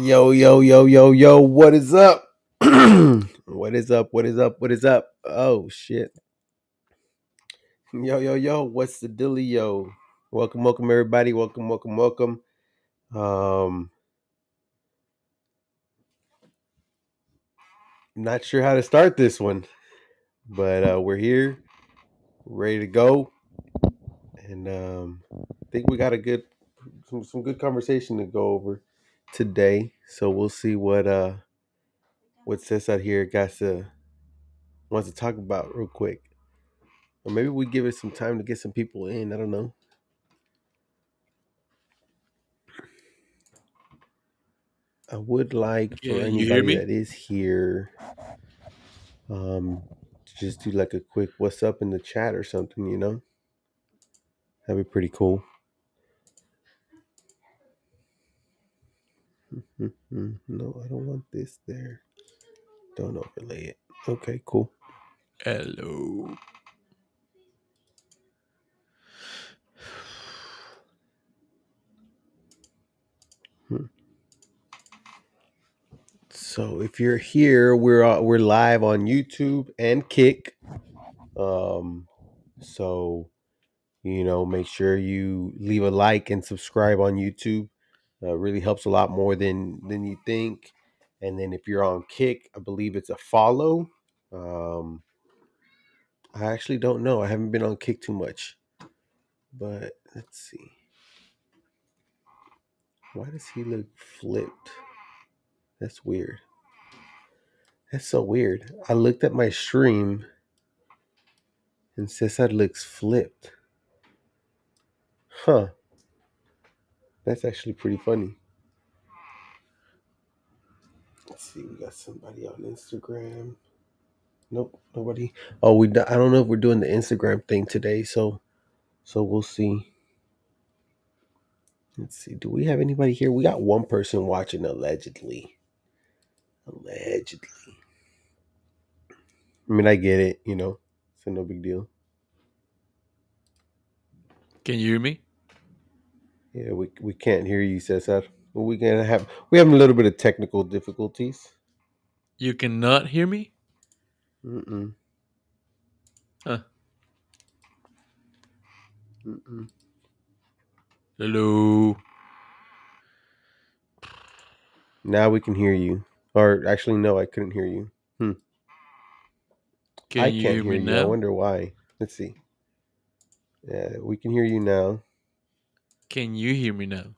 Yo, yo, yo, yo, yo, what is up? What is up? What is up? What is up? Oh shit. Yo, yo, yo, what's the dealio? Welcome, welcome everybody. Welcome, welcome, welcome. Um Not sure how to start this one, but we're here, ready to go. And I think we got a good some good conversation to go over today. So we'll see what Sis out here got to wants to talk about real quick. Or maybe we give it some time to get some people in. I don't know. I would like for Can you hear anybody me? that is here, to just do like a quick "What's up" in the chat or something. That'd be pretty cool. No, I don't want this there. Don't overlay it. Okay, cool. Hello. Hmm. So if you're here, we're live on YouTube and Kick. Um, so make sure you leave a like and subscribe on YouTube. Really helps a lot more than you think. And then if you're on Kick, I believe it's a follow. Um, I actually don't know. I haven't been on Kick too much, but let's see. Why does he look flipped? That's weird. That's so weird. I looked at my stream and says that looks flipped. Huh. That's actually pretty funny. Let's see. We got somebody on Instagram. Nope, nobody. Oh, I don't know if we're doing the Instagram thing today, so we'll see. Let's see. Do we have anybody here? We got one person watching allegedly. Allegedly. I mean, I get it. So no big deal. Can you hear me? Yeah, we can't hear you, Cesar. Well, we have a little bit of technical difficulties. You cannot hear me? Mm-mm, Huh. mm-mm. Hello. Now we can hear you. Or actually, no, I couldn't hear you. Hmm. I Can you can't hear hear me you. I now? wonder why. Let's see. Yeah, we can hear you now. Can you hear me now?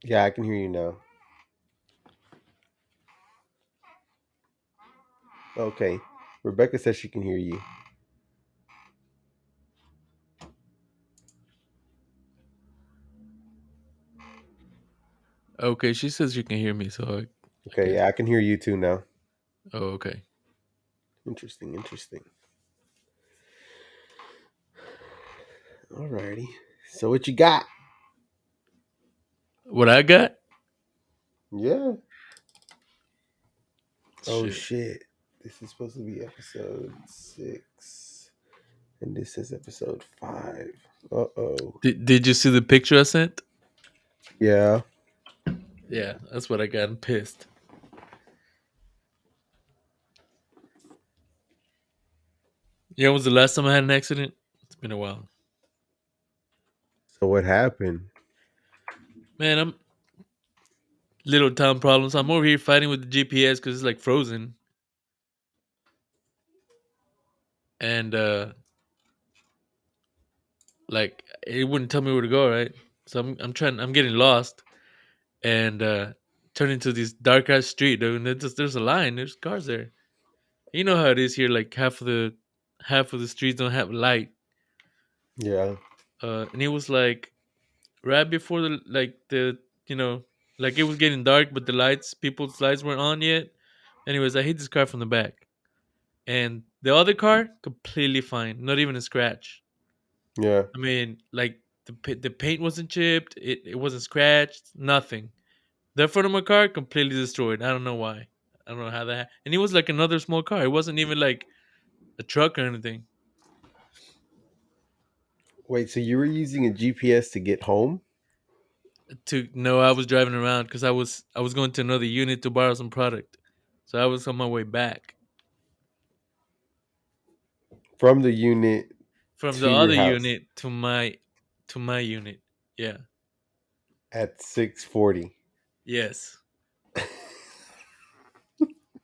Yeah, I can hear you now. Okay. Rebecca says she can hear you. Okay, she says you can hear me, so I Okay, guess. yeah, I can hear you too now. Oh, okay. Interesting, interesting. Alrighty. So what you got? What I got? Yeah. Oh Shit. shit. This is supposed to be episode 6. And this is episode 5. Uh-oh. Did you see the picture I sent? Yeah. Yeah, that's what I got. I'm pissed. Yeah, when was the last time I had an accident? It's been a while. So what happened? Man, I'm little town problems. I'm over here fighting with the GPS because it's like frozen. And like it wouldn't tell me where to go, right? So I'm getting lost and turn into this dark ass street, dude. And there's a line, there's cars there. You know how it is here, like half of the streets don't have light. Yeah. And it was like right before the you know, like it was getting dark, but the people's lights weren't on yet. Anyways, I hit this car from the back. And the other car, completely fine, not even a scratch. Yeah. I mean, like the paint wasn't chipped, it wasn't scratched, nothing. The front of my car completely destroyed. I don't know why. I don't know how that. And it was like another small car. It wasn't even like a truck or anything. Wait, so you were using a GPS to get home To no, I was driving around because I was going to another unit to borrow some product, so I was on my way back from the unit from to the your other house unit to my unit. Yeah. at 6:40? Yes.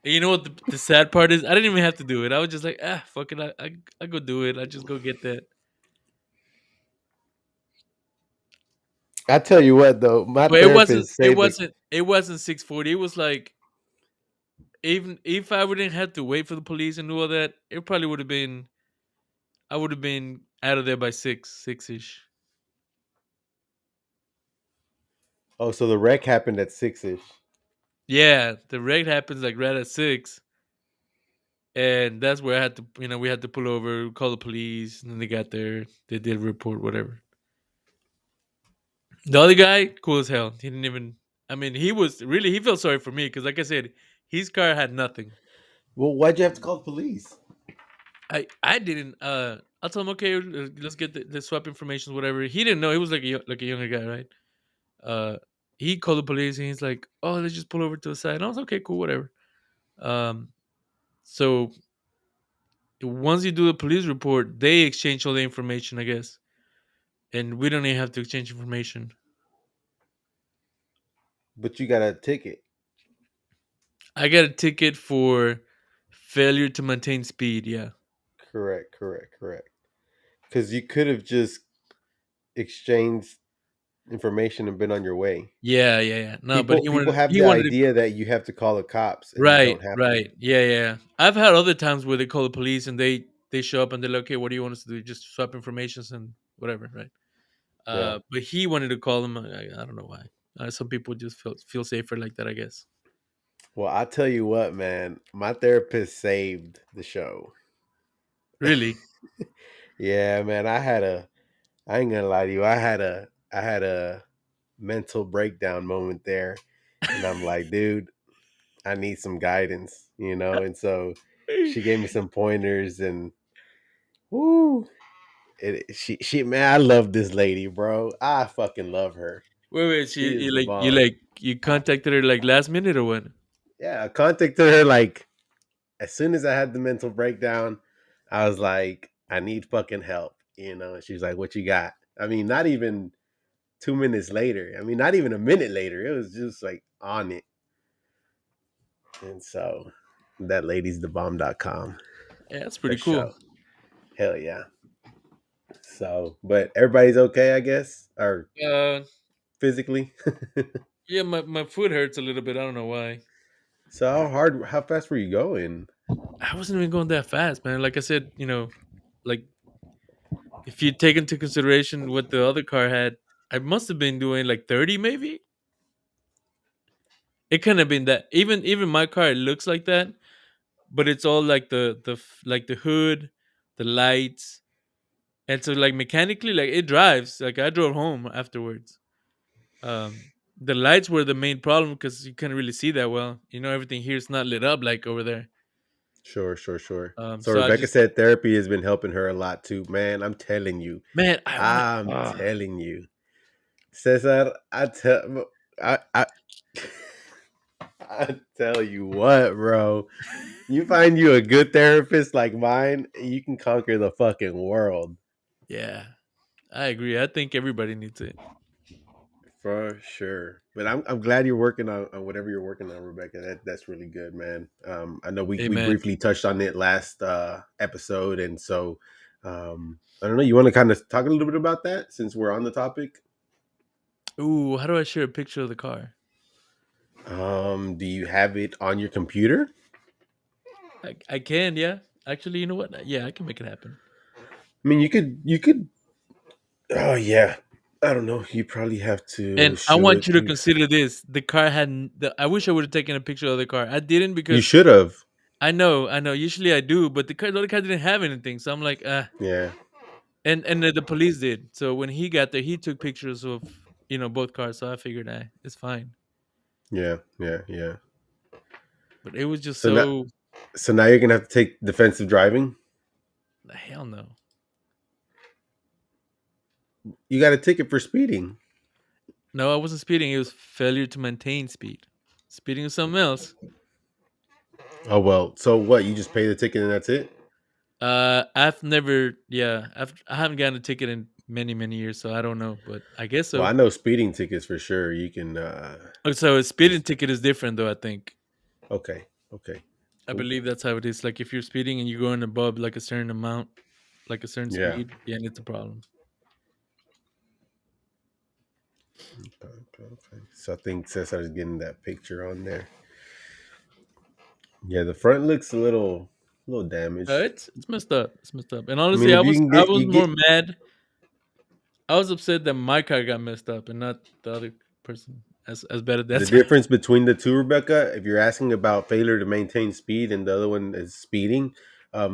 And you know what the sad part is? I didn't even have to do it. I was just like, fuck it, I go do it. I just go get that. I tell you what, though, my But it wasn't therapist it saved the. wasn't it wasn't 6:40. It was like even if I wouldn't have to wait for the police and do all that, it probably would have been I would have been out of there by six ish. Oh, so the wreck happened at 6ish. Yeah, the wreck happens like right at 6, and that's where I had to, we had to pull over, call the police, and then they got there, they did a report, whatever. The other guy, cool as hell. He didn't even. I mean, he felt sorry for me because, like I said, his car had nothing. Well, why'd you have to call the police? I didn't. I told him, okay, let's get the swap information, whatever. He didn't know. He was like like a younger guy, right? Uh, he called the police and he's like, "Oh, let's just pull over to the side." And I was okay, cool, whatever. Um, so once you do the police report, they exchange all the information, I guess, and we don't even have to exchange information. But you got a ticket. I got a ticket for failure to maintain speed. Yeah, Correct, correct, correct. Because you could have just exchanged information and been on your way. yeah, yeah, yeah. No, but People have he the wanted to. idea that you have to call the cops, and you Right, don't have to. right. Yeah, yeah. I've had other times where they call the police and they show up and they're like, "Okay, what do you want us to do? Just swap informations and whatever." Right. Yeah. But he wanted to call them. I don't know why. Some people just feel safer like that, I guess. Well, I tell you what, man, my therapist saved the show. Really? Yeah, man, I ain't gonna lie to you. I had a mental breakdown moment there, and I'm like, dude, I need some guidance, And so she gave me some pointers, and woo, she man, I love this lady, bro. I fucking love her. Wait. She is the bomb. You contacted her like last minute or what? Yeah, I contacted her like as soon as I had the mental breakdown. I was like, I need fucking help, And she's like, what you got? I mean, not even 2 minutes later. I mean, not even a minute later. It was just like on it. And so that lady's the bomb.com Yeah, that's for pretty cool. sure. Hell yeah. So, but everybody's okay, I guess, or Uh, physically. yeah, my foot hurts a little bit. I don't know why. So how fast were you going? I wasn't even going that fast, man. Like I said, like if you take into consideration what the other car had, I must have been doing like 30, maybe. It couldn't have been that. Even my car, it looks like that, but it's all like like the hood, the lights, and so like mechanically, like it drives. Like I drove home afterwards. The lights were the main problem because you couldn't really see that well. Everything here is not lit up like over there. Sure, sure, sure. So So I Rebecca just, said therapy has been helping her a lot too. Man, I'm telling you. man, I want to. I'm telling you. Cesar, I I tell you what, bro. You find you a good therapist like mine, you can conquer the fucking world. Yeah, I agree. I think everybody needs it. For sure. But I'm glad you're working on whatever you're working on, Rebecca. That's really good, man. I know we Amen. briefly touched on it last episode, and so I don't know, you want to kind of talk a little bit about that since we're on the topic? Ooh, how do I share a picture of the car? Do you have it on your computer? I can, yeah. Actually, you know what? Yeah, I can make it happen. I mean, you could oh yeah. I don't know. You probably have to And I show want it you to through. consider this: the car had. I wish I would have taken a picture of the car. I didn't You because should have. I know. Usually I do, but the other car didn't have anything, so I'm like, ah. Yeah. And the police did. So when he got there, he took pictures of both cars. So I figured, it's fine. Yeah. Yeah. Yeah. But it was just So now so. so now you're gonna have to take defensive driving. The hell no. You got a ticket for speeding. No, I wasn't speeding. It was failure to maintain speed. Speeding was something else. Oh well. So what? You just pay the ticket and that's it. I've never, yeah, I haven't gotten a ticket in many, many years, so I don't know, but I guess Well, I so. know speeding tickets for sure. You can Oh, so a speeding just ticket is different, though. I think okay. Okay. I Cool. believe that's how it is. Like if you're speeding and you're going above like a certain amount, like a certain Yeah. speed, yeah, and it's a problem. Okay. So I think Cesar is getting that picture on there. Yeah, the front looks a little damaged. It's messed up. It's messed up. And I mean, honestly, if you can I get was you more get mad. I was upset that my car got messed up and not the other person. As bad as the that's difference between the two, Rebecca, if you're asking about failure to maintain speed and the other one is speeding,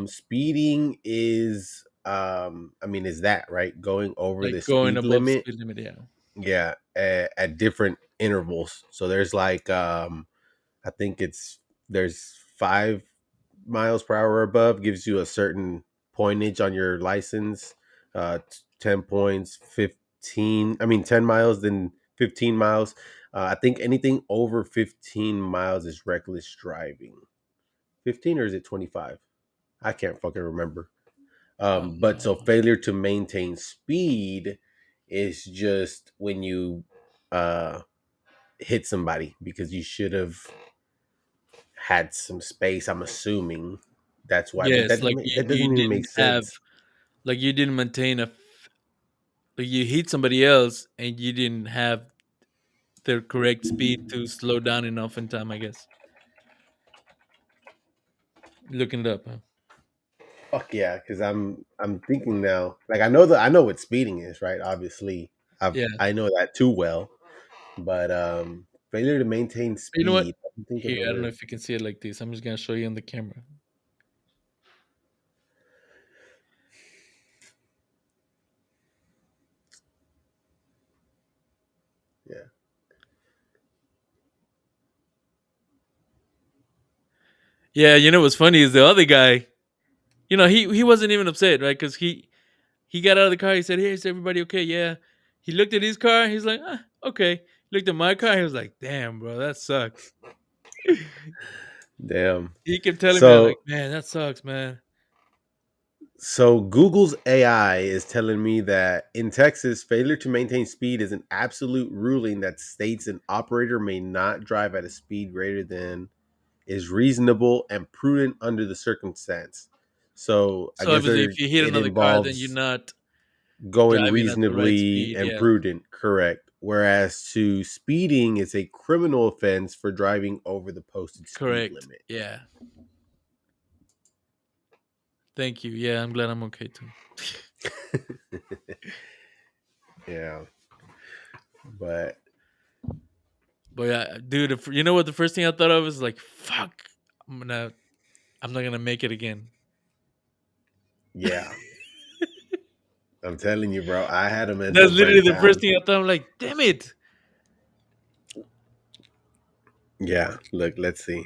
speeding is I mean is that right? Going over like the going speed above limit, speed limit. Yeah, yeah, at different intervals. So there's like I think it's there's 5 miles per hour above gives you a certain pointage on your license. 10 points, 15. I mean 10 miles, then 15 miles. I think anything over 15 miles is reckless driving. 15 or is it 25? I can't fucking remember. oh But so no. failure to maintain speed is just when you uh, hit somebody because you should have had some space. I'm assuming that's why, but Yes, like that you doesn't even didn't make have, sense. like you didn't maintain like you hit somebody else and you didn't have the correct speed to slow down enough in time. I guess looking it up. Huh? Fuck yeah, because I'm thinking now. Like I know what speeding is, right? Obviously, Yeah, I know that too well. But failure to maintain you know what? speed. I'm thinking Here, I don't know other. if you can see it like this. I'm just gonna show you on the camera. Yeah, Yeah, you know what's funny is the other guy. You know, he wasn't even upset, right? Because he got out of the car. He said, "Hey, is everybody okay?" Yeah. He looked at his car. He's like, ah, "Okay." Looked at my car. He was like, "Damn, bro, that sucks." damn. He kept telling me, like, So "Man, that sucks, man." so Google's AI is telling me that in Texas, failure to maintain speed is an absolute ruling that states an operator may not drive at a speed greater than is reasonable and prudent under the circumstance. So I So guess obviously, if you hit it another car, then you're involves not going driving at the right reasonably speed. and Yeah, prudent, correct. Whereas to speeding is a criminal offense for driving over the posted speed correct. limit. Yeah, thank you. Yeah, I'm glad I'm okay too. Yeah, but But yeah, dude, you know what? The first thing I thought of was like, "Fuck, I'm not gonna make it again." yeah, I'm telling you, bro, I had a mental That's literally the first breakdown. thing I thought. I'm like, "Damn it!" Yeah, look, let's see.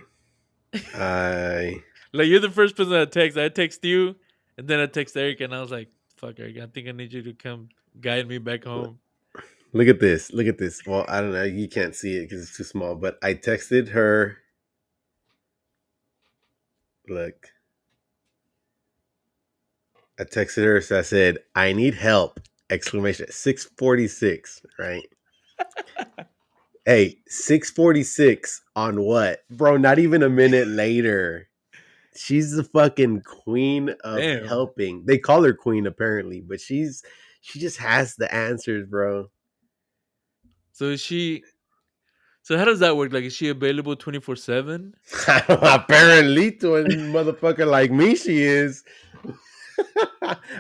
I Like you're the first person I text. I text you, and then I text Eric, and I was like, "Fuck, Eric, I think I need you to come guide me back home." look at this. Look at this. Well, I don't know. You can't see it because it's too small. But I texted her. Look, I texted her. So I said, "I need help!" Exclamation. 6:46. Right. Hey, 6:46 on what? Bro, not even a minute later. She's the fucking queen of Damn. helping. They call her queen apparently, but she just has the answers, bro. So is she? So how does that work? Like, is she available 24/7? Apparently to a motherfucker like me she is.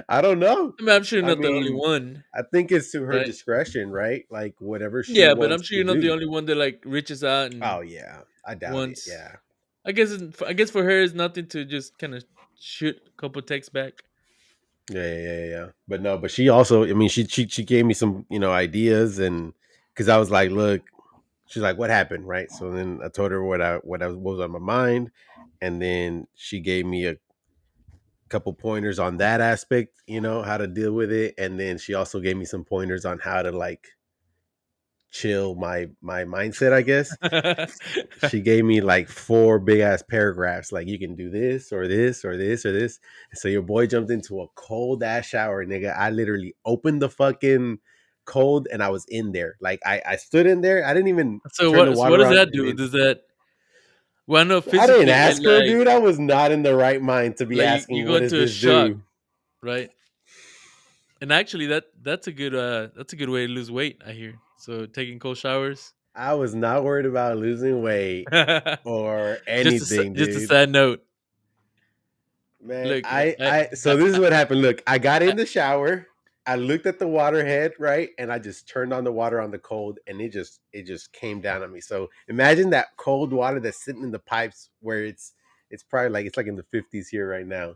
I don't know. I mean, I'm sure you're I not the only mean, one, I think it's to her right? discretion, right? Like whatever she Yeah, but I'm wants sure to you're not the do. only one that like reaches out and Oh yeah, I doubt it. wants. Yeah. I guess for her, it's nothing to just kind of shoot a couple texts back. Yeah. But no, but she also, I mean, she gave me some, ideas, and because I was like, look, she's like, what happened, right? So then I told her what was on my mind, and then she gave me a couple pointers on that aspect, how to deal with it, and then she also gave me some pointers on how to like chill my mindset, I guess. She gave me like four big ass paragraphs, like you can do this or this or this or this. And so your boy jumped into a cold ass shower, nigga. I literally opened the fucking cold and I was in there. Like I stood in there. I didn't even So turn the what water does on. that do? Does that, well, I know I didn't physically it ask her, like dude. I was not in the right mind to be you asking go what does into a this shock, do. right? And actually that's a good way to lose weight, I hear. So taking cold showers. I was not worried about losing weight or anything, Just a dude. sad note. Man, Look, I so this is what happened. Look, I got I in the shower, I looked at the water head, right? And I just turned on the water on the cold and it just came down on me. So imagine that cold water that's sitting in the pipes where it's probably like it's like in the 50s here right now.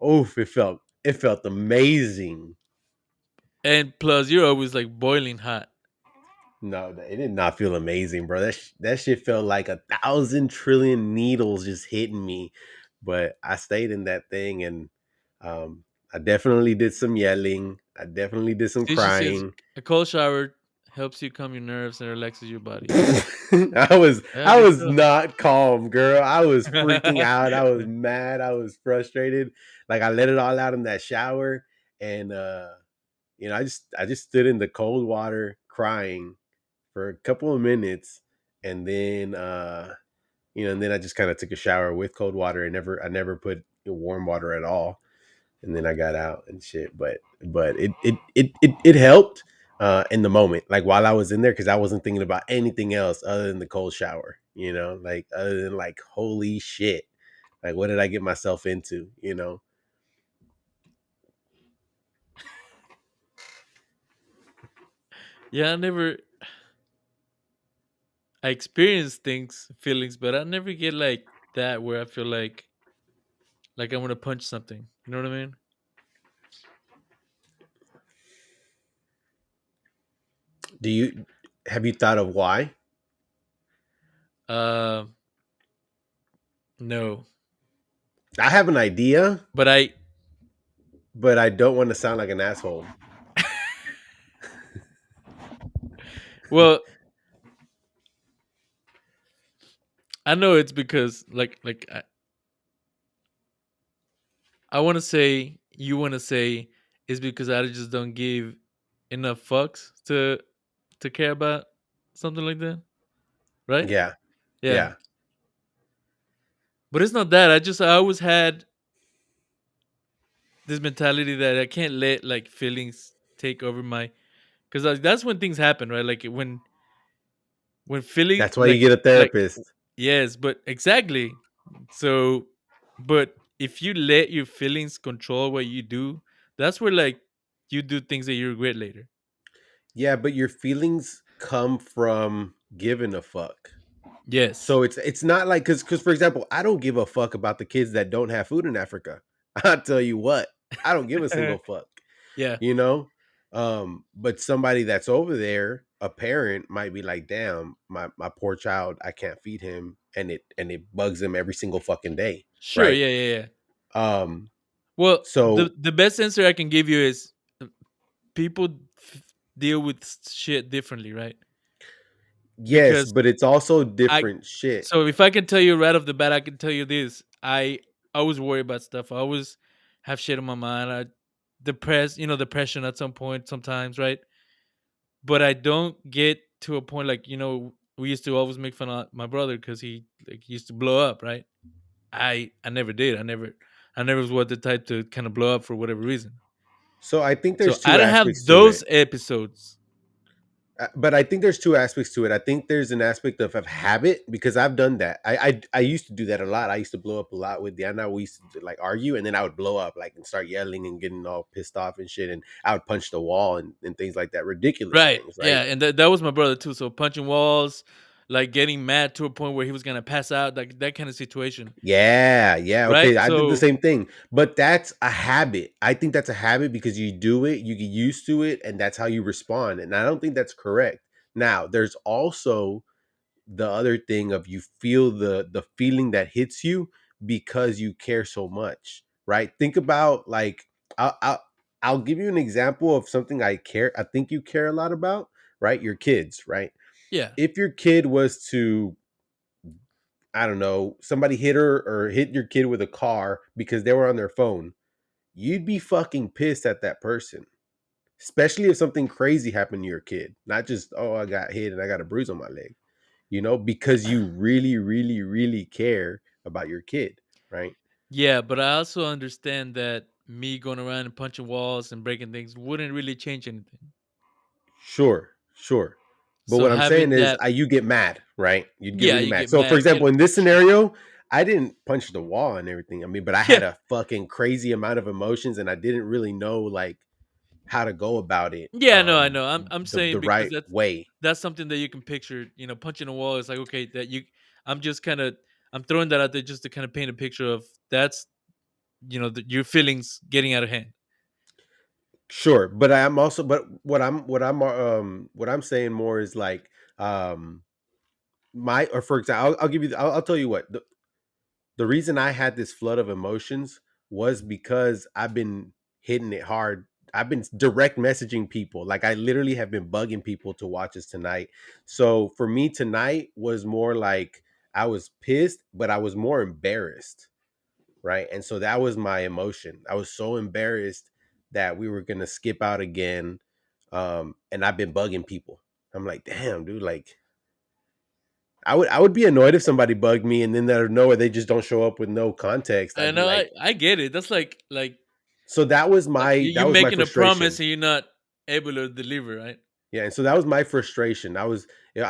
Oof, it felt amazing. and plus you're always like boiling hot. No, it did not feel amazing, bro. That shit felt like 1,000 trillion needles just hitting me. But I stayed in that thing, and um, I definitely did some yelling. I definitely did some See, she says crying. a cold shower helps you calm your nerves and relaxes your body. I was Yeah, I I guess was so. not calm, girl. I was freaking out. I was mad. I was frustrated. Like I let it all out in that shower, and I just stood in the cold water crying for a couple of minutes, and then and then I just kind of took a shower with cold water and I never put warm water at all, and then I got out and shit. But it helped in the moment, like while I was in there, because I wasn't thinking about anything else other than the cold shower, like other than like holy shit, like what did I get myself into. Yeah, I experience things, feelings, but I never get like that where I feel like I want to punch something. You know what I mean? Do you have you thought of why? Uh, no, I have an idea, but but I don't want to sound like an asshole. well, I know it's because I want to say you want to say is because I just don't give enough fucks to care about something like that, right? Yeah, Yeah, yeah. but it's not that. I always had this mentality that I can't let like feelings take over my, because like, that's when things happen, right? Like when feeling That's why you get a like therapist. yes, but exactly. So, but if you let your feelings control what you do, that's where like you do things that you regret later. Yeah, but your feelings come from giving a fuck. Yes. So it's not like because for example, I don't give a fuck about the kids that don't have food in Africa. I'll tell you what, I don't give a single fuck. Yeah. You know, but somebody that's over there, a parent might be like, "Damn, my poor child, I can't feed him," and it bugs them every single fucking day, Sure. right? Yeah. Yeah. Yeah. Um, Well, so the best answer I can give you is people deal with shit differently, right? yes, Because but it's also I different shit. so if I can tell you right off the bat, I can tell you this. I always worry about stuff. I always have shit on my mind. I depression at some point sometimes, right? But I don't get to a point like, we used to always make fun of my brother because he like used to blow up, right? I never did. I never was the type to kind of blow up for whatever reason. So I think So there's I two don't have aspects to those it. episodes. But I think there's two aspects to it. I think there's an aspect of habit because I've done that. I used to do that a lot. I used to blow up a lot with Diana. We used to like argue, and then I would blow up like and start yelling and getting all pissed off and shit. And I would punch the wall and things like that. Ridiculous Right. things, Yeah, right? and that was my brother too. So punching walls, like getting mad to a point where he was gonna pass out, like that kind of situation. Yeah, yeah. Right? Okay, I did the So same thing. But that's a habit. I think that's a habit because you do it, you get used to it, and that's how you respond. And I don't think that's correct. Now, there's also the other thing of you feel the feeling that hits you because you care so much. right? Think about like I'll, I'll I'll give you an example of something I think you care a lot about, right? Your kids, right? Yeah. If your kid was to, I don't know, somebody hit her or hit your kid with a car because they were on their phone, you'd be fucking pissed at that person. Especially if something crazy happened to your kid, not just, oh, I got hit and I got a bruise on my leg, because you really, really, really care about your kid, right? Yeah, but I also understand that me going around and punching walls and breaking things wouldn't really change anything. Sure, sure. But So what I'm saying having is, that, you get mad, right? You'd get yeah, really you mad. get So, for mad, get example, in this upset. scenario, I didn't punch the wall and everything. I mean, but I Yeah. had a fucking crazy amount of emotions, and I didn't really know like how to go about it, Yeah, no, I know. I'm the saying because right that's way. something that you can picture. Punching a wall is like okay that you. I'm just kind of I'm throwing that out there just to kind of paint a picture of that's your feelings getting out of hand. Sure, but I'm also, but what I'm saying more is like, um or for example, I'll give you, I'll tell you what the reason I had this flood of emotions was because I've been hitting it hard. I've been direct messaging people. Like I literally have been bugging people to watch us tonight. So for me tonight was more like I was pissed, but I was more embarrassed, right? And so that was my emotion. I was so embarrassed that we were going to skip out again. And I've been bugging people. I'm like, "Damn, dude, like I would be annoyed if somebody bugged me and then out of nowhere they just don't show up with no context. I'd I be know, like, I get it. That's like so you that was my making a promise frustration. and you're not able to deliver, right? Yeah, and so that was my frustration. I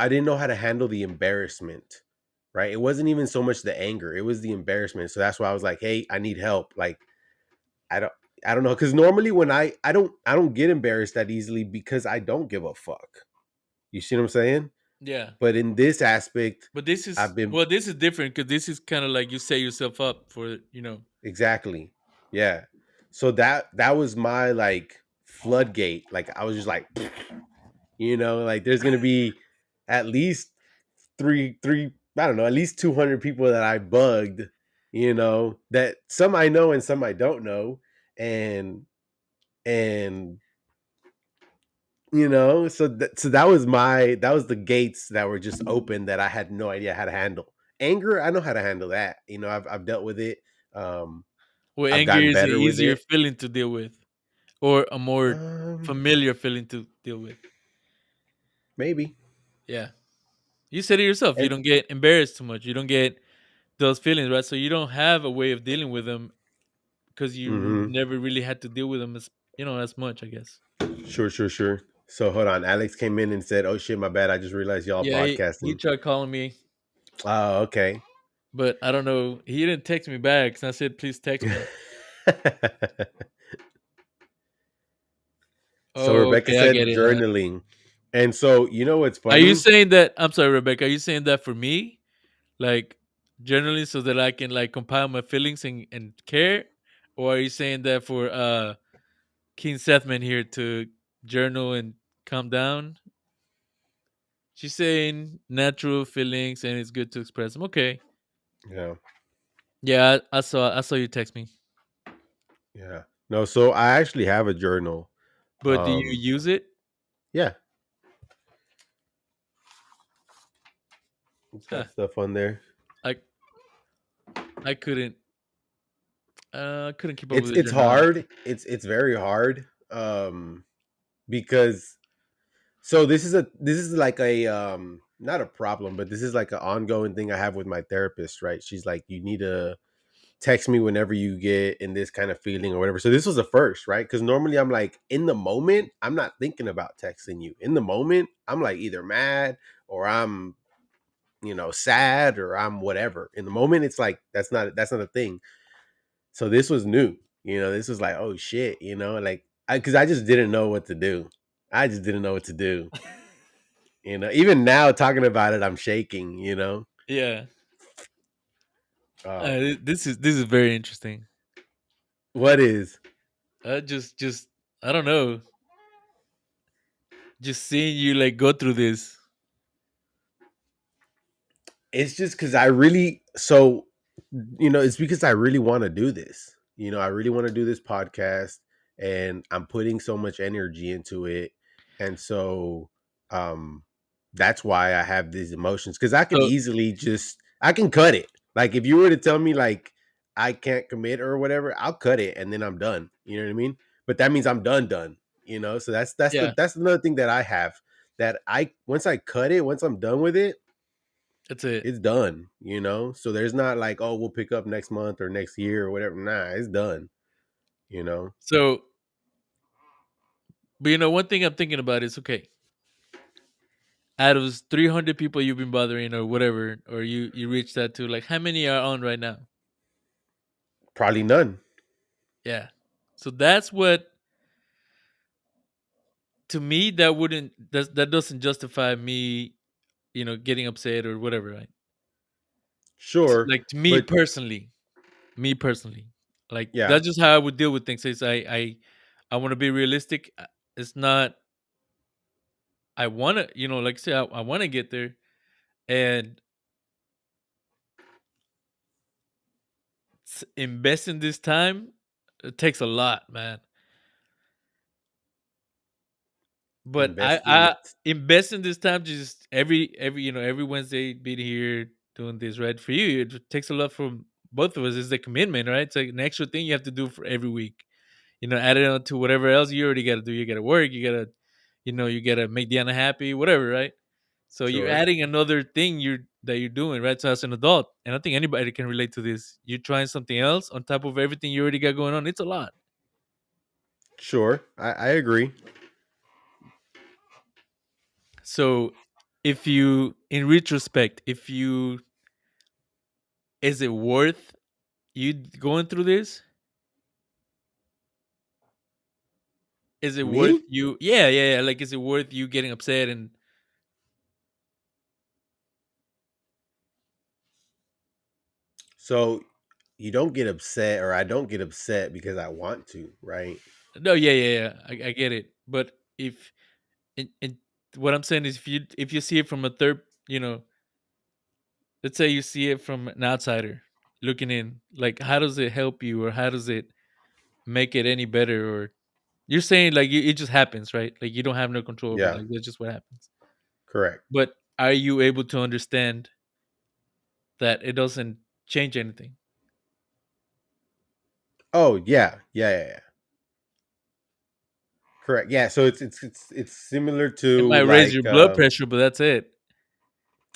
didn't know how to handle the embarrassment, right? It wasn't even so much the anger, it was the embarrassment. So that's why I was like, "Hey, I need help." Like I don't I don't know, cuz normally when I don't get embarrassed that easily because I don't give a fuck. You see what I'm saying? Yeah. But in this aspect, But this is I've been well, this is different because this is kind of like you set yourself up for exactly. Yeah. So that was my like floodgate. Like I was just like, like there's gonna be at least three, I don't know, at least 200 people that I bugged, that some I know and some I don't know. And so that was the gates that were just open that I had no idea how to handle. Anger, I know how to handle that. I've dealt with it. Um well, I've anger gotten is an better with easier it. feeling to deal with or a more Um familiar feeling to deal with. Maybe. Yeah. You said it yourself. You And don't get embarrassed too much. You don't get those feelings, right? So you don't have a way of dealing with them because you mhm. never really had to deal with them as much, I guess. Sure, sure, sure. So hold on. Alex came in and said, "Oh shit, my bad. I just realized y'all Yeah, he podcasting." tried calling me, Oh, okay. but I don't know. He didn't text me back, and I said, "Please text me." So Oh, Rebecca okay, I said get it. journaling. And so, you know what's Are you funny? saying that? I'm sorry, Rebecca. Are you saying that for me, like generally, so that I can like compile my feelings and care, or are you saying that for King Sethman here to journal and calm down? She's saying natural feelings and it's good to express them. Okay. Yeah. Yeah, I saw you text me. Yeah. No, so I actually have a journal. But do you Um use it? yeah, it's Huh. got stuff on there. I I couldn't keep up It's with the it's journaling. hard. It's very hard. Because so this is like a not a problem, but this is like an ongoing thing I have with my therapist, right? She's like, you need to text me whenever you get in this kind of feeling or whatever. So this was the first, right? Because normally I'm like in the moment, I'm not thinking about texting you. In the moment, I'm like either mad or I'm sad or I'm whatever. In the moment, it's like that's not a thing. So this was new. This was like, oh shit, like because I just didn't know what to do. I just didn't know what to do. Even now talking about it, I'm shaking. Yeah. Um, This is very interesting. what is Just I don't know. Just seeing you like go through this. it's just because it's because I really want to do this. I really want to do this podcast, and I'm putting so much energy into it. And so um that's why I have these emotions, cuz I could So easily just I can cut it. Like if you were to tell me like I can't commit or whatever, I'll cut it and then I'm done. You know what I mean? But that means I'm done, So yeah, that's another thing that I have, that I once I cut it, once I'm done with it, that's it. it's done. So there's not like, oh, we'll pick up next month or next year or whatever. Nah, it's done. So, but one thing I'm thinking about is okay. Out of 300 people you've been bothering or whatever, or you reached that to, like, how many are on right now? Probably none. Yeah. So that's what, to me, that doesn't justify me, getting upset or whatever, right? Sure, Like, to me but personally, like yeah, that's just how I would deal with things. Is I want to be realistic. It's not. I want to, like I say, I want to get there, and investing this time, it takes a lot, man. But investing I this. invest in this time, just every every Wednesday being here doing this, right? For you, it takes a lot from both of us. It's the commitment, right? It's like an extra thing you have to do for every week. Add it on to whatever else you already got to do. You got to work. You got to make Diana happy, whatever, right? So you're Sure, adding another thing you're doing, right? So as an adult, and I think anybody can relate to this. You're trying something else on top of everything you already got going on. It's a lot. sure. I agree. So if you, in retrospect, if you, is it worth you going through this? Is it worth Me? you? Yeah, yeah, yeah. Like, is it worth you getting upset and So you don't get upset, or I don't get upset because I want to, right? no? Yeah, yeah, yeah. I get it. But if, and what I'm saying is, if you see it from a third, let's say you see it from an outsider looking in, like, how does it help you, or how does it make it any better? Or you're saying like it just happens, right? Like you don't have no control over it. Yeah, Like that's just what happens. correct. But are you able to understand that it doesn't change anything? Oh yeah, yeah, yeah, yeah. Correct. Yeah. So it's similar It to might raise like your blood pressure, but that's it.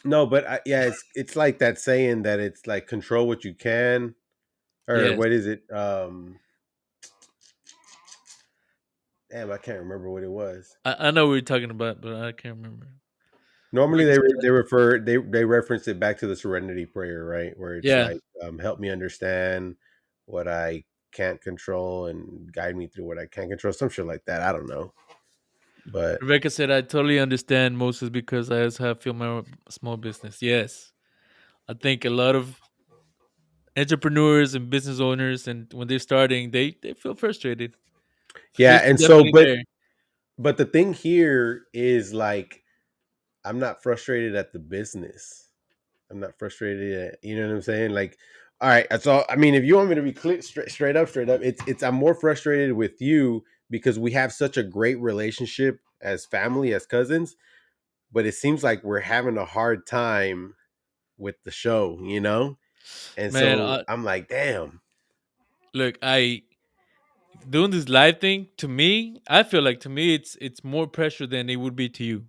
no, but yeah, it's like that saying that it's like control what you can, or Yes. what is it? Damn, I can't remember what it was. I know what you're talking about, but I can't remember. Normally, Like I said, they reference it back to the Serenity Prayer, right? Where it's yeah. like, help me understand what I can't control and guide me through what I can control, some shit like that. I don't know, but Rebecca said, I totally understand Moses because I also have feel my small business. Yes. I think a lot of entrepreneurs and business owners, and when they're starting, they feel frustrated. yeah, Feels and so definitely but there. but the thing here is like, I'm not frustrated at the business. I'm not frustrated at, you know what I'm saying? Like, all right, that's all. I mean, if you want me to be clear, straight up, it's I'm more frustrated with you because we have such a great relationship as family, as cousins, but it seems like we're having a hard time with the show. And Man, so I'm like, damn, look, I doing this live thing, to me, I feel like, to me it's more pressure than it would be to you,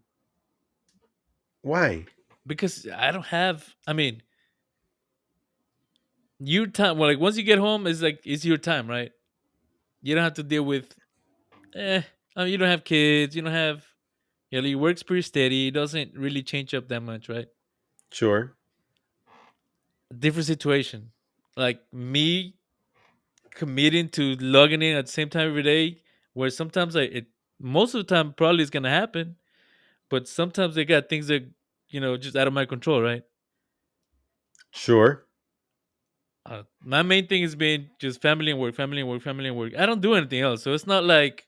why? because I don't have. I mean, your time. Well, like once you get home, it's like it's your time, right? You don't have to deal with. Eh, you don't have kids. You don't have. Your work's pretty steady. It doesn't really change up that much, right? Sure, Different situation. Like me committing to logging in at the same time every day, where sometimes most of the time probably is gonna happen, but sometimes they got things that just out of my control, right? sure, My main thing has been just family and work, family and work, family and work. I don't do anything else, so it's not like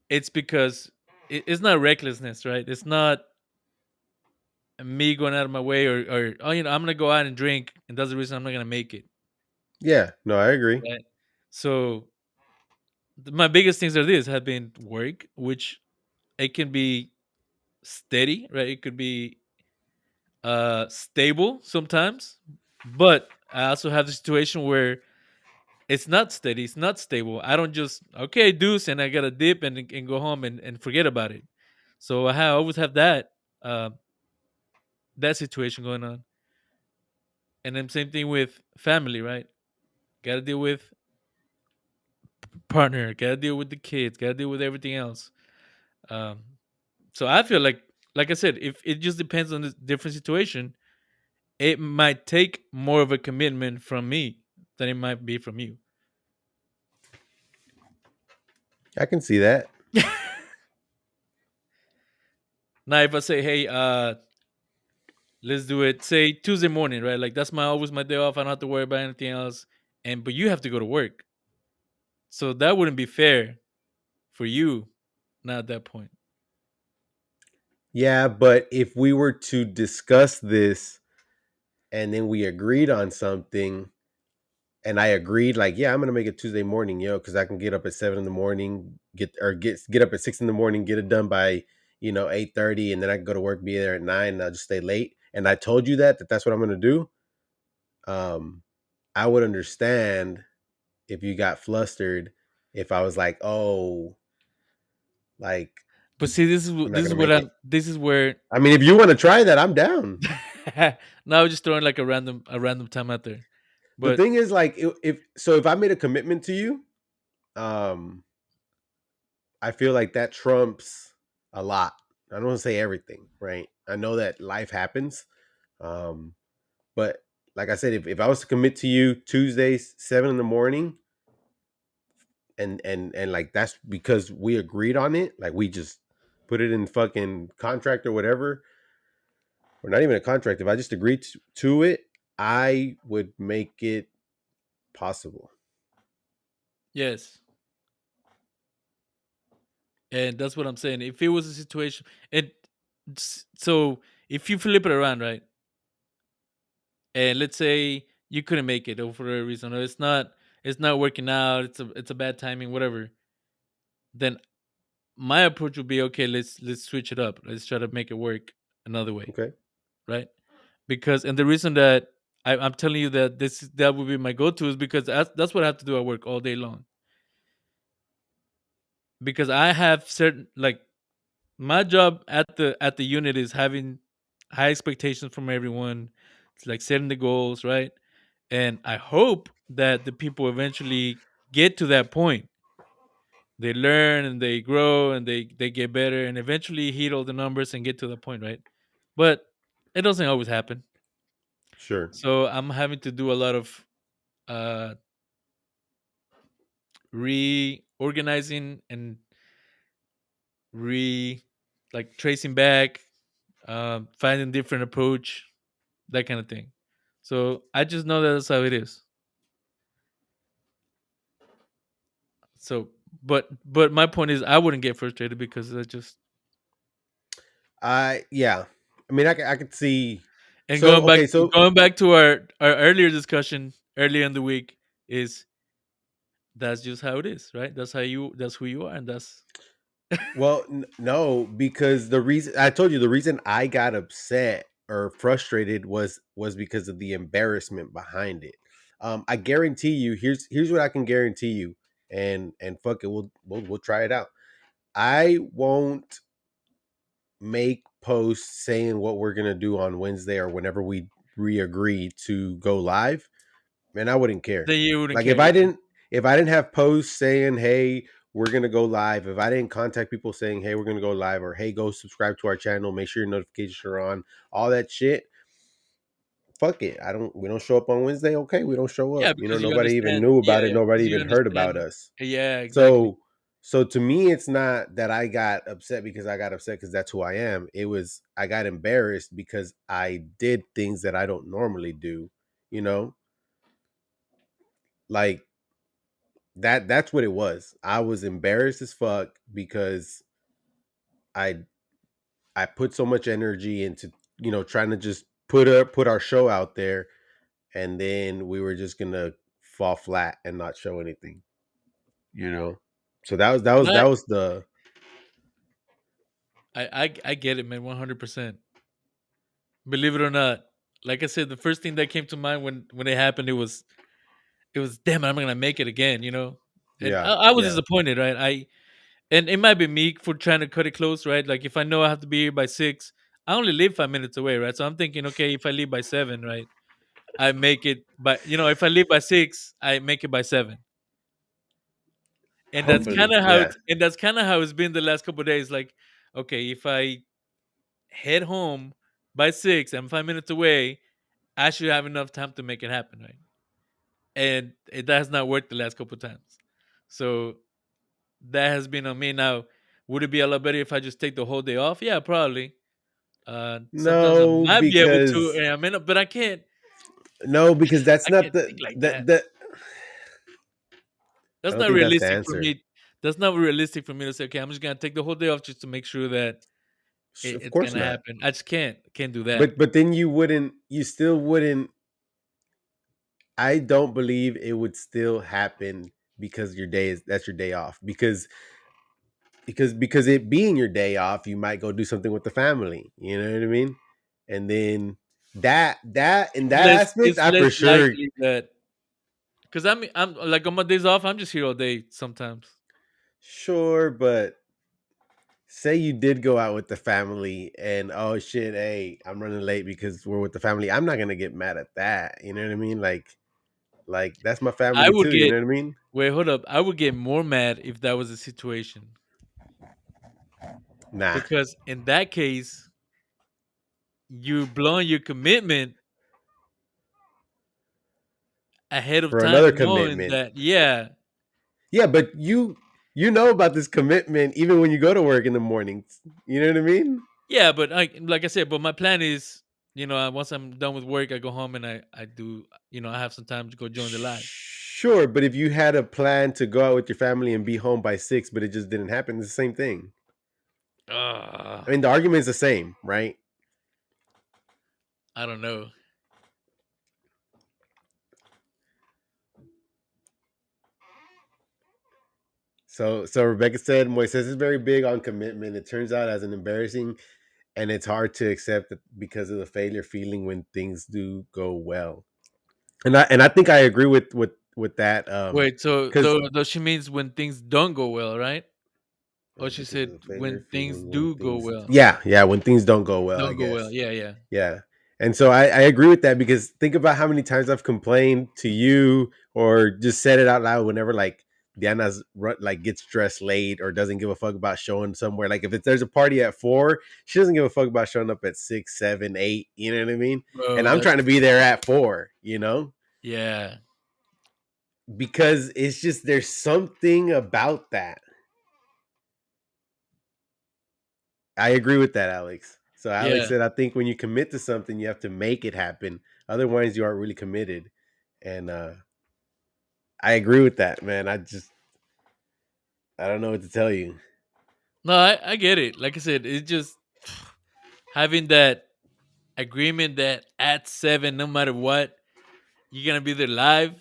it's because it's not recklessness, right? It's not me going out of my way, or I'm gonna go out and drink, and that's the reason I'm not gonna make it. Yeah, no, I agree. right? So my biggest things are this have been work, which it can be steady, right? It could be stable sometimes, but I also have the situation where it's not steady, it's not stable. I don't just okay deuce and I gotta dip and go home and forget about it. So always have uh, that situation going on, and then same thing with family, right? Got to deal with partner, got to deal with the kids, got to deal with everything else. Um, so I feel like I said, if it just depends on the different situation, it might take more of a commitment from me than it might be from you. I can see that. Now, if I say, hey, let's do it, say Tuesday morning, right? Like that's my always my day off. I don't have to worry about anything else. And but you have to go to work, so that wouldn't be fair for you. Not at that point. Yeah, but if we were to discuss this and then we agreed on something, and I agreed, like, yeah, I'm gonna make it Tuesday morning, because I can get up at 7 in the morning, get up at 6 in the morning, get it done by 8:30, and then I can go to work, be there at 9, and I'll just stay late. And I told you that's what I'm gonna do. Um, I would understand if you got flustered if I was like, oh, like But see, I'm not this is gonna what make I'm. it. This is where I mean, if you want to try that, I'm down. now I'm just throwing like a random time out there. The But thing is, like, if I made a commitment to you, um, I feel like that trumps a lot. I don't want to say everything, right? I know that life happens, um, but like I said, if I was to commit to you Tuesdays 7 in the morning, and like that's because we agreed on it, like we just put it in fucking contract or whatever, or not even a contract. If I just agreed to it, I would make it possible. yes, and that's what I'm saying. If it was a situation, it so if you flip it around, right, and let's say you couldn't make it or for a reason, or it's not working out, it's a bad timing, whatever, then my approach would be okay. Let's switch it up. Let's try to make it work another way, Okay. right? Because and the reason that I'm telling you that that would be my go-to is because that's what I have to do at work all day long. Because I have certain like my job at the unit is having high expectations from everyone. It's like setting the goals, right? And I hope that the people eventually get to that point. They learn and they grow and they get better and eventually hit all the numbers and get to that point, right? But it doesn't always happen. Sure. So I'm having to do a lot of uh reorganizing and re like tracing back, finding different approach, that kind of thing. So I just know that that's how it is. So, but my point is, I wouldn't get frustrated because I just I Yeah. I mean, I could see. and So okay, so going back to our earlier discussion earlier in the week is that's just how it is, right? That's who you are, and that's well, no, because the reason I told you, the reason I got upset or frustrated was because of the embarrassment behind it. I guarantee you. Here's what I can guarantee you, and fuck it, we'll try it out. I won't make posts saying what we're gonna do on Wednesday or whenever we re-agree to go live, man. I wouldn't care. then you wouldn't Like care. Yeah. if I didn't have posts saying, hey, we're gonna go live, if I didn't contact people saying, hey, we're gonna go live, or hey, go subscribe to our channel, make sure your notifications are on, all that shit, fuck it. We don't show up on Wednesday, okay, we don't show up. Yeah, because you Nobody even understand. knew Yeah, about it, yeah, nobody because you even heard about understand. us. Yeah, exactly. So to me, it's not that I got upset because I got upset because that's who I am. It was I got embarrassed because I did things that I don't normally do, you know? Like that's what it was. I was embarrassed as fuck because I I put so much energy into, trying to just put our show out there, and then we were just going to fall flat and not show anything, you know. So that But was the I get it, man, 100%. Believe it or not, like I said, the first thing that came to mind when it happened, it was damn, I'm gonna make it again, you know. And yeah, I was yeah. disappointed, right? And it might be me for trying to cut it close, right? Like if I know I have to be here by 6, I only live 5 minutes away, right? So I'm thinking, okay, if I leave by 7, right, I make it. But if I leave by 6, I make it by 7. And that's kind Hopefully, of how yeah. it's been the last couple of days. Like, okay, if I head home by 6, I'm 5 minutes away, I should have enough time to make it happen, right? And it has not worked the last couple of times. So that has been on me. Now, would it be a lot better if I just take the whole day off? Yeah, probably. Sometimes I No, might be able to, because and I mean, but I can't. no, because that's I not can't think like that. the I That's don't not think that's the realistic for answer. me. That's not realistic for me to say. Okay, I'm just gonna take the whole day off just to make sure that Of it's course gonna not. happen. I just can't do that. But then you still wouldn't. I don't believe it would still happen because your day is that's your day off because it being your day off, you might go do something with the family. You know what I mean? And then that in that aspect, It's I less for sure likely that because I'm like on my days off. I'm just here all day sometimes. sure, but say you did go out with the family and oh shit, hey, I'm running late because we're with the family. I'm not gonna get mad at that. You know what I mean? Like that's my I family would too. You get know what I mean? wait, hold up. I would get more mad if that was the situation Nah, because in that case, you're blowing your commitment ahead of for time, another knowing commitment. that yeah, Yeah, but you know about this commitment even when you go to work in the mornings. You know what I mean? yeah. But like I said, but my plan is, once I'm done with work, I go home and I do, I have some time to go join the live. Sure, but if you had a plan to go out with your family and be home by 6, but it just didn't happen, it's the same thing. Uh, I mean, the argument's the same, right? I don't know. So Rebecca said Moises is very big on commitment. It turns out as an embarrassing and it's hard to accept because of the failure feeling when things do go well. And I think I agree with that Wait, so cuz though she means when things don't go well, right? Or she because of said the when failure things feeling when do go things well. yeah, when things don't go well, I Don't go well. guess. Yeah, yeah. Yeah. And so I agree with that because think about how many times I've complained to you or just said it out loud whenever like like gets dressed late or doesn't give a fuck about showing somewhere. Like if there's a party at 4, she doesn't give a fuck about showing up at 6, 7, 8. You know what I mean? And Bro, I'm trying to that's be there at 4. You know, yeah. because it's just there's something about that. I agree with that, Alex. So Alex Yeah. said, I think when you commit to something, you have to make it happen. Otherwise, you aren't really committed. And I agree with that, man. I don't know what to tell you. No, I get it. Like I said, it's just having that agreement that at 7, no matter what, you're gonna be there live.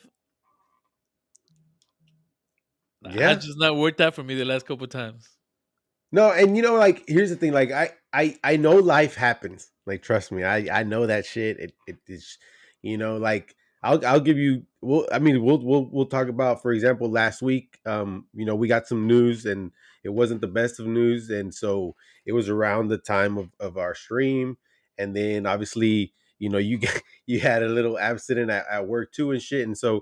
Has Yeah. just not worked out for me the last couple times. No, and like here's the thing, like I know life happens. Like trust me, I know that shit. It is, like I'll give you. Well, I mean, we'll talk about, for example, last week. We got some news, and it wasn't the best of news, and so it was around the time of our stream, and then obviously, you had a little accident at work too and shit, and so,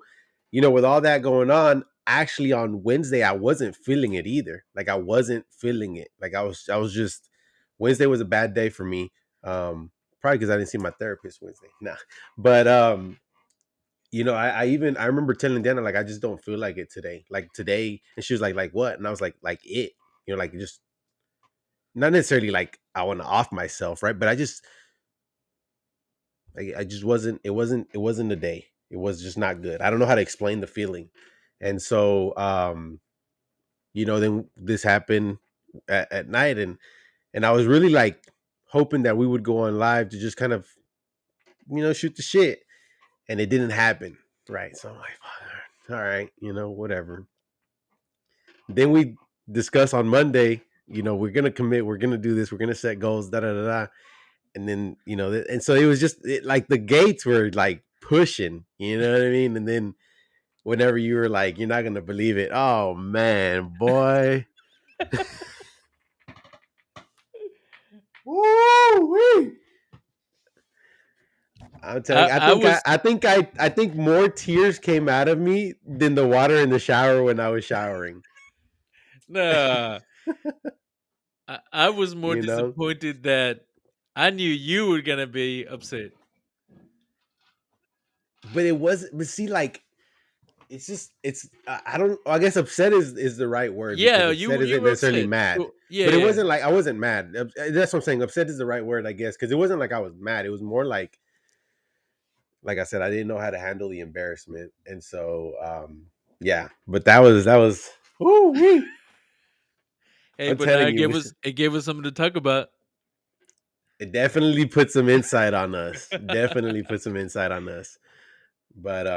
with all that going on, actually on Wednesday I wasn't feeling it either. Like I wasn't feeling it. Like I was just Wednesday was a bad day for me. Probably because I didn't see my therapist Wednesday. Nah. But I remember telling Dana like I just don't feel like it today. Like today. And she was like what? And I was like it. Like just not necessarily like I want to off myself, right? But I just wasn't a day. It was just not good. I don't know how to explain the feeling. And so then this happened at night, and I was really like hoping that we would go on live to just kind of shoot the shit, and it didn't happen, right? So I'm like, fuck. All right, whatever. Then we discuss on Monday. We're gonna commit. We're gonna do this. We're gonna set goals. Da da da da. And then and so it was just like the gates were like pushing. You know what I mean? And then whenever you were like, you're not gonna believe it. Oh man, boy. Woo! I'm telling you, I was I think more tears came out of me than the water in the shower when I was showering. nah. I was more You know, disappointed that I knew you were gonna be upset. but it wasn't. But see, like it's just I don't. I guess upset is the right word because Yeah, upset you isn't were necessarily upset. mad. So yeah, But it yeah. wasn't like I wasn't mad. That's what I'm saying. Upset is the right word, I guess, because it wasn't like I was mad. It was more like I said, I didn't know how to handle the embarrassment, and so yeah. But that was. Ooh wee! Hey, I'm but now telling you, it gave us something to talk about. it definitely put some insight on us. Definitely put some insight on us. But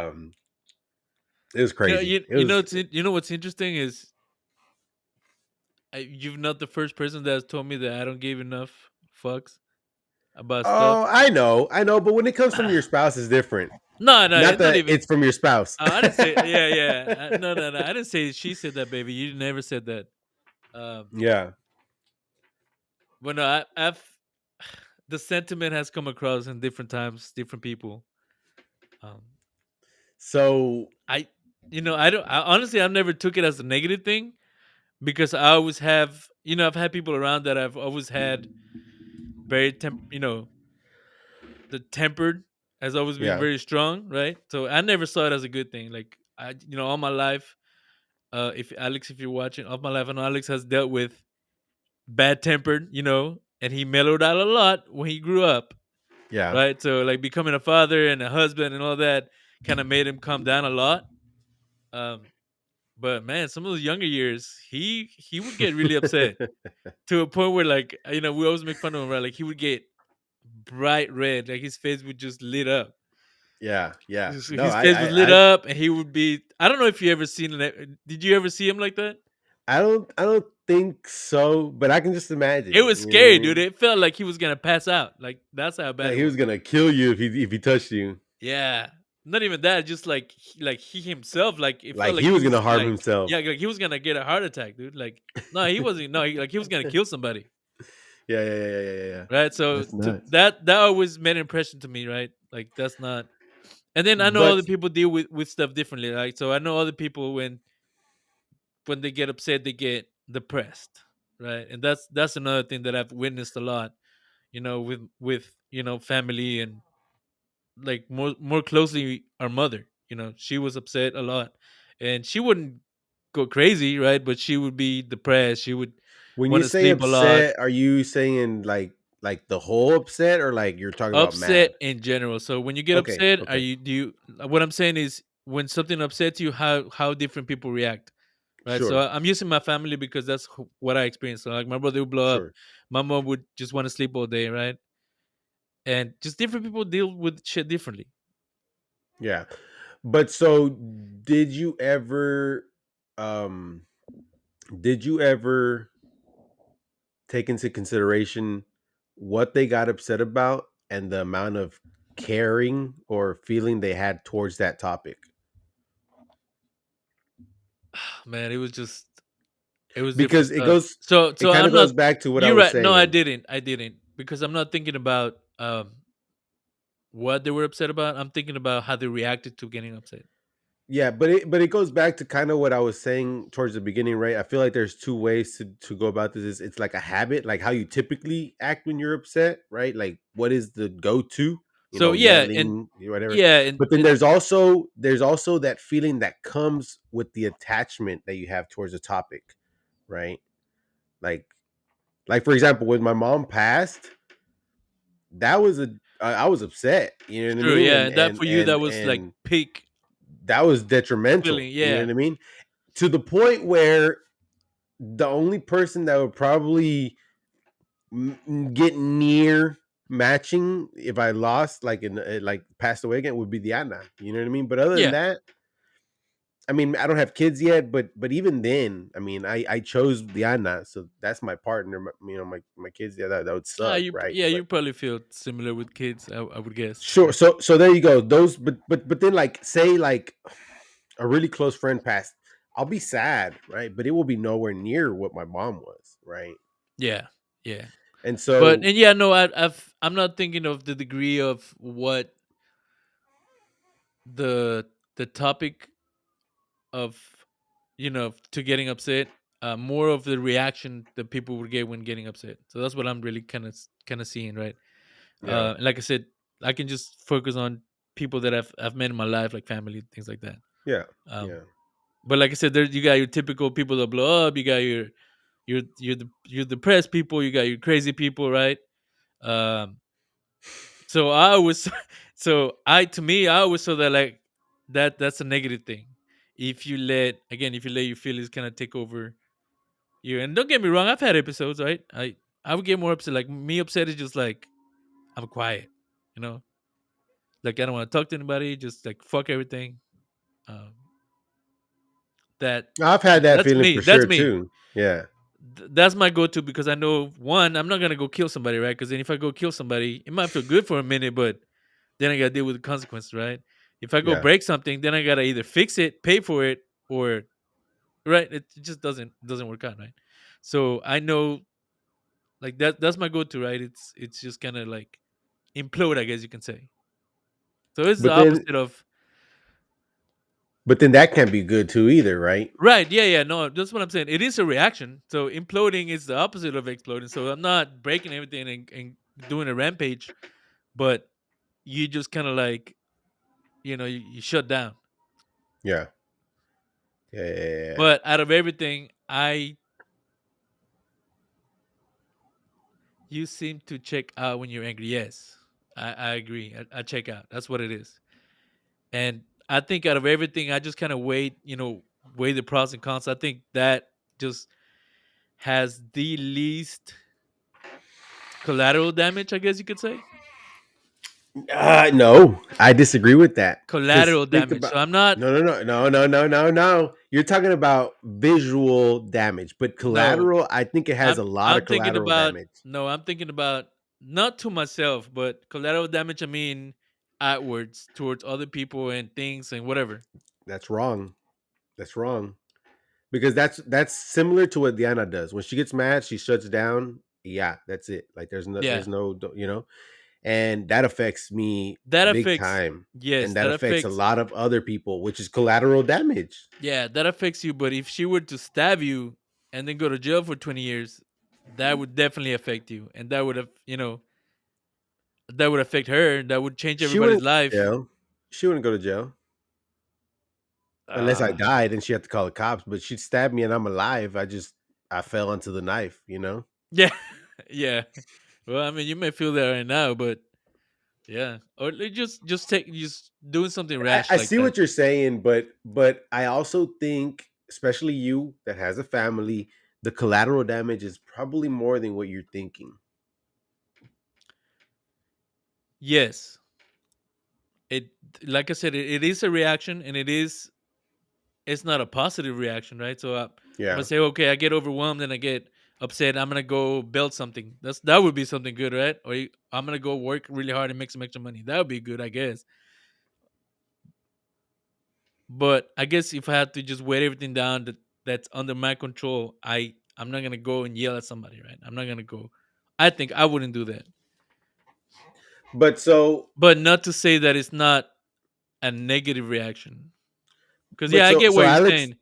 it was crazy. It You know was. you know what's interesting is you're not the first person that has told me that I don't give enough fucks about stuff. Oh, I know. But when it comes from your spouse, it's different. No, no, Not it's not that even. it's from your spouse. I didn't say. Yeah, yeah. No, no, no. I didn't say she said that, baby. You never said that. Um, Yeah. but no, I've the sentiment has come across in different times, different people. Um, So I, I don't. I, honestly, I've never took it as a negative thing because I always have. I've had people around that I've always had very the tempered has always been yeah, very strong, right? So I never saw it as a good thing. Like all my life, if you're watching, all my life, I know Alex has dealt with bad tempered, and he mellowed out a lot when he grew up, yeah. right? So like becoming a father and a husband and all that kind of made him calm down a lot. Um, but man, some of those younger years, he would get really upset to a point where like we always make fun of him, right? Like he would get bright red, like his face would just lit up. Yeah, yeah. No, His face was lit I up, and he would be. I don't know if you ever seen it. Did you ever see him like that? I don't think so, but I can just It imagine. was You know what I scary, dude. mean? It felt like he was gonna pass out. Like that's how bad Like it he was was. gonna kill you if he touched you. Yeah, not even that. Just like he himself, like it felt Like like he he was was gonna harm like himself. yeah, like he was gonna get a heart attack, dude. Like no, he wasn't. No, like he was gonna kill somebody, Yeah, yeah, yeah, yeah, yeah, yeah. right? So That's nuts. that always made an impression to me, right? Like that's not. And then I know But other people deal with stuff differently. Like so, I know other people when they get upset, they get depressed, right? And that's another thing that I've witnessed a lot, with family and like more closely our mother. She was upset a lot, and she wouldn't go crazy, right? But she would be depressed. She would when you want to say sleep a lot. upset, are you saying like the whole upset or like you're talking about mad? Upset in general. So when you get Okay, upset, are okay. you do you? What I'm saying is when something upsets you, how different people react. Right. So Sure. I'm using my family because that's what I experienced. So like my brother would blow up. Sure. My mom would just want to sleep all day. Right. And just different people deal with shit differently. Yeah. But so um did you ever take into consideration what they got upset about and the amount of caring or feeling they had towards that topic? Man, it was different Because stuff. So it kind I'm of not. goes back to what I You're was right. No, saying. I didn't because I'm not thinking about what they were upset about. I'm thinking about how they reacted to getting upset. Yeah, but it goes back to kind of what I was saying towards the beginning, right? I feel like there's two ways to go about this. It's like a habit, like how you typically act when you're upset, right? Like what is the go-to, So yeah, and yelling, whatever. yeah, and, But then and there's also that feeling that comes with the attachment that you have towards a topic, right? Like like for example, when my mom passed, that was I was upset, you know what I true, mean? yeah, And and that and for you that and was like and peak that was detrimental, feeling. you know Yeah, what I mean? To the point where the only person that would probably get near matching if I lost, like in like passed away again, would be the Anna. You know what I mean? But other than yeah. that, I mean, I don't have kids yet, but even then, I mean, I chose Diana, so that's my partner. My kids. Yeah, that would suck, right? Yeah, But you probably feel similar with kids. I would guess. sure. So there you go. Those, but then like say like a really close friend passed, I'll be sad, right? But it will be nowhere near what my mom was, right? Yeah, yeah. And But so and yeah, no, I'm not thinking of the degree of what the topic of to getting upset. More of the reaction that people would get when getting upset. So that's what I'm really kind of seeing, right? yeah, Like I said, I can just focus on people that I've met in my life, like family, things like that. yeah, Um, yeah. but like I said, there you got your typical people that blow up. You got your depressed people. You got your crazy people, right? Um, so I always, so I to me, I always saw that like that's a negative thing. If you let your feelings kind of take over you, and don't get me wrong, I've had episodes, right? I would get more upset. Like me upset is just like I'm quiet, you know, like I don't want to talk to anybody, just like fuck everything. Um, that I've had that that's feeling me. for That's sure me. too. Yeah, That's my go-to because I know one, I'm not gonna go kill somebody, right? Because then if I go kill somebody, it might feel good for a minute, but then I gotta deal with the consequences, right? If I go yeah. break something, then I gotta either fix it, pay for it, or right. It just doesn't work out, right? So I know like that's my go-to, right? It's just kind of like implode, I guess you can say. So it's the But then, opposite of but then that can't be good too either, right? right. Yeah, yeah. No, that's what I'm saying. It is a reaction. So imploding is the opposite of exploding. So I'm not breaking everything and doing a rampage, but you just kind of like you shut down. Yeah, yeah, yeah, yeah. But out of everything, I you seem to check out when you're angry. Yes, I agree. I check out. That's what it is. And I think out of everything, I just kind of weigh the pros and cons. I think that just has the least collateral damage, I guess you could say. No, I disagree with that. Because Collateral think damage. about So I'm not. no. You're talking about visual damage, but No, collateral. I think it has a lot of I'm thinking collateral about. damage. No, I'm thinking about not to myself, but collateral damage. I mean, outwards towards other people and things and whatever. That's wrong. That's wrong. Because that's similar to what Diana does. When she gets mad, she shuts down. Yeah, that's it. Like Yeah, there's no and that affects me that big affects. time, Yes, and that that affects a affects. lot of other people, which is collateral damage. Yeah, that affects you. But if she were to stab you and then go to jail for 20 years, that would definitely affect you, and that would have that would affect her. That would change She everybody's wouldn't go to life. jail. She wouldn't go to jail unless I Uh died and she had to call the cops. But she'd stab me and I'm alive. I fell onto the knife. yeah, yeah. Well, I mean, you may feel that right now, but yeah, or just doing something rash I like see that. what you're saying, but I also think, especially you that has a family, the collateral damage is probably more than what you're thinking. Yes, it like I said, it is a reaction, and it's not a positive reaction, right? So I'm gonna Yeah. say, okay, I get overwhelmed and I get upset. I'm gonna go build something. That would be something good, right? I'm gonna go work really hard and make some extra money. That would be good, I guess. But I guess if I had to just weigh everything down that's under my control, I'm not gonna go and yell at somebody, right? I'm not gonna go. I think I wouldn't do that. But so But not to say that it's not a negative reaction. Because but yeah, I so get so what you're Alex saying.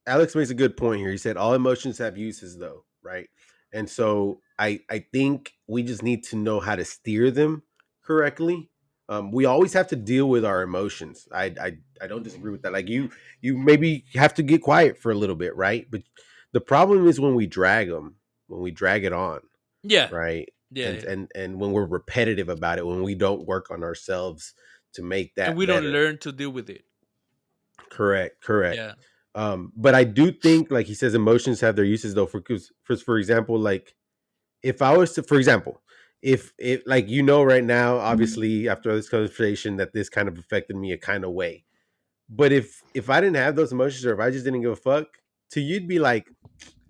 Alex makes a good point here. He said all emotions have uses though, right? And so I think we just need to know how to steer them correctly. We always have to deal with our emotions. I don't disagree with that. Like you maybe have to get quiet for a little bit, right? But the problem is when we drag them, when we drag it on, Yeah, right? yeah, And yeah. when we're repetitive about it, when we don't work on ourselves to make And that we don't better. learn to deal with it. Correct, correct. Yeah. But I do think, like he says, emotions have their uses though. For example, like if I was to, for example, if like right now, obviously after this conversation, that this kind of affected me a kind of way. But if I didn't have those emotions, or if I just didn't give a fuck, to you'd be like,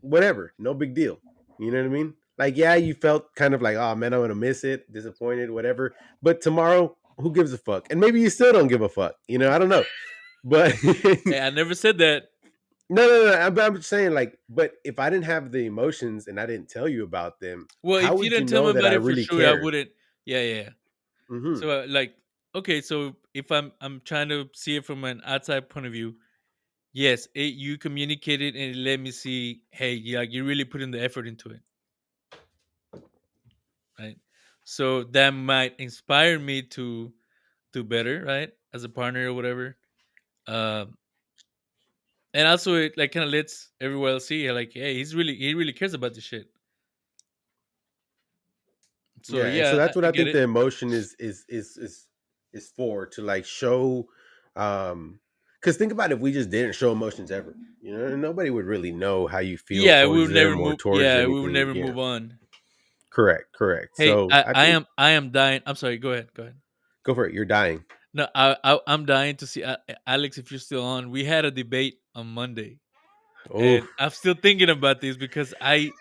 whatever, no big deal. You know what I mean? Like, yeah, you felt kind of like, oh man, I'm gonna miss it, disappointed, whatever. But tomorrow, who gives a fuck? And maybe you still don't give a fuck. You know, I don't know. But Hey, I never said that. no. I'm just saying, like, but if I didn't have the emotions and I didn't tell you about them, Well, how if you would you didn't tell me know that about I it for really sure, I cared? wouldn't. Yeah, yeah. Yeah. Hmm. So, like, okay, so if I'm trying to see it from an outside point of view, yes, you communicated and it let me see, hey, yeah, you really put in the effort into it, right? So that might inspire me to do better, right, as a partner or whatever. Um, and also it like kind of lets everyone else see, like, hey, he really cares about this shit. So Yeah, and so yeah, that's what I I get think it. the emotion is for, to like show. Because think about, if we just didn't show emotions ever, you know, nobody would really know how you feel Yeah, we towards would never them or move. towards Yeah, we would anything. never Yeah, move on. correct. Hey, So I think, I am dying. I'm sorry. Go ahead. Go ahead. go for it. You're dying. No, I'm dying to see Alex. If you're still on, we had a debate on Monday, Oh, and I'm still thinking about this because I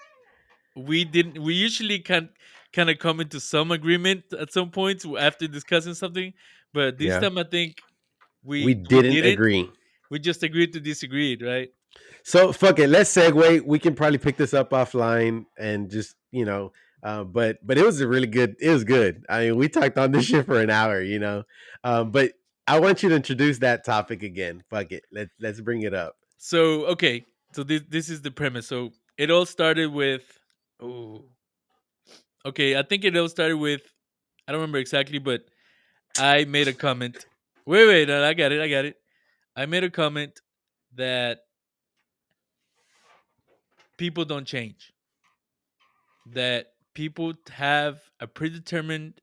we didn't we usually can kind of come into some agreement at some point after discussing something, but this yeah. time I think We we didn't didn't. agree. We just agreed to disagree, right? So fuck it. Let's segue. We can probably pick this up offline and just, but it was a really good. It was good. I mean, we talked on this shit for an hour. But I want you to introduce that topic again. Fuck it. Let's bring it up. So okay, so this is the premise. So it all started with oh okay, I think it all started with I don't remember exactly, but I made a comment. Wait, no, I got it. I made a comment that people don't change. That people have a predetermined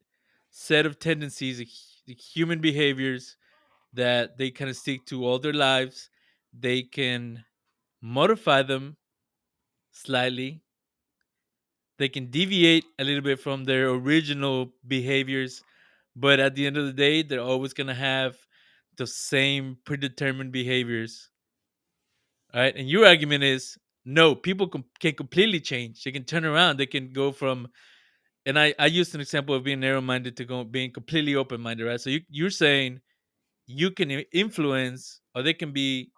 set of tendencies, human behaviors that they kind of stick to all their lives. They can modify them slightly. They can deviate a little bit from their original behaviors, but at the end of the day, they're always going to have the same predetermined behaviors. All right. And your argument is no, people can completely change. They can turn around. They can go from, and I used an example of being narrow minded to go being completely open minded, right? So you're saying you can influence, or they can be,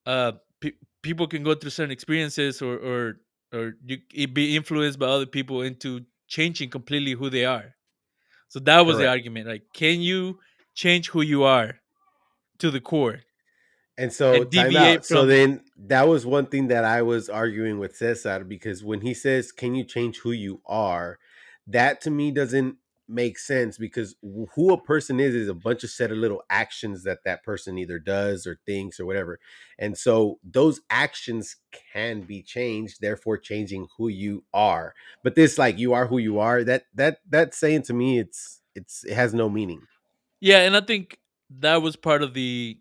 uh, people can go through certain experiences, or be influenced by other people into changing completely who they are. So that was the Correct. argument. Like, can you change who you are to the core And so, and time deviate out. So from? then that was one thing that I was arguing with Cesar, because when he says, "Can you change who you are?" that to me doesn't make sense, because who a person is a bunch of set of little actions that that person either does or thinks or whatever. And so those actions can be changed, therefore changing who you are. But this, like, you are who you are, that's saying to me, it has no meaning. Yeah, and I think that was part of the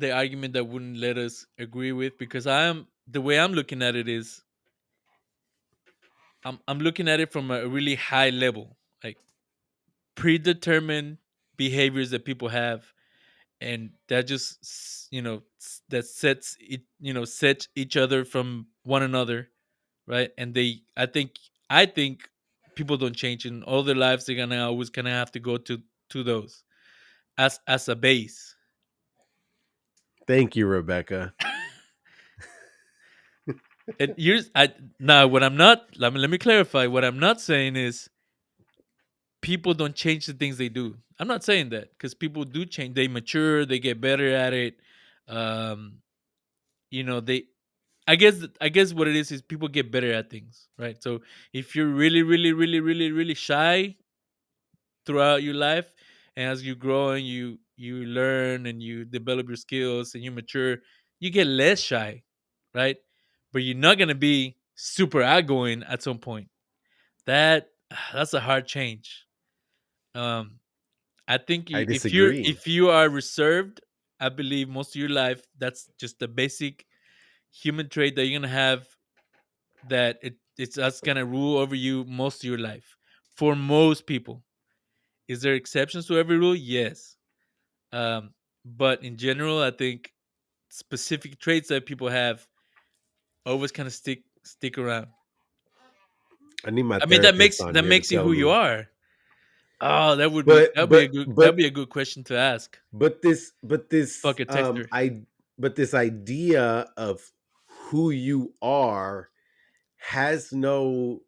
argument that wouldn't let us agree with, because I am the way I'm looking at it is I'm looking at it from a really high level, like predetermined behaviors that people have, and that just that sets it, sets each other from one another, right? And I think people don't change in all their lives. They're gonna always gonna have to go to those as a base. Thank you, Rebecca. And here's I now what I'm not let me clarify. What I'm not saying is people don't change the things they do. I'm not saying that, because people do change. They mature. They get better at it. Um, they. I guess what it is people get better at things, right? So if you're really, really, really, really, really shy throughout your life, and as you grow and you learn and you develop your skills and you mature, you get less shy, right? But you're not gonna be super outgoing at some point. That's a hard change. um I think I if disagree. you are reserved, I believe most of your life that's just the basic human trait that you're gonna have, that it's that's gonna rule over you most of your life. For most people, is there exceptions to every rule? Yes. Um, but in general, I think specific traits that people have always kind of stick around. I need my I mean, that therapist makes on that here to makes you tell who you me. are. Oh, But that'd be a good question to ask. but this Fuck a texter. I but this idea of who you are has no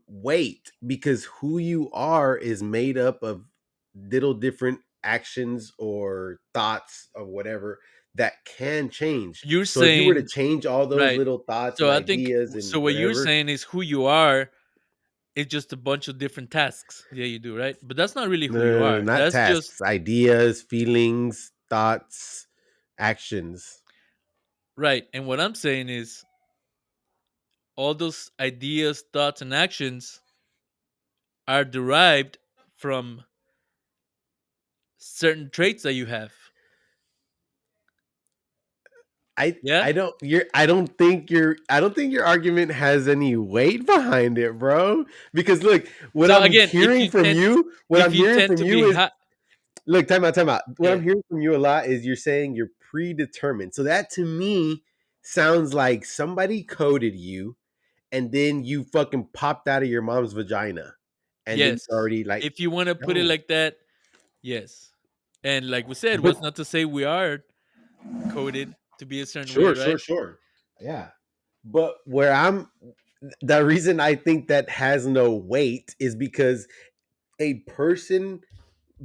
weight, because who you are is made up of little different actions or thoughts or whatever that can change. You're So if you were to saying change all those right. little thoughts So and I think ideas so. and What you're whatever, saying is who you are. It's just a bunch of different tasks that you do, right? But that's not really no, who you no, no, are. not That's just tasks, ideas, feelings, thoughts, actions. right. And what I'm saying is all those ideas, thoughts, and actions are derived from certain traits that you have. Yeah. I don't think your argument has any weight behind it, bro. Because look, So again, what if I'm you hearing tend from to you be is hot, look, time out. What yeah, I'm hearing from you a lot is you're saying you're predetermined. So that to me sounds like somebody coded you and then you fucking popped out of your mom's vagina. And then you're yes. already like, If you want to put it no. like that, yes. And like we said, But was not to say we are coded to be a certain way, sure, right? sure. Yeah. But where I'm the reason I think that has no weight is because a person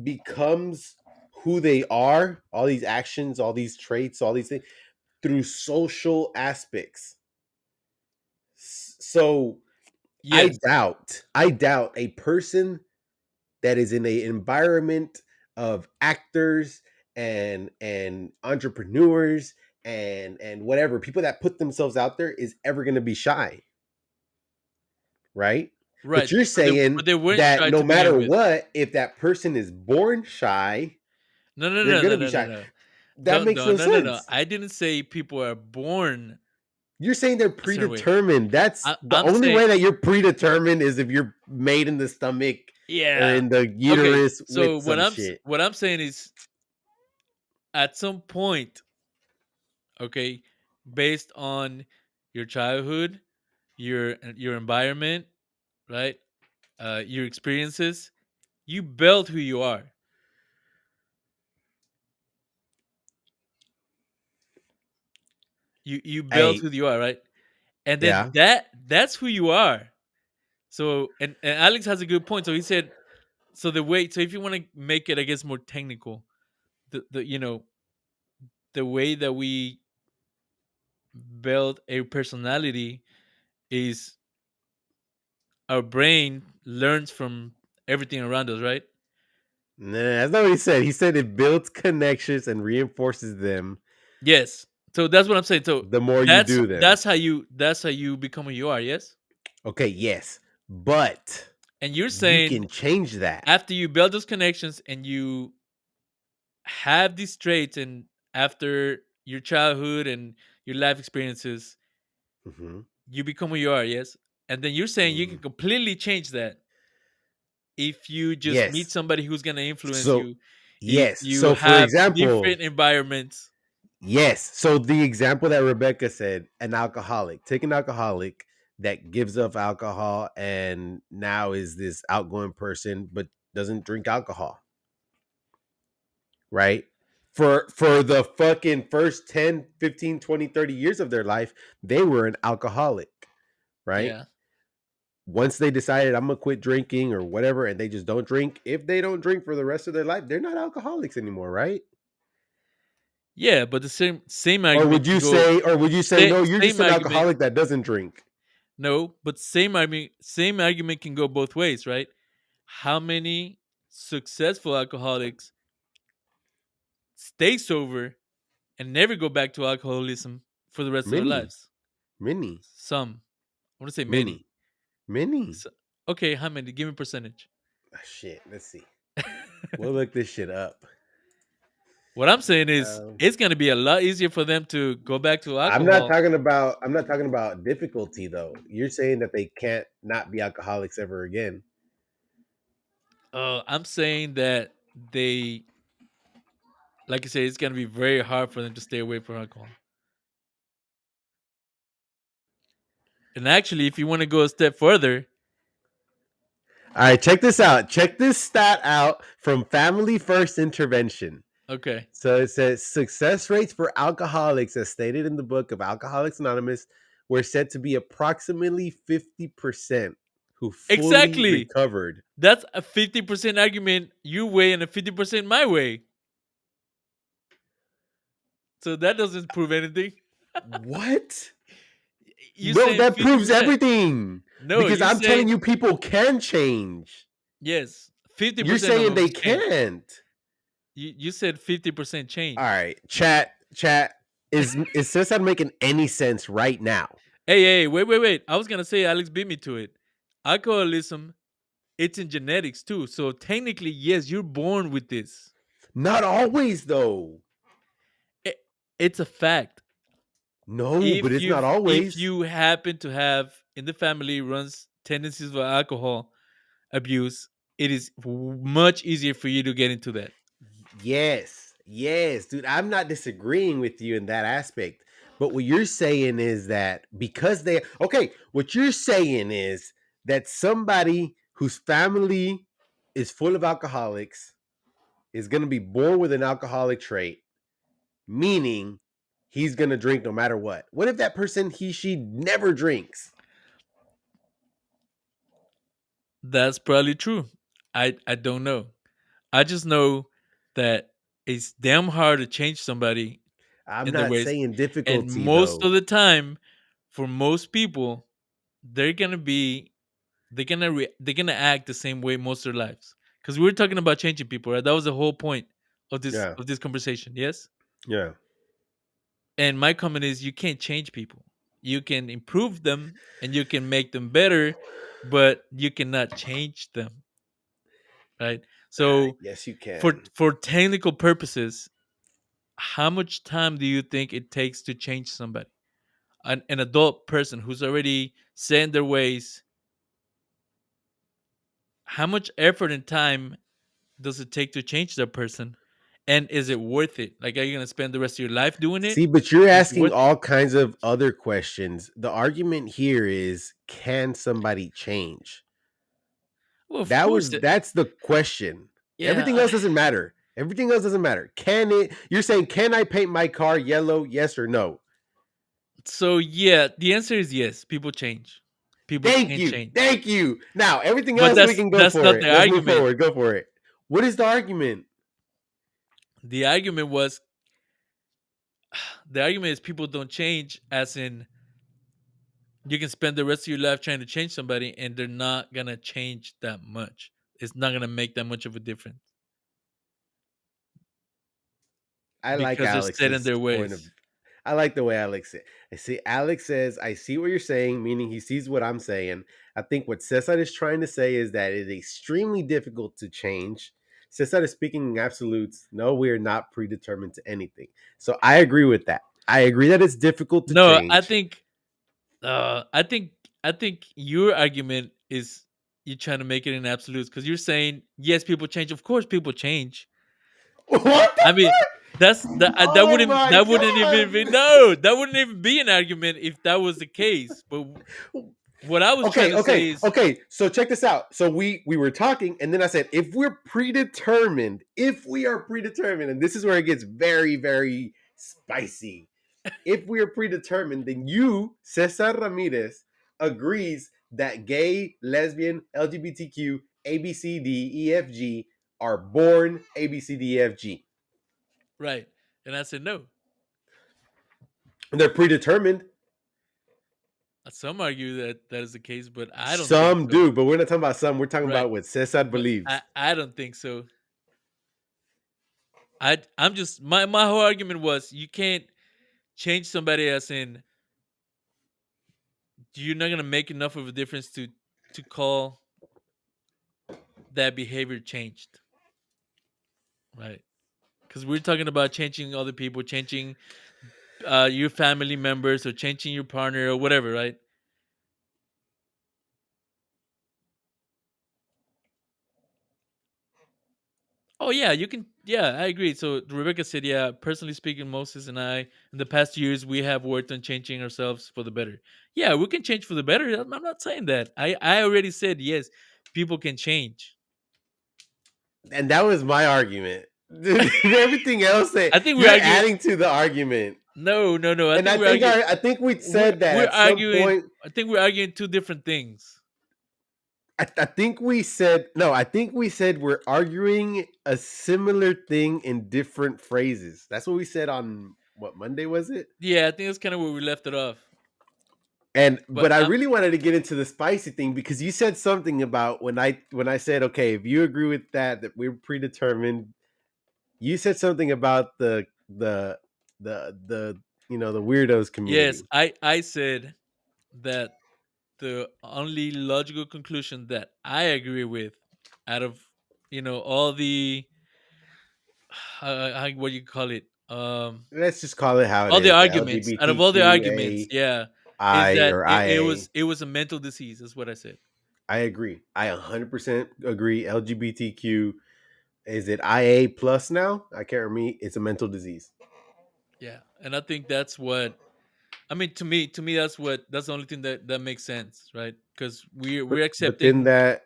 becomes who they are, all these actions, all these traits, all these things through social aspects. So Yes, I doubt a person that is in a environment of actors and entrepreneurs and whatever, people that put themselves out there, is ever going to be shy, right? But right. you're But saying they weren't that shy no to begin matter with. what, if that person is born shy, No, no, they're no, going no, to be no, no, shy. no. That makes no No, no, no. sense. I didn't say people are born You're saying they're a certain way. predetermined. That's the I'm only saying, way that you're predetermined, is if you're made in the stomach or yeah. in the Okay. uterus So with some shit. what I'm saying is, at some point, okay, based on your childhood, your environment, right, your experiences, you build who you are. You build Hey, who you are, right? And then yeah. that's who you are. So and Alex has a good point. So he said, so the way, so if you want to make it, I guess, more technical, the the way that we build a personality is our brain learns from everything around us, right? Nah, that's not what he said. He said it builds connections and reinforces them Yes. So that's what I'm saying. So the more you do them. that's how you become who you are. Yes. Okay, yes. But And you're you saying can change that. after you build those connections and you have these traits, and after your childhood and your life experiences, Hmm. you become who you are. Yes. And then you're saying you can Mm. completely change that if you just meet Yes. somebody who's going to influence So, you, if yes. you So, for have example, different environments. yes. So, the example that Rebecca said, an alcoholic, take an alcoholic that gives up alcohol and now is this outgoing person, but doesn't drink alcohol, right? For the fucking first 10, 15, 20, 30 years of their life, they were an alcoholic, right? Yeah. Once they decided I'm gonna quit drinking or whatever, and they just don't drink, if they don't drink for the rest of their life, they're not alcoholics anymore, right? Yeah, but the same argument can go Or would you say no, you're just same an argument. alcoholic that doesn't drink? No, but same argument can go both ways, right? How many successful alcoholics stay sober and never go back to alcoholism for the rest of their Many, lives? many, Some. I want to say many. many, many. So, okay, how many? Give me a percentage. Ah, shit, let's see. We'll look this shit up. What I'm saying is, Um, it's going to be a lot easier for them to go back to alcohol. I'm not talking about difficulty though. You're saying that they can't not be alcoholics ever again. I'm saying that they Like I say, it's gonna be very hard for them to stay away from alcohol. And actually, if you want to go a step further, All right, check this out. Check this stat out from Family First Intervention. okay, So it says success rates for alcoholics, as stated in the book of Alcoholics Anonymous, were said to be approximately 50% who fully exactly. recovered. That's a 50% argument your way and a 50% my way. So that doesn't prove anything. What? You No, saying that fifty proves percent? everything. No, Because you I'm telling saying you, people can change. yes. fifty You're percent of saying them they has changed. can't. You said 50% All change. right, chat. Is Cesar making any sense right now? Hey, wait. I was gonna say Alex beat me to it. Alcoholism, it's in genetics too. So technically, yes, you're born with this. Not always, though. It, it's a fact. No, but If it's you not if always. you happen to have in the family runs tendencies for alcohol abuse, it is much easier for you to get into that. Yes, dude. I'm not disagreeing with you in that aspect. But what you're saying is that because they, okay, what you're saying is that somebody whose family is full of alcoholics is going to be born with an alcoholic trait, meaning he's going to drink no matter what. What if that person, she never drinks? That's probably true. I don't know. I just know that it's damn hard to change somebody I'm in their not ways, saying and difficulty, most of though. the time, for most people, they're gonna be they're gonna act the same way most of their lives. Because we were talking about changing people, right? That was the whole point Yeah, of this conversation. Yes. yeah. And my comment is, you can't change people. You can improve them and you can make them better, but you cannot change them, right? So Yes, you for can. technical purposes, how much time do you think it takes to change somebody? An adult person who's already set in their ways, how much effort and time does it take to change that person? And is it worth it? Like, are you going to spend the rest of your life doing it? See, but you're Is it asking worth it? all kinds of other questions. The argument here is, can somebody change? Well, of course. That's the question. Everything Yeah. else doesn't matter. Everything else doesn't matter. Can it You're saying, can I paint my car yellow? Yes or no? So, yeah, the answer is yes. People change. People Thank can you. change. Thank you. Now, everything But else we can go that's for not it. the Let's move argument. forward. Go for it. What is the argument? The argument was the argument is people don't change, as in you can spend the rest of your life trying to change somebody and they're not gonna change that much. It's not gonna make that much of a difference I like because they're set in Alex's their point of ways. I like the way Alex said. I see Alex says, I see what you're saying, meaning he sees what I'm saying. I think what Cesar is trying to say is that it is extremely difficult to change. Cesar is speaking in absolutes. No, we are not predetermined to anything. So I agree with that. I agree that it's difficult to No, change. uh I think I think your argument is you trying to make it in absolutes because you're saying yes, people change. Of course, people change. What the I mean, fuck? Oh my that wouldn't even god. be no, that wouldn't even be an argument if that was the case. But what I was trying Okay, to say okay, is okay. So check this out. So we were talking, and then I said, if we are predetermined, and this is where it gets very, very spicy. If we are predetermined, then you, Cesar Ramirez, agrees that gay, lesbian, LGBTQ, ABCDEFG are born ABCDEFG. right, and I said no. And they're predetermined. Some argue that that is the case, but I don't think Some so. do, but we're not talking about some. We're talking Right, about what Cesar but believes. I don't think so. I'm just my whole argument was you can't change somebody, as in you're not gonna make enough of a difference to call that behavior changed, right? Because we're talking about changing other people, changing your family members, or changing your partner, or whatever, right? Oh yeah, you can. Yeah, I agree. So Rebecca said, yeah. Personally speaking, Moses and I, in the past years, we have worked on changing ourselves for the better. Yeah, we can change for the better. I'm not saying that. I already said yes. People can change. And that was my argument. Everything else that I think we're you're arguing. adding to the argument. No, no, no. I And think we're arguing. I think we We're said that we're at some arguing. point. I think we're arguing two different things. I think we said no. I think we said we're arguing a similar thing in different phrases. That's what we said on what Monday was it? Yeah, I think that's kind of where we left it off. And But but I really wanted to get into the spicy thing because you said something about when I said okay, if you agree with that we're predetermined. You said something about the the weirdos yes, community. I said that the only logical conclusion that I agree with, out of all the what do you call it, Let's just call it how it all the is. The arguments, out of all the arguments, LGBTQAI yeah, is that or it IA. was it was a mental disease. That's what I said. I agree. I 100% agree. LGBTQ is it IA plus now? I can't remember. It's a mental disease. Yeah, and I think that's what I mean. To me, that's the only thing that makes sense, right? Because But we're but then accepting. that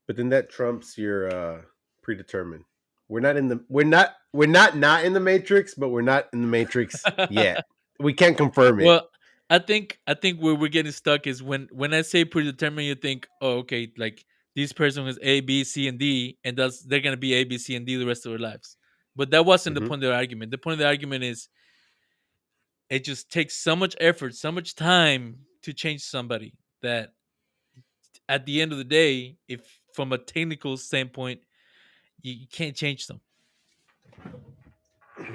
but then that trumps your predetermined. We're not in the matrix, but we're not in the matrix yet. We can't confirm it. Well, I think where we're getting stuck is when I say predetermined, you think, oh, okay, like this person is A, B, C, and D, and they're gonna be A, B, C, and D the rest of their lives. But that wasn't the Hmm. point of the argument. The point of the argument is it just takes so much effort, so much time to change somebody that at the end of the day, if from a technical standpoint, you can't change them.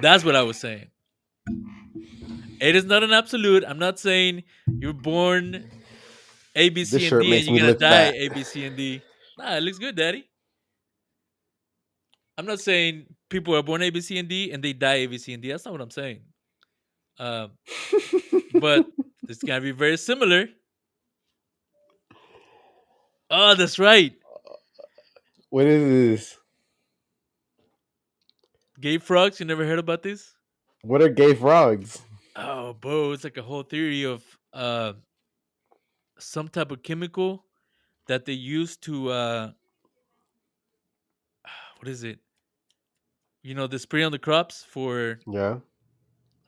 That's what I was saying. It is not an absolute. I'm not saying you're born A, B, This C, and shirt D, and makes me you're gonna look die fat. A, B, C, and D. Nah, it looks good, Daddy. I'm not saying people are born A, B, C, and D and they die A, B, C, and D. That's not what I'm saying. Um, but it's gonna be very similar. Oh, that's right. What is this? Gay frogs. You never heard about this? What are gay frogs? Oh, bro, it's like a whole theory of some type of chemical that they use to what is it? The spray on the crops for Yeah.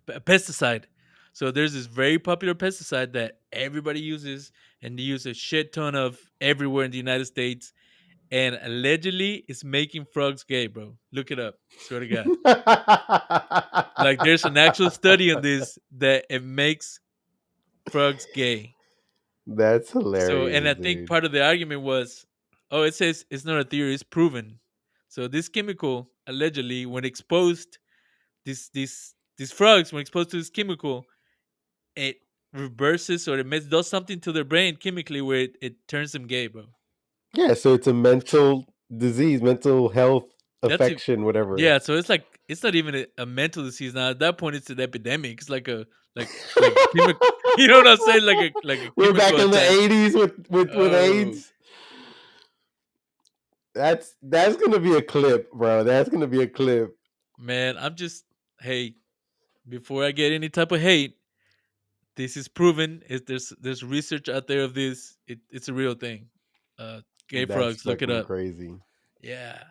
a pesticide. So there's this very popular pesticide that everybody uses, and they use a shit ton of everywhere in the United States. And allegedly, it's making frogs gay, bro. Look it up. Swear to God. Like, there's an actual study on this that it makes frogs gay. That's So, and hilarious, I think dude. part of the argument was, oh, it says it's not a theory, it's proven. So this chemical, allegedly, when exposed, these frogs, when exposed to this chemical, it reverses or does something to their brain chemically where it turns them gay, bro. Yeah, so it's a mental disease, mental health That's it. affection, whatever. Yeah, so it's like it's not even a mental disease now. At that point, it's an epidemic. It's like a chemical. You know what I'm saying? Like a We're back chemical in the attack. '80s with Oh AIDS. That's gonna be a clip, bro. That's gonna be a clip. man, I'm just hey. Before I get any type of hate, this is proven. There's research out there of this. It's a real thing. Gay That's frogs, look it fucking up. crazy. Yeah.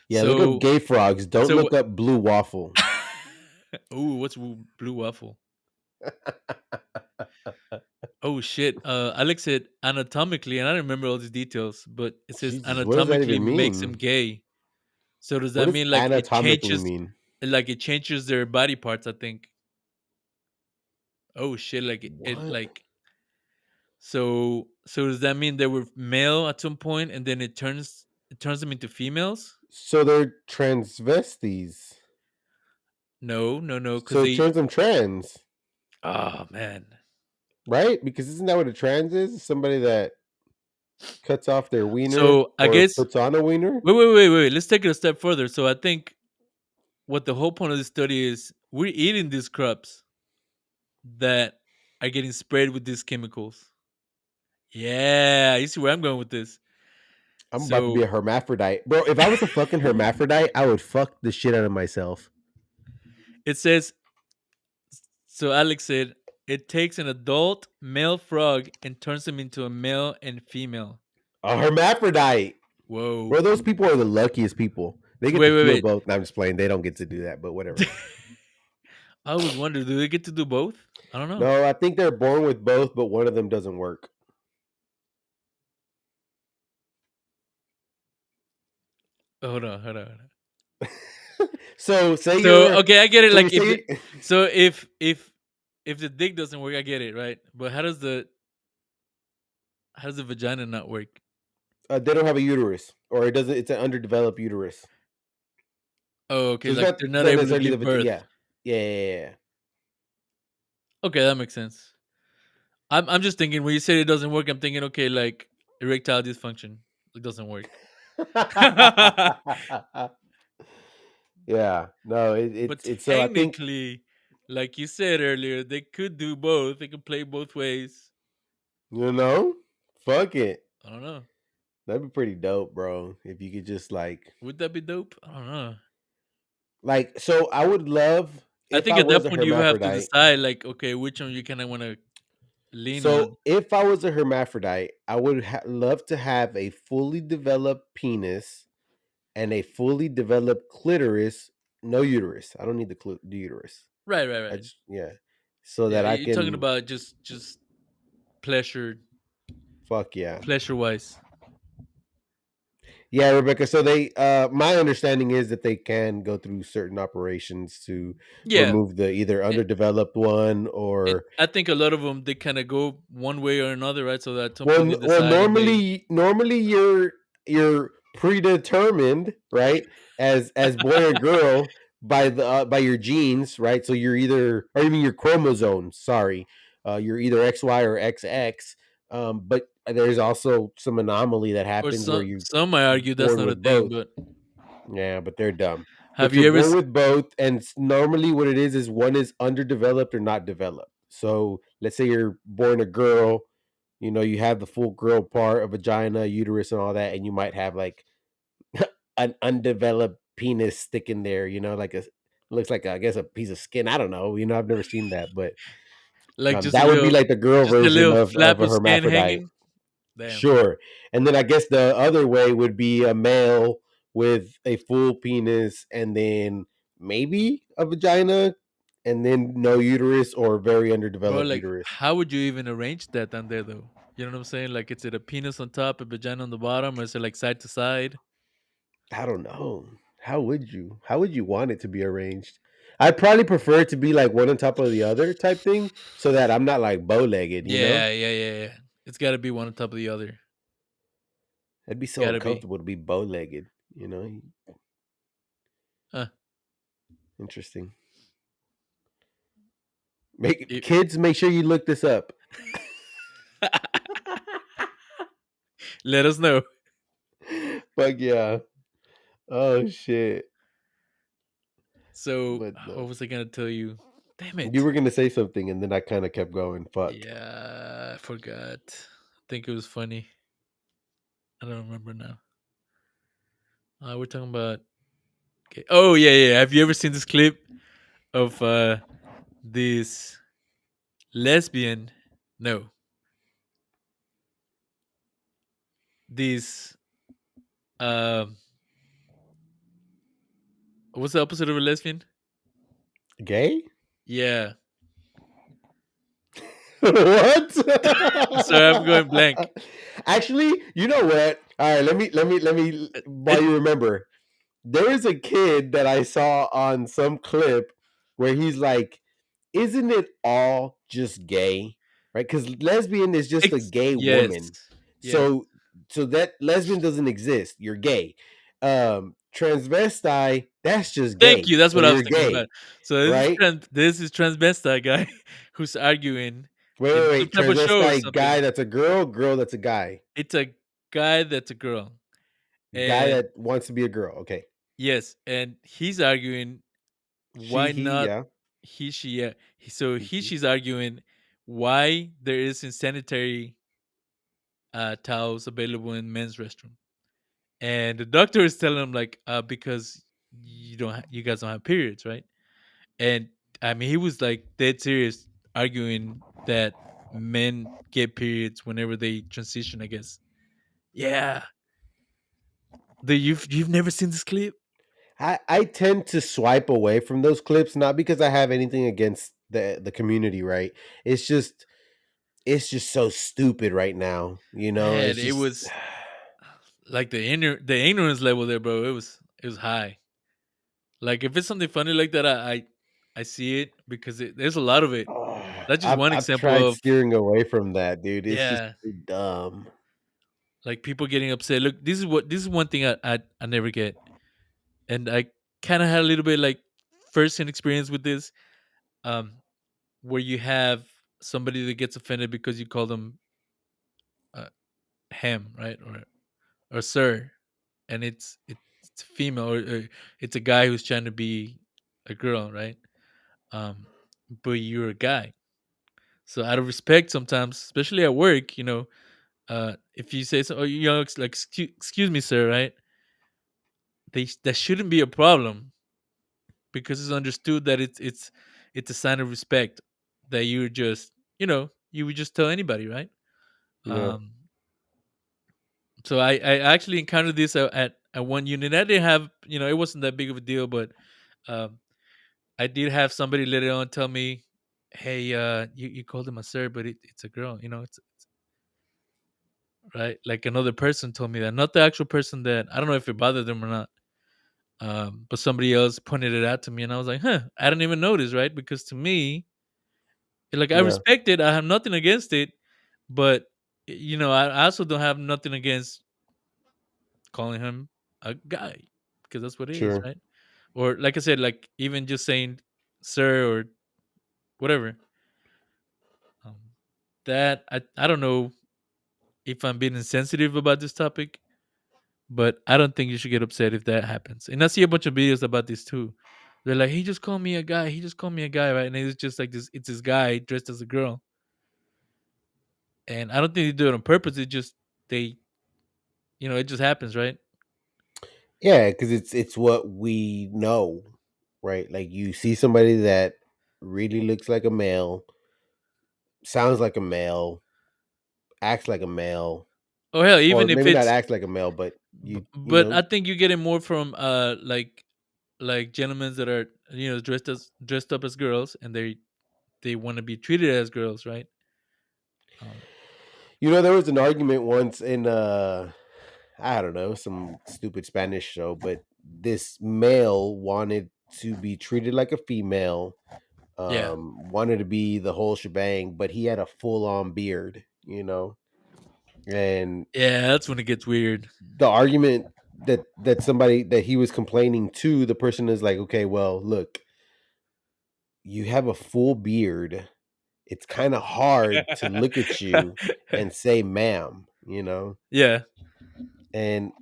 Yeah, look up So gay frogs. Don't so look up blue waffle. oh, what's blue waffle? Oh shit. Alex said anatomically, and I don't remember all these details, but it says Jesus, what does that anatomically even makes them mean? gay. So does What that does mean anatomically mean? like it changes their body parts? I think. Oh shit! Like it What? like so does that mean they were male at some point and then it turns them into females? So they're transvesties. No, no, no, because So it they. turns them trans, Oh man. right? Because isn't that what a trans is? Somebody that cuts off their wiener So I or guess puts on a wiener? wait. Let's take it a step further. So I think what the whole point of this study is, we're eating these crops that are getting sprayed with these chemicals. Yeah, you see where I'm going with this. I'm about to be So a hermaphrodite, bro. If I was a fucking hermaphrodite, I would fuck the shit out of myself. it says, so Alex said, it takes an adult male frog and turns him into a male and female. A hermaphrodite, Whoa. bro. Those people are the luckiest people. They get to Wait, feel wait, both. No, I'm just playing. They don't get to do that, but whatever. wait. I always wonder, do they get to do both? I don't know. No, I think they're born with both, but one of them doesn't work. Hold on. Hold on. So say So you're okay, I get it. so you Like if say so if the dick doesn't work, I get it, right? But how does the vagina not work? they don't have a uterus, or it doesn't. It's an underdeveloped uterus. Oh, So okay, like they're it's not not able to necessarily give yeah, birth. yeah. Okay, that makes sense. I'm just thinking when you say it doesn't work, I'm thinking okay, like erectile dysfunction. It doesn't work. Yeah, no, But it's so I think technically, like you said earlier, they could do both. They could play both ways. you know, fuck it. I don't know. That'd be pretty dope, bro. If you could just Would that be dope? I don't know. so I would love I if think I at was that a point you have to hermaphrodite. decide, like, okay, which one you kind of want to lean So on. if I was a hermaphrodite, I would love to have a fully developed penis and a fully developed clitoris, no uterus. I don't need the uterus. Right, right, I right. just so Yeah, that I you're talking can about just pleasure, fuck yeah. pleasure wise. Yeah, Rebecca. So they my understanding is that they can go through certain operations to Yeah, remove the either and, underdeveloped one and or I think a lot of them they kind of go one way or another, right? So that at some point they well decide, okay, normally you're predetermined, right? As boy or girl by your genes, right? So you're either or even your chromosomes, sorry. You're either XY or XX. But there's also some anomaly that or happens where you're some might argue that's born not a with thing. both. But Yeah, but they're dumb. have But you're you ever? born with both, and normally what it is one is underdeveloped or not developed. So let's say you're born a girl, you have the full girl part, a vagina, uterus, and all that, and you might have like an undeveloped penis sticking there. Like looks like I guess a piece of skin. I don't know. I've never seen that, but Like that would be like the girl just a version little of flap a of skin hermaphrodite. hanging. Damn, Sure. And then I guess the other way would be a male with a full penis and then maybe a vagina and then no uterus or very bro. underdeveloped Like, uterus. how would you even arrange that down there, though? You know what I'm saying? Like, is it a penis on top, a vagina on the bottom, or is it like side to side? I don't know. How would you? How would you want it to be arranged? I'd probably prefer it to be like one on top of the other type thing so that I'm not like bow legged, you know? Yeah. It's got to be one on top of the other. It'd be so Got to be. uncomfortable to be bow legged, you know? Huh. Interesting. Make It- kids make sure you look this up. Let us know. Fuck yeah. Oh shit. So, But what was I gonna tell you? Damn you it. were gonna say something, and then I kind of kept going. Fuck. Yeah, I forgot. I think it was funny. I don't remember now. We're talking about. Okay. Oh yeah. Have you ever seen this clip of this lesbian? No, this um. What's the opposite of a lesbian? Gay? Yeah. What? Sorry, I'm going blank. Actually, you know what? All right, let me. While It, you remember, there is a kid that I saw on some clip where he's like, "Isn't it all just gay?" Right? Because lesbian is just a gay yes, woman. yes. So that lesbian doesn't exist. You're gay. Transvestite, that's just Thank gay. you. That's So what I was you're thinking gay, about. So right? this is transvestite guy who's arguing in some Wait. type of show or Transvestite something. guy that's a girl, girl that's a guy. It's a guy that's a girl, Guy and that wants to be a girl. Okay. yes, and he's arguing She, why he, not yeah. he she yeah. So He, she. she's arguing why there isn't sanitary towels available in men's restroom. and the doctor is telling him like, because you guys don't have periods, right? And I mean, he was like dead serious, arguing that men get periods whenever they transition. I guess. Yeah, you've never seen this clip? I tend to swipe away from those clips, not because I have anything against the community, right? It's just it's just so stupid right now, you know? Man, It's it just was like the ignorance level there, bro. It was high. Like if it's something funny like that, I see it because there's a lot of it. oh, That's just I've one I've example tried of, steering away from that, dude. It's just yeah, so dumb. like people getting upset. Look, this is one thing I never get, and I kind of had a little bit like first hand experience with this, um, where you have somebody that gets offended because you call them uh, him, right, or sir, and it's female, or it's a guy who's trying to be a girl, right? Um, but you're a guy, so out of respect, sometimes, especially at work, if you say so, oh, it's like excuse me, sir, right? That shouldn't be a problem because it's understood that it's a sign of respect that you're just you would just tell anybody, right? Yeah. Um, so I actually encountered this at one unit. I didn't have it wasn't that big of a deal, but um, I did have somebody later on tell me, "Hey, you called him a sir, but it's a girl, it's right." Like another person told me that, not the actual person that I don't know if it bothered them or not. But somebody else pointed it out to me, and I was like, "Huh, I didn't even notice," right? Because to me, like I Yeah. respect it, I have nothing against it, but I also don't have nothing against calling him a guy because that's what it is, Sure. right? Or like I said, like even just saying sir or whatever. Um, that I don't know if I'm being insensitive about this topic, but I don't think you should get upset if that happens. And I see a bunch of videos about this too. They're like, he just called me a guy. He just called me a guy, right? And it's just like this. It's this guy dressed as a girl, and I don't think they do it on purpose. It just they, it just happens, right? Yeah, because it's what we know, right? Like you see somebody that really looks like a male, sounds like a male, acts like a male, Oh hell, or even if maybe not it's, acts like a male, but you but know, I think you get it more from like gentlemen that are dressed up as girls, and they want to be treated as girls, right? Um, there was an argument once in I don't know, some stupid Spanish show, but this male wanted to be treated like a female, yeah, wanted to be the whole shebang, but he had a full on beard. And yeah, that's when it gets weird. the argument that somebody that he was complaining to the person is like, okay, well, look, you have a full beard. It's kind of hard to look at you and say ma'am. Yeah, And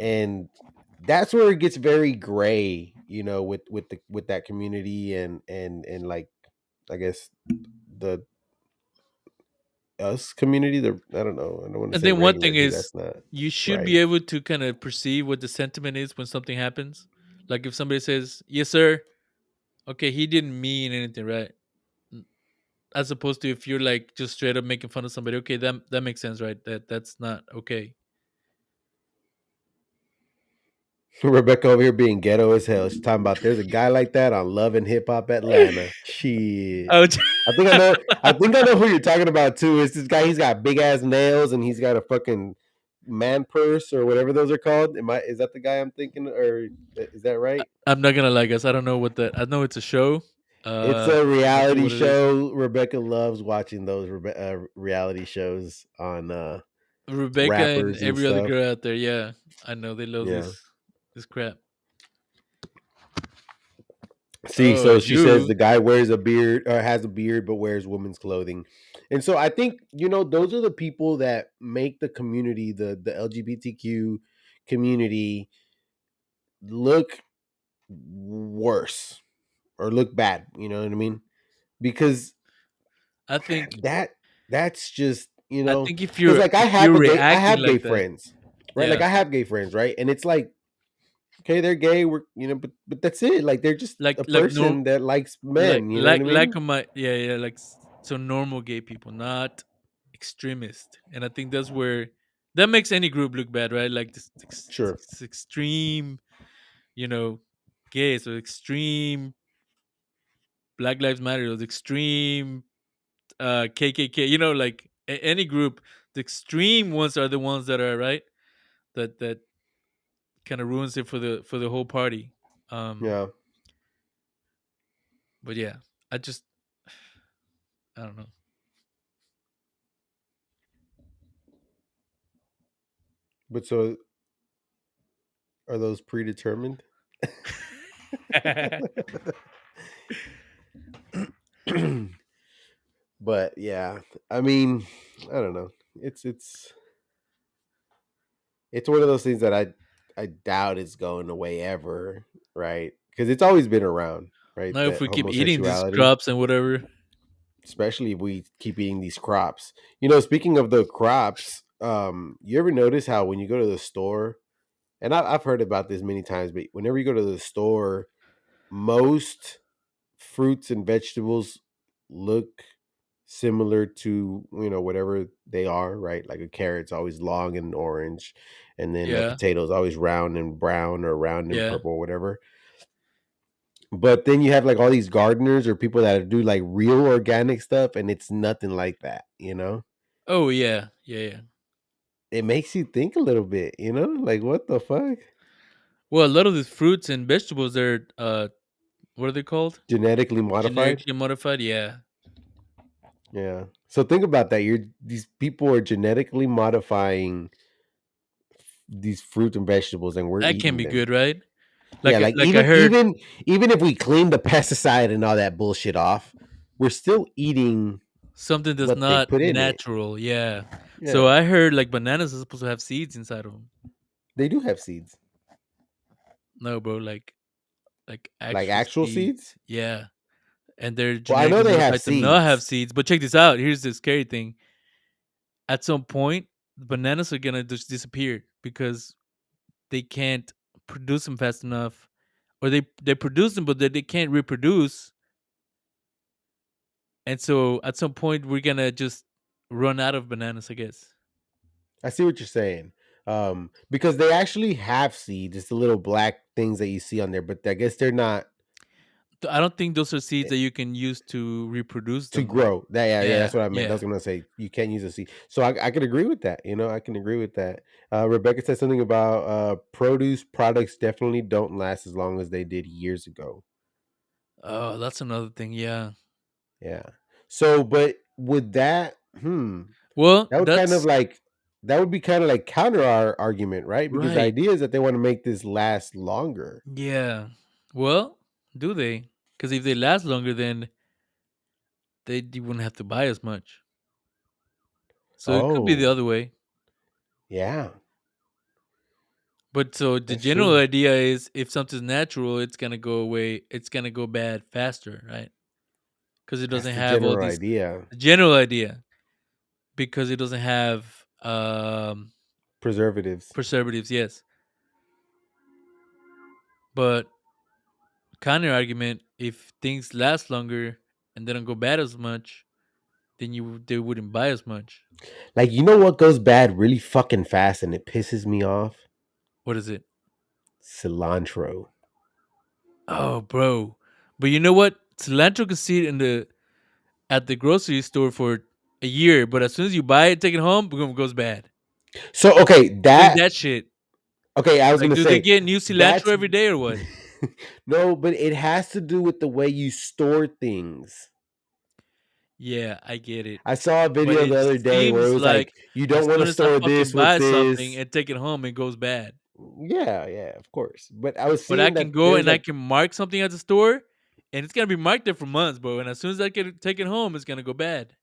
that's where it gets very gray, with that community and like I guess the us community. The I don't know. I don't want to and say then one regular thing because is that's not you should right. be able to kind of perceive what the sentiment is when something happens. Like if somebody says, "Yes, sir," okay, he didn't mean anything, right? N- As opposed to if you're like just straight up making fun of somebody, okay, that makes sense, right? That's not okay. Rebecca over here being ghetto as hell. She's talking about there's a guy like that on Love and Hip Hop Atlanta. Shit. Oh, I think I know. I think I know who you're talking about too. It's this guy. He's got big ass nails and he's got a fucking man purse or whatever those are called. Is that the guy I'm thinking, or is that right? I'm not gonna lie, guys. I don't know what that. I know it's a show. It's a I'm not sure reality what it is. show. Rebecca loves watching those reality shows on Rebecca and rappers and every other stuff. girl out there. Yeah, I know they love Yeah. this crap. See, Oh so she says shoot! the guy wears a beard or has a beard but wears women's clothing. And so I think, those are the people that make the community, the LGBTQ community look worse or look bad, you know what I mean? Because I think that that's just, I think if cuz you're like if you're I reacting have gay like that, friends. right? Like Yeah, I have gay friends, right? And it's like, okay, they're gay, but that's it. Like they're just a like no, person that likes men. You know what I like mean? my yeah, like so normal gay people, not extremist. And I think that's where that makes any group look bad, right? Like Sure. this extreme, you know, gays or extreme Black Lives Matter, those extreme KKK. You know, like any group, the extreme ones are the ones that are right that kind of ruins it for the whole party. Um, Yeah. but yeah, I just I don't But so are those predetermined? know. But yeah, I mean, I don't know. It's one of those things that I doubt is going away ever, right? Because it's always been around, right? Now, if That we keep eating these homosexuality, crops and whatever, especially if we keep eating these crops. You know, speaking of the crops, you ever notice how when you go to the store, and I've heard about this many times, but whenever you go to the store, most fruits and vegetables look similar to whatever they are, right? Like a carrot's always long and orange, and then a yeah, potato's always round and brown or round and yeah. purple or whatever. But then you have like all these gardeners or people that do like real organic stuff, and it's nothing like that. Oh yeah, yeah, yeah. It makes you think a little bit, like what the fuck? Well, a lot of these fruits and vegetables are what are they called? Genetically modified. Genetically modified. Yeah, Yeah. So think about that. These people are genetically modifying these fruit and vegetables, and we're that can eating be them. good, right? Yeah, like Like I even heard even even if we clean the pesticide and all that bullshit off, we're still eating something that's what they not put in it. natural. Yeah. So Yeah, I heard like bananas are supposed to have seeds inside of them. they do have seeds, No, bro, like like actual actual seeds. seeds. Yeah, and they're Well, I know genetically they have modified to not have seeds. seeds. But check this out. Here's the scary thing. At some point, bananas are gonna just disappear because they can't produce them fast enough, or they produce them, but they can't reproduce. And so at some point, we're gonna just run out of bananas, I guess. I see what you're saying. Because they actually have seeds. It's the little black things that you see on there, but I guess they're not I don't think those are seeds eh, that you can use to reproduce to them, though. grow. Yeah, Yeah, that's what I meant. I yeah. was gonna say you can't use a seed. So I can agree with that. I can agree with that. Rebecca said something about produce products definitely don't last as long as they did years ago. Oh, that's another thing. Yeah. Yeah. So, but would that, Well, that would kind of that's like, that would be kind of like counter our argument, right? Because the right. idea is that they want to make this last longer. Yeah. Well, do they? Because if they last longer, then you wouldn't have to buy as much. So it could be the Oh, other way. yeah, But so the that's general true. idea is if something's natural, it's gonna go away. It's gonna go bad faster, right? Because it That's doesn't the have all general these. idea. The general idea, because it doesn't have Preservatives. preservatives. Yes, but counter argument: if things last longer and they don't go bad as much, then they wouldn't buy as much. Like, you know what goes bad really fucking fast and it pisses me off? What is it? Cilantro. Oh, bro. But you know what? Cilantro can sit in the at the grocery store for a year, but as soon as you buy it, take it home, boom, it goes bad. So, okay, Like that that shit. okay, I was Like, gonna do they say get new cilantro that's every day or what? no, but it has to do with the way you store things. Yeah, I get it. I saw a But video it the other day where it seems was like like you as don't want to soon as I store fucking this with buy something this. and take it home, it goes bad. Yeah, yeah, of course. But I was But I seeing can that go there's and I like can mark something at the store, and it's gonna be marked there for months, bro. And as soon as I can take it home, it's gonna go bad.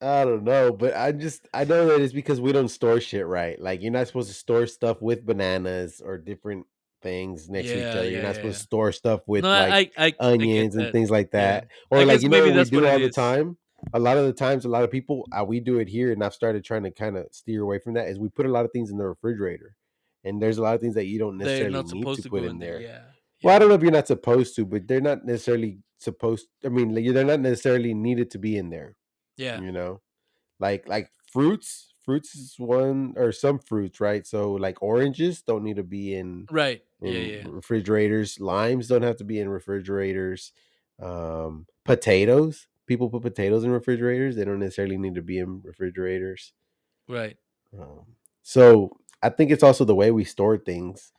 I don't know, but I know that it's because we don't store shit right. Like you're not supposed to store stuff with bananas or different things next to each Yeah, other. You're yeah, not yeah, supposed yeah. to store stuff with No, like I get onions and that. things like Yeah, that. I Or like guess you know maybe what we that's what do it all the is. time? A lot of the times, a lot of people, we do it here, and I've started trying to kind of steer away from that. Is we put a lot of things in the refrigerator, and there's a lot of things that you don't They're necessarily not need supposed to to put go in in there. there. Yeah, Well, I yeah, don't know if you're not supposed to, but they're not necessarily supposed. I mean, like, they're not necessarily needed to be in there. yeah. You know, like fruits. Fruits is one, or some fruits, right? So like oranges don't need to be Right. Yeah, in yeah. refrigerators. Limes don't have to be in refrigerators. Potatoes. People put potatoes in refrigerators. They don't necessarily need to be in refrigerators. Right. So I think it's also the way we store things.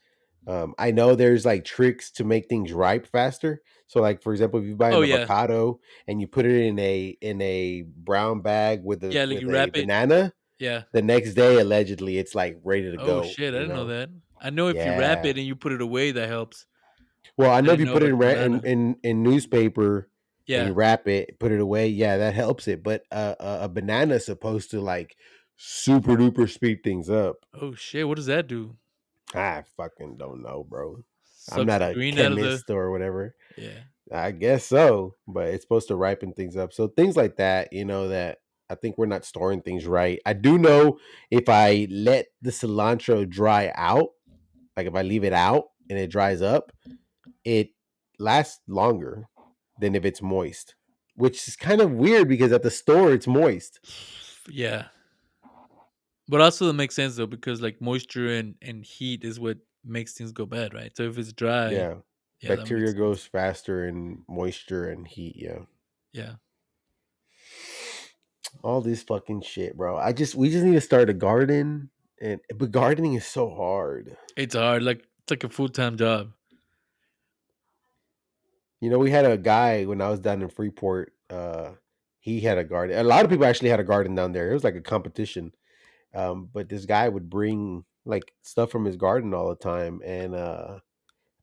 I know there's like tricks to make things ripe faster. So, like for example, if you buy Oh an yeah, avocado and you put it in a brown bag yeah. Like with you a wrap it. banana, Yeah. the next day allegedly it's like ready to Oh go. shit, I You didn't know know? that. I know if you wrap Yeah. it and you put it away, that helps. Well, I I know if didn't you know put it about in the banana. newspaper and you Yeah. wrap it, put it away, yeah, that helps it. But a banana is supposed to like super duper speed things up. Oh shit, what does that do? I fucking don't know, bro. I'm Sucks not the a green out of the. chemist or whatever. Yeah. I guess so, but it's supposed to ripen things up. So things like that, that I think we're not storing things right. I do know if I let the cilantro dry out, like if I leave it out and it dries up, it lasts longer than if it's moist, which is kind of weird because at the store it's moist. Yeah. But also that makes sense though because like moisture and heat is what makes things go bad, right? So if it's dry, Yeah. yeah, that Bacteria makes sense. goes faster in moisture and heat. Yeah. Yeah. All this fucking shit, bro. We just need to start a garden, but gardening is so hard. It's hard. Like it's like a full time job. We had a guy when I was down in Freeport. He had a garden. A lot of people actually had a garden down there. It was like a competition. But this guy would bring like stuff from his garden all the time, and I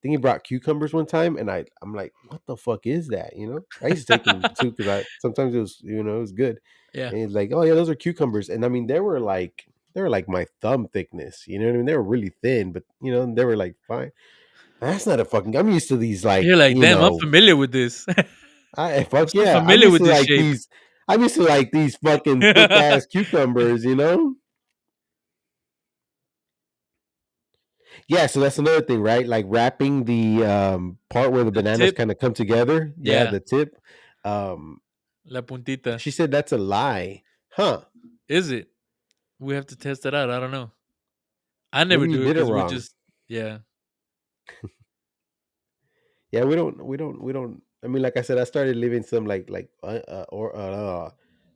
think he brought cucumbers one time, and I'm like, what the fuck is that? I used to take them too because I sometimes it was good, Yeah. and he's like, oh yeah, those are cucumbers, and I mean they were like my thumb thickness. You know what I mean? They were really thin, but they were like fine. That's not a fucking. I'm used to these like You're like, damn, I'm familiar with this. I I'm fuck so yeah. I'm familiar used with to this like shape. these. I'm used to like these fucking thick ass cucumbers. Yeah, so that's another thing, right? Like wrapping the part where the The bananas tip, kind of come together. Yeah, yeah, the tip. Um, la puntita. she said that's a lie, huh? Is it? We have to test it out. I don't know. I never Maybe you do it did it because we wrong. just, yeah. Yeah, we don't. I mean, like I said, I started leaving some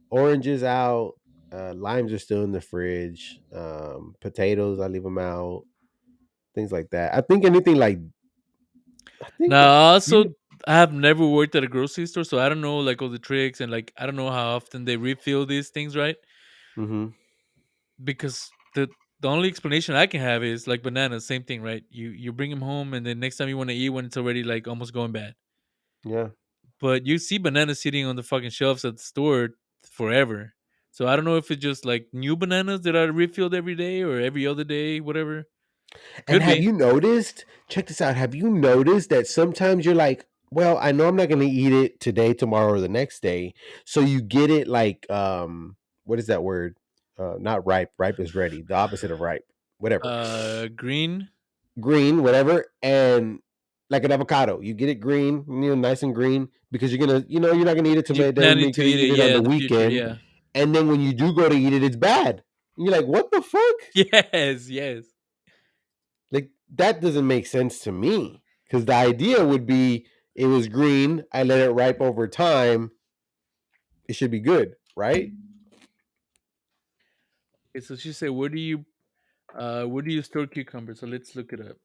oranges out. Limes are still in the fridge. Potatoes, I leave them out. Things like that. I think anything like I think Now, you. also, I have never worked at a grocery store, so I don't know like all the tricks and like I don't know how often they refill these things, right? Mm-hmm. Because the only explanation I can have is like bananas, same thing, right? You bring them home, and then next time you want to eat when it's already like almost going bad. Yeah. But you see bananas sitting on the fucking shelves at the store forever. So I don't know if it's just like new bananas that are refilled every day or every other day, whatever. And Could have be. you noticed? Check this out. Have you noticed that sometimes you're like, well, I know I'm not going to eat it today, tomorrow, or the next day. So you get it like, what is that word? Not ripe. Ripe is ready. The opposite of ripe. Whatever. Green. Green, whatever. And like an avocado, you get it green, nice and green because you're not gonna eat it You today. Then planning you're to gonna eat eat it? it on Yeah, the in the future. weekend, Yeah. and then when you do go to eat it, it's bad. And you're like, what the fuck? Yes. Yes. Like that doesn't make sense to me because the idea would be it was green. I let it ripe over time. It should be good, right? Okay, so she said, where do you store cucumbers? So let's look it up.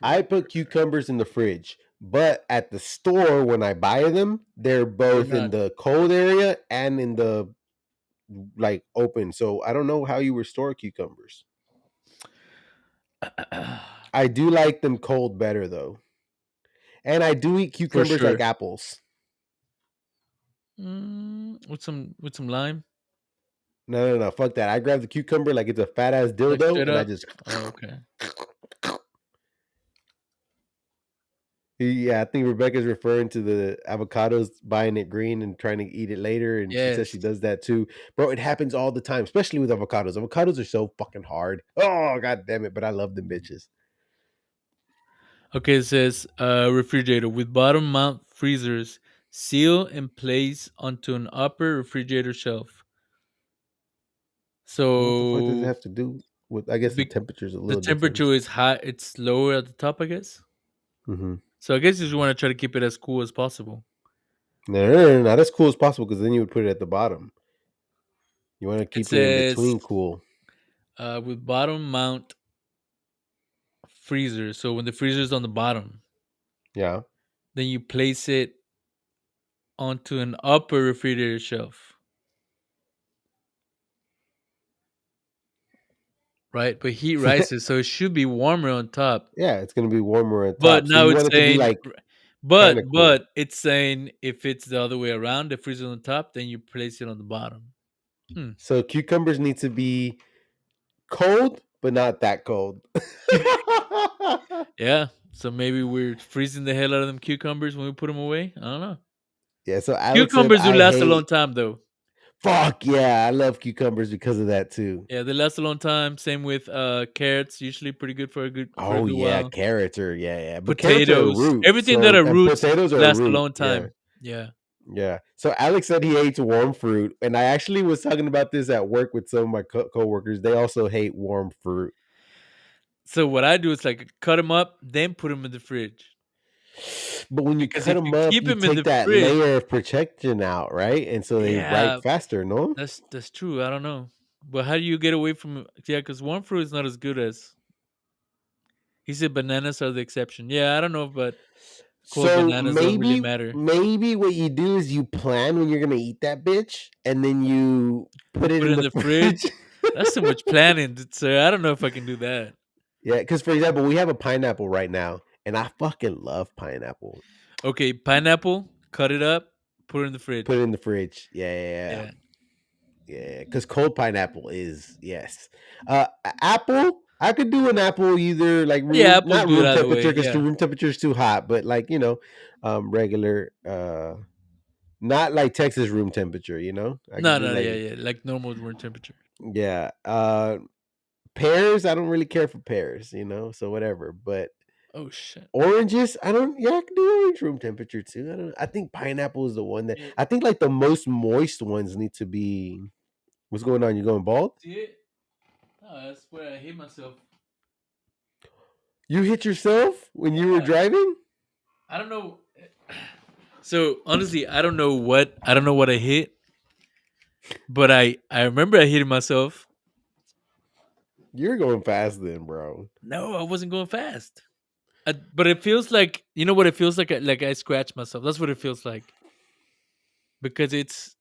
I Proper. put cucumbers in the fridge, but at the store when I buy them, they're They're both in not. the cold area and in the like open. So I don't know how you restore cucumbers. I do like them cold better though, and I do eat For cucumbers like sure. apples. With some lime, No, no, no, fuck that. I grab the cucumber like it's a fat ass like dildo, straight and I up. just Oh, okay. Yeah, I think Rebecca's referring to the avocados, buying it green and trying to eat it later, and she says she Yes. does that too. Bro, it happens all the time, especially with avocados. Avocados are so fucking hard. Oh god damn it, but I love them bitches. Okay, it says refrigerator with bottom mount freezers seal and place onto an upper refrigerator shelf. What the fuck does it So have to do with? I guess the big, temperature's a the little different. temperature is high. It's lower at the top, I guess. Mm-hmm. So I guess you just want to try to keep it as cool as possible. No, not as cool as possible because then you would put it at the bottom. You want to It keep it in says between cool. with bottom mount freezer. So when the freezer is on the bottom, Yeah. then you place it onto an upper refrigerator shelf, right? But heat rises, so it should be warmer on top. Yeah, it's gonna be warmer on But top. So now you it's want it to be saying, like kind of cool. but it's saying if it's the other way around, the freezer on top, then you place it on the bottom. Hmm. So cucumbers need to be cold, but not that cold. Yeah. So maybe we're freezing the hell out of them cucumbers when we put them away. I don't know. Yeah, so Alex said Cucumbers do I last a long hate time, though. fuck yeah, I love cucumbers because of that too. Yeah, they last a long time. Same with carrots. Usually pretty good for a Oh good yeah, while. carrots are yeah. But carrots are a Potatoes, root. everything that So are and roots potatoes are a last a root. long Yeah. time. Yeah. Yeah. So Alex said he hates warm fruit, and I actually was talking about this at work with some of my coworkers. They also hate warm fruit. So what I do is like cut them up, then put them in the fridge. But when you Because cut if them you up, keep you them in take the that fridge, layer of protection out, right? And so they ripe yeah, faster, no? that's true. I don't know, but how do you get away from? Yeah, because warm fruit is not as good as he said. Bananas are the exception. Yeah, I don't know, but cold So bananas don't really maybe matter. maybe what you do is you plan when you're gonna eat that bitch, and then you put it Put it in in the the fridge. fridge. That's too much planning, sir. I don't know if I can do that. Yeah, because for example, we have a pineapple right now, and I fucking love pineapple. Okay, pineapple, cut it up, put it in the Put it fridge. in the fridge. Yeah. Yeah, Yeah, because cold pineapple is yes. Apple, I could do an apple either like yeah. room, Apple's not good room either way. temperature because Yeah. room temperature is too hot, but like regular, not like Texas room temperature. I could No, do no, like yeah, yeah. Like normal room temperature. yeah. Pears, I don't really care for pears, so whatever. But Oh shit. oranges, I don't. Yeah, I can do orange room temperature too. I don't. I think pineapple is the one that Yeah. I think like the most moist ones need to be. What's going on? You going bald? See it? No, that's where I hit myself. You hit yourself when you were Yeah. driving? I don't know. So honestly, I don't know what I hit, but I remember I hit myself. You're going fast then, bro. No, I wasn't going fast. But it feels like you know what it feels like. Like I scratched myself. That's what it feels like because it's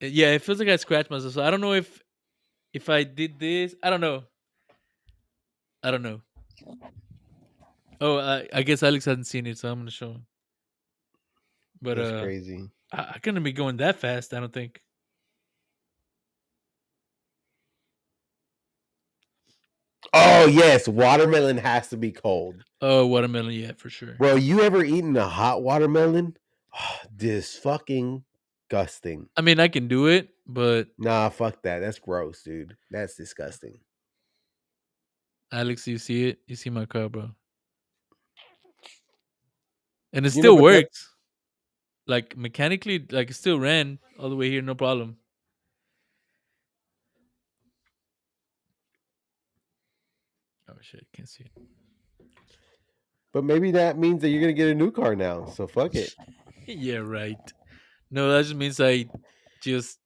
yeah. It feels like I scratched myself. So I don't know if I did this. I don't know. I don't know. Oh, I guess Alex hasn't seen it, so I'm gonna show him. But That's crazy. I couldn't be going that fast. I don't think. Oh yes, watermelon has to be cold. Oh, watermelon, yeah, for sure. Bro, you ever eaten a hot watermelon? This fucking disgusting. I mean, I can do it, but Nah, fuck that. That's gross, dude. That's disgusting. Alex, you see it? You see my car, bro, and it still But that works. Like mechanically, like it still ran all the way here, no problem. Oh shit, can't see it. but maybe that means that you're gonna get a new car now. So fuck it. Yeah, right. No, that just means I just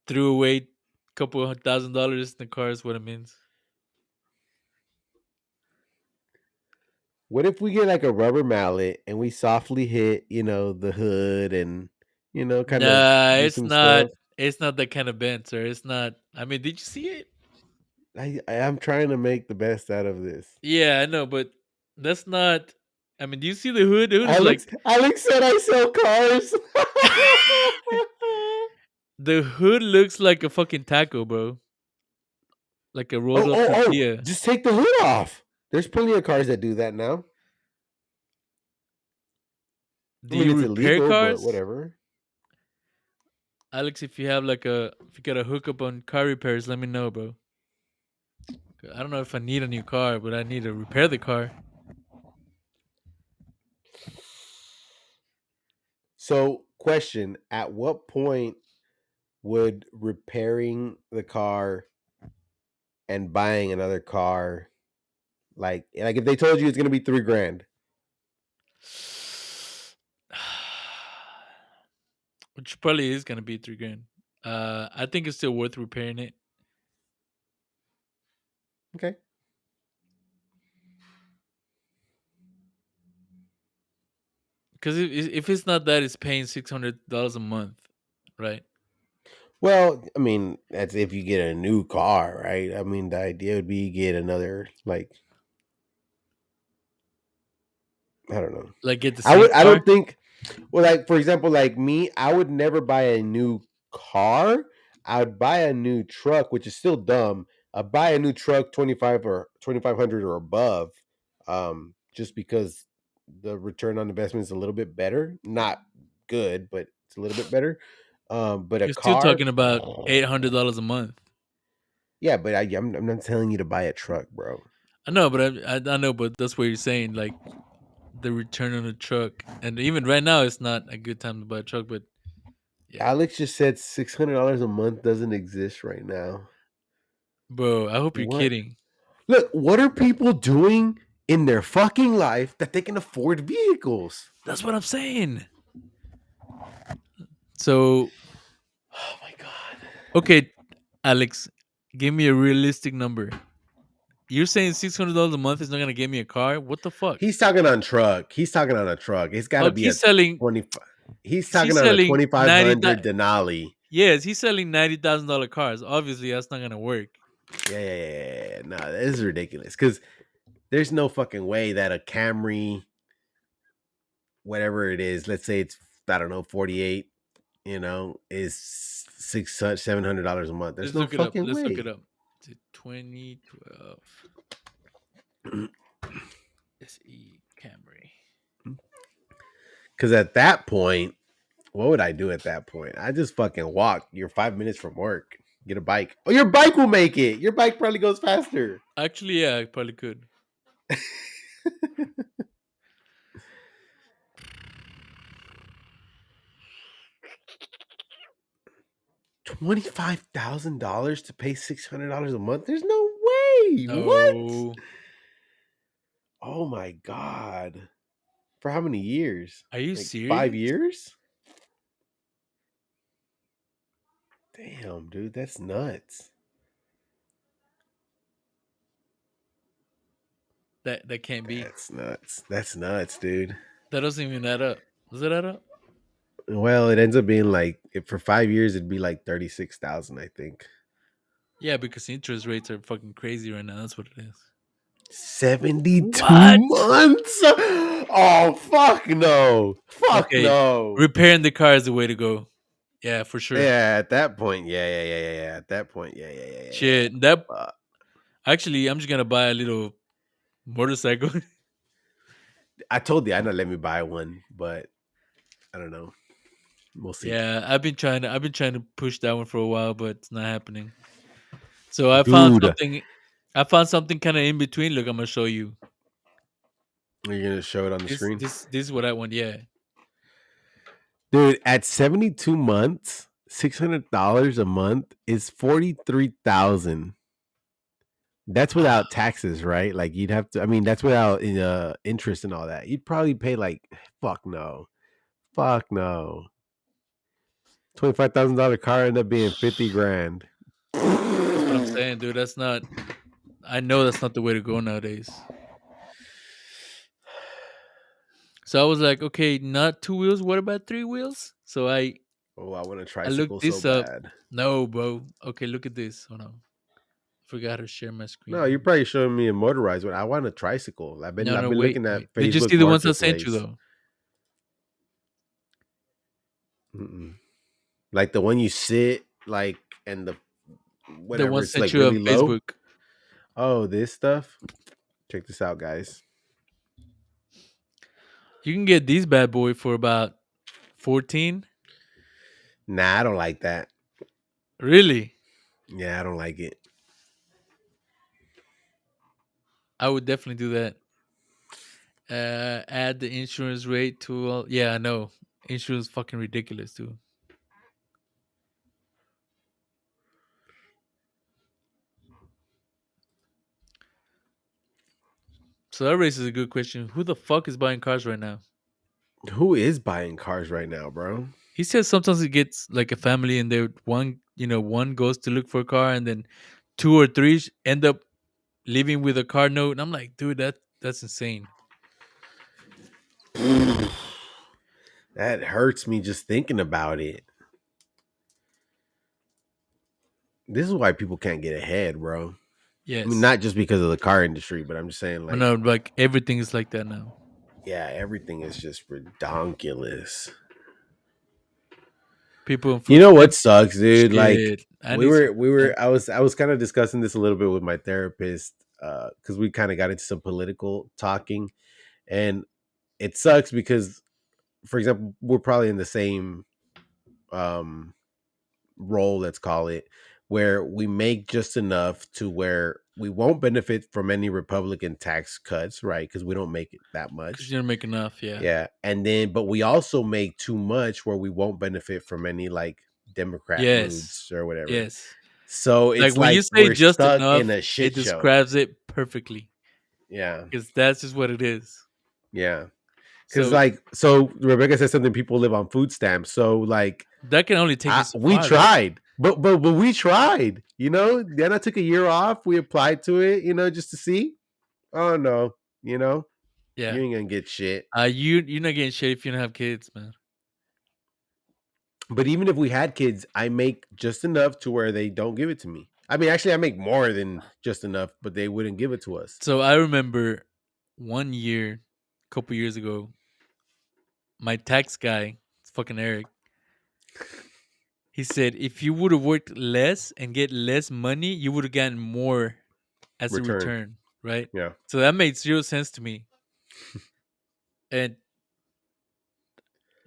threw away a couple of $1,000 in the car. Is what it means. What if we get like a rubber mallet and we softly hit, the hood and kind of Nah, do it's some not. stuff? It's not that kind of bent, sir. It's not. I mean, did you see it? I'm trying to make the best out of this. Yeah, I know, but that's not. I mean, do you see the hood? The hood is like Alex said I sell cars. the hood looks like a fucking taco, bro. Like a rolled up Oh! tortilla. Just take the hood off. There's plenty of cars that do that now. I Do mean, you it's repair illegal, but cars, whatever. Alex? If you have like a if you got a hookup on car repairs, let me know, bro. I don't know if I need a new car, but I need to repair the car. So, question: at what point would repairing the car and buying another car, like if they told you it's gonna be 3 grand? Which probably is gonna be 3 grand. I think it's still worth repairing it Okay. because if it's not that, it's paying $600 a month, right? Well, I mean, that's if you get a new car, right? I mean, the idea would be get another, like, I don't know. Like get the same I car. don't think. Well, like for example, like me, I would never buy a new car. I would buy a new truck, which is still dumb. I'd buy a new truck 2500 or above, just because the return on investment is a little bit better. Not good, but it's a little bit better. But a You're still car, talking about $800 a month. yeah. But I'm not telling you to buy a truck, bro. I know, but I know, but that's what you're saying. Like the return on a truck, and even right now, it's not a good time to buy a truck. But yeah, Alex just said $600 a month doesn't exist right now. bro, I hope you're What? kidding. Look, what are people doing in their fucking life that they can afford vehicles? That's what I'm saying. So Oh my god. okay, Alex, give me a realistic number. You're saying $600 a month is not gonna get me a car? What the fuck? He's talking on truck. He's talking on a truck. It's got to Oh, be a 25. He's he's talking on a selling 2500 Denali. yes, he's selling $90,000 cars. Obviously, that's not gonna work. Yeah. No, this is ridiculous because there's no fucking way that a Camry, whatever it is, let's say it's, I don't know, 48, is $600 $700 a month. There's Let's no look it up. fucking Let's look it way. up. 2012 SE Camry. Because at that point, what would I do at that point? I just fucking walk. You're 5 minutes from work. Get a bike. Oh, your bike will make it. Your bike probably goes faster. Actually, yeah, I probably could. 25,000 to pay $600 a month. There's no way. What? No, Oh my god. For how many years? are you Like 5 serious? years? Damn, dude, that's nuts. That can't be. That's nuts. That's nuts, dude. That doesn't even add up. Does it add up? Well, it ends up being like, if for 5 years it'd be like 36,000, I think. Yeah, because interest rates are fucking crazy right now. That's what it is. 72 What? months? Oh, fuck no. Fuck Okay, no. repairing the car is the way to go. Yeah, for sure. Yeah, at that point, yeah. At that point, yeah. Shit, that Uh, actually, I'm just gonna buy a little motorcycle. I told you I not let me buy one, but I don't know. We'll see. Yeah, I've been trying to push that one for a while, but it's not happening. So I found Dude, something. I found something kind of in between. Look, I'm gonna show you. you're going to show it on the This screen? this this is what I want. Yeah. Dude, at 72 months, $600 a month is 43,000. That's without taxes, right? Like you'd have to, I mean, that's without interest and all that. You'd probably pay like, fuck no. Fuck no. $25,000 car end up being 50 grand. That's what I'm saying, dude. That's not. I know that's not the way to go nowadays. So I was like, okay, not two wheels. What about three wheels? So Oh, I want a I looked tricycle so this up. bad. No, bro. Okay, look at this. Hold on. Forgot to share my screen. No, you're probably showing me a motorized one. I want a tricycle. I've been No, I've no, been wait, looking wait. at Did you Facebook see the ones I sent you Marketplace. though? Mm-mm. Like the one you sit like and the The whatever one it's sent like you on really low. Facebook. Oh, this stuff. Check this out, guys. You can get these bad boy for about 14. Nah, I don't like that. Really? Yeah, I don't like it. I would definitely do that. Add the insurance rate to all. Yeah, I know. Insurance fucking ridiculous too. So that raises a good question. Who the fuck is buying cars right now? Who is buying cars right now, bro? He says sometimes it gets like a family and they one one goes to look for a car and then two or three end up leaving with a car note. And I'm like, dude, that's insane. That hurts me just thinking about it. This is why people can't get ahead, bro. I mean, Yes. not just because of the car industry, but I'm just saying, I like, know, like everything is like that now. yeah, everything is just redonkulous. People in You food know what stamps, sucks, dude? Like, shit. I need some food stamps. I was kind of discussing this a little bit with my therapist, because we kind of got into some political talking, and it sucks because, for example, we're probably in the same um role, let's call it, where we make just enough to where we won't benefit from any Republican tax cuts, right? Because we don't make it that Because much. you don't make enough, yeah. Yeah. And then, but we also make too much where we won't benefit from any like Democrat Yes. moves or whatever. Yes. So Like it's when you like say we're just stuck in enough, a shit it show. describes it perfectly. Yeah. Because that's just what it is. Yeah. Cause So like, so Rebecca said something, people live on food stamps. So like, that can only take you so we far though. tried, but we tried. You know, then I took a year off. We applied to it, you know, just to see. Oh no, you know, Yeah. you ain't gonna get shit. You're not getting shit if you don't have kids, man. But even if we had kids, I make just enough to where they don't give it to me. I mean, actually, I make more than just enough, but they wouldn't give it to us. So I remember one year, a couple years ago, my tax guy, it's fucking Eric, he said if you would have worked less and get less money, you would have gotten more as a Return, return, right? yeah, So that made zero sense to me. And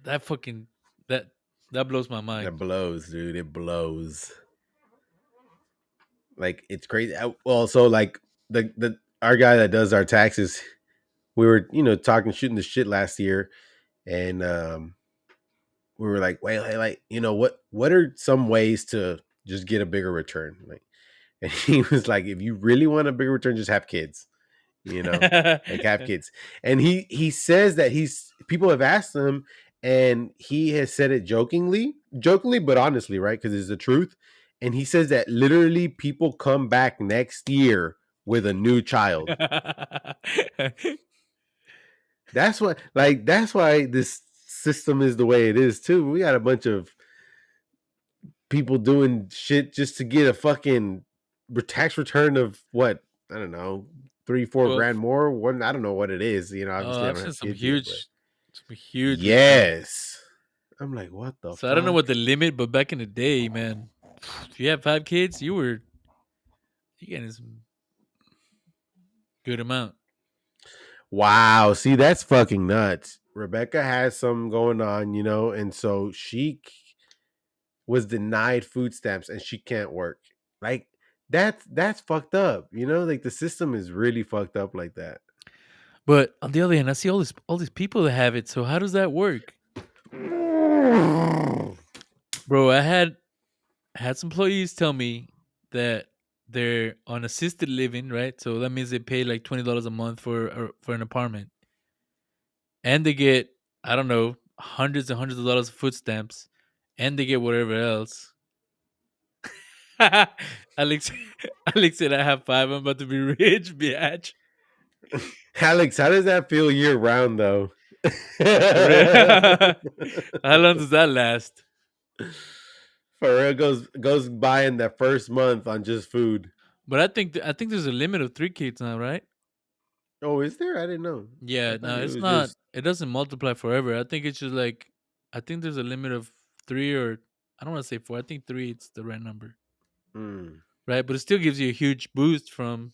that fucking that that blows my that mind. blows, dude. It blows. Like it's crazy. Well, so like the our guy that does our taxes, we were talking shooting the shit last year, and we were like, well, hey, like, what are some ways to just get a bigger return? Like, and he was like, if you really want a bigger return, just have kids, like have kids. And he says that people have asked him, and he has said it jokingly, but honestly, right? Because it's the truth. And he says that literally people come back next year with a new child. That's why this system is the way it is too. We got a bunch of people doing shit just to get a fucking tax return of what, I don't know, three, four Well, grand more. One, I don't know what it is. oh, Obviously I I've don't seen have kids yet, but some huge returns. yes. I'm like, what the So I don't know what fuck? the limit, but back in the day, man, if you had 5 kids, you getting some good amount. Wow. See, that's fucking nuts. Rebecca has something going on, and so she was denied food stamps and she can't work. Like that's fucked up. Like the system is really fucked up like that. But on the other hand, I see all these people that have it. So how does that work, bro? I had some employees tell me that they're on assisted living, right? So that means they pay like $20 a month for an apartment, and they get, I don't know, hundreds and hundreds of dollars of food stamps, and they get whatever else. Alex, Alex said, "I have five. I'm about to be rich, bitch." Alex, how does that feel year round though? For real. How long does that last? For real, goes by in that first month on just food. But I think there's a limit of 3 kids now, right? Oh, is there? I didn't know. I Yeah, thought no, it it's was not. just. It doesn't multiply forever. I think it's just like, I think there's a limit of three, or I don't want to say four. I think three. It's the right number, Mm. right? But it still gives you a huge boost from.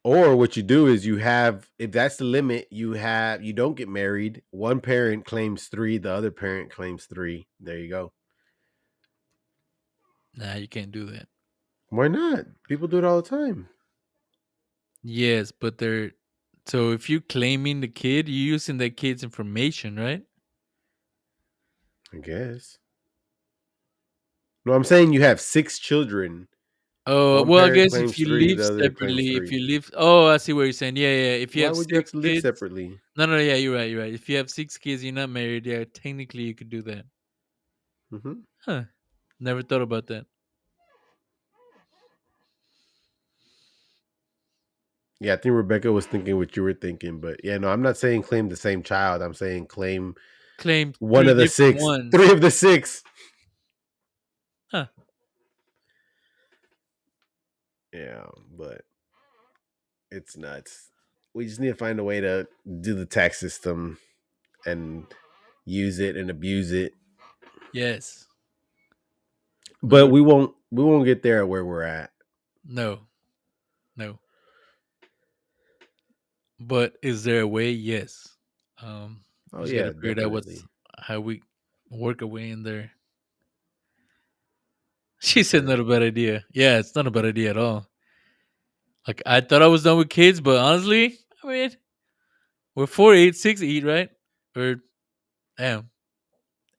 Or what you do is you have, if that's the limit, you don't get married. One parent claims three, the other parent claims three. There you go. Nah, you can't do that. Why not? People do it all the time. Yes, but they're so if you claiming the kid, you're using that kid's information, right? I guess. No, I'm saying you have six children. Oh, One well, I parent guess if claims you three, live the other claims separately, if three. you live, oh, I see what you're saying. Yeah, yeah. If you Why have would you have six to live kids, separately? no, no, yeah, you're right, you're right. If you have six kids, you're not married. Yeah, technically, you could do that. Hmm. Huh? Never thought about that. Yeah, I think Rebecca was thinking what you were thinking, but yeah, no, I'm not saying claim the same child. I'm saying claim Claim one three of the different six, three ones. of the six. Huh? Yeah, but it's nuts. We just need to find a way to do the tax system and use it and abuse it. Yes. But Lord, we won't get there at where we're at. no, no. But is there a way? Yes. We Oh just got yeah, to figure out what's definitely. how we work our way in there. For She said sure. not a bad idea. Yeah, it's not a bad idea at all. Like I thought I was done with kids, but honestly, I mean, we're 4, 8, 6, 8, right? Or damn,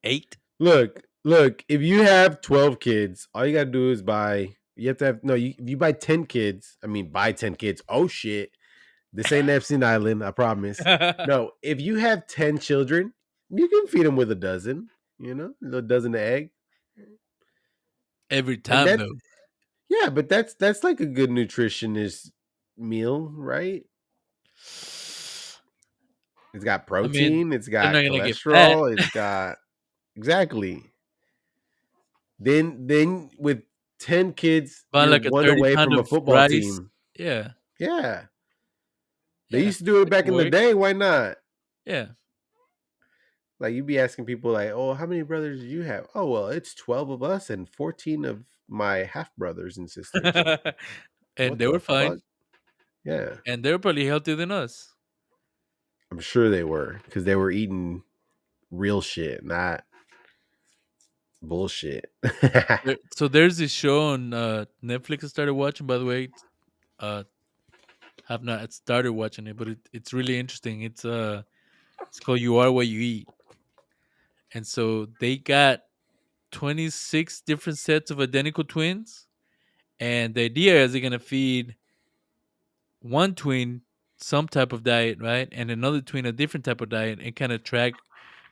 8. Look, if you have 12 kids, all you gotta do is buy you have to have no, if you buy 10 kids, I mean buy 10 kids. Oh shit. This ain't Epstein Island, I promise. No, if you have 10 children, you can feed them with a dozen, a little dozen of egg. Every And time that's though. yeah, but that's like a good nutritionist meal, right? It's got I mean, protein, it's they're not got gonna get fat. cholesterol, it's got exactly. Then with 10 kids, Buy you're like a one 30 away pound from a of football rice. team. Yeah, Yeah. They yeah, used to do it that back could in the work. day. Why not? Yeah, Like you'd be asking people like, "Oh, how many brothers do you have?" "Oh, well, it's 12 of us and 14 of my half brothers and sisters." Like, and what they the were fine, fuck? Yeah. and they were probably healthier than us. I'm sure they were cuz they were eating real shit, not bullshit. So there's this show on Netflix I started watching. By the way, uh, have not started watching it, but it's really interesting. It's called "You Are What You Eat," and so they got 26 different sets of identical twins, and the idea is they're gonna feed one twin some type of diet, right, and another twin a different type of diet, and kind of track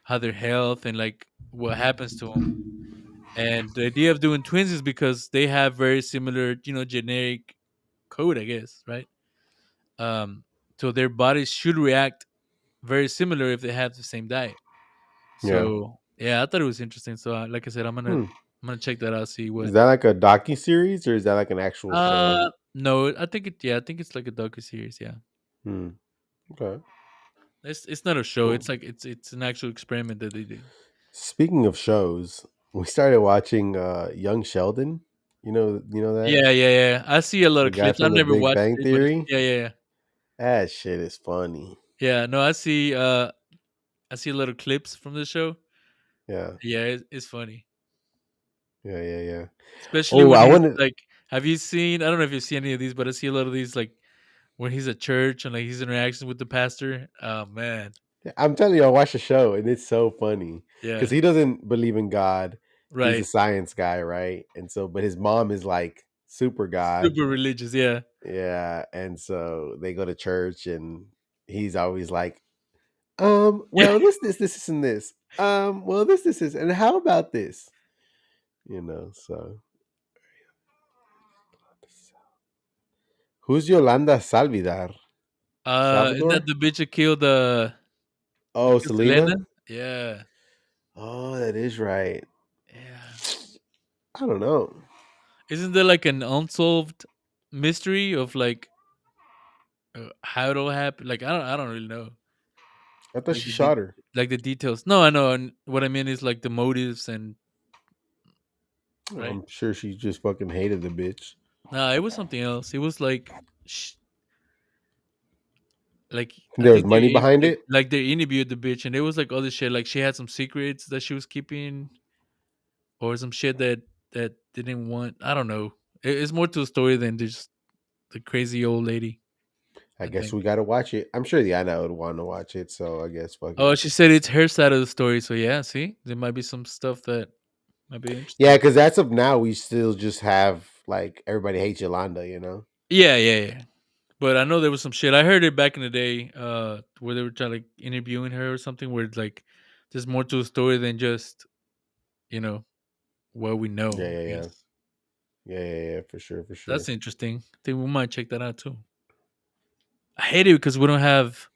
how their health and like what happens to them. And the idea of doing twins is because they have very similar, genetic code, I guess, right? Um, so their bodies should react very similar if they have the same diet. Yeah. So yeah, I thought it was interesting. So like I said, Hmm. I'm gonna check that out. See Is what. that like a docu series or is that like an actual show? No, I think it. Yeah, I think it's like a docu series. Yeah, Hmm. Okay. it's not a show. Cool. It's like it's an actual experiment that they did. Speaking of shows, we started watching Young Sheldon. You know that? Yeah, yeah, yeah. I see a lot The of guy clips. I from The never Big watched Bang it, but Theory? yeah, yeah, yeah. That shit is funny. Yeah, no, I see. I see a lot of clips from the show. Yeah. Yeah, it's funny, Yeah, yeah, yeah. especially Oh, when I he's wanted like. Have you seen? I don't know if you've seen any of these, but I see a lot of these like when he's at church and like his interactions with the pastor. Oh man, I'm telling you, I watched the show and it's so funny because yeah, he doesn't believe in God. He's a right. science guy, right? And so, but his mom is like super God. Super religious, yeah. Yeah. And so they go to church and he's always like, Yeah. well, this, and this. Well, this is, and how about this? So who's Yolanda Salvidar? Isn't that Salvador? the bitch that killed Oh, Selena? Selena? Yeah. Oh, that is right. Yeah. I don't know. Isn't there like an unsolved mystery of like how it all happened? Like I don't really know. I thought Like she shot her. like the details. No, I know. And what I mean is like the motives and right. I'm sure she just fucking hated the bitch. Nah, it was something else. It was like like I There was think money behind like it. they interviewed the bitch, and it was like all this shit. Like she had some secrets that she was keeping, or some shit that didn't want. I don't know. It's more to the story than just the crazy old lady. I I guess think. we got to watch it. I'm sure the Anna would want to watch it, so I guess fuck it. Oh, she said it's her side of the story. So yeah, see, there might be some stuff that might be Yeah, interesting. because that's of now. We still just have like everybody hates Yolanda, you know. Yeah, yeah, yeah. But I know there was some shit. I heard it back in the day, where they were trying like interviewing her or something, where it's like there's more to the story than just you know what we Yeah, know. yeah, I yeah, guess yeah, yeah, yeah, for sure, for that's sure. interesting. I think we might check that out too. I hate it because we don't have.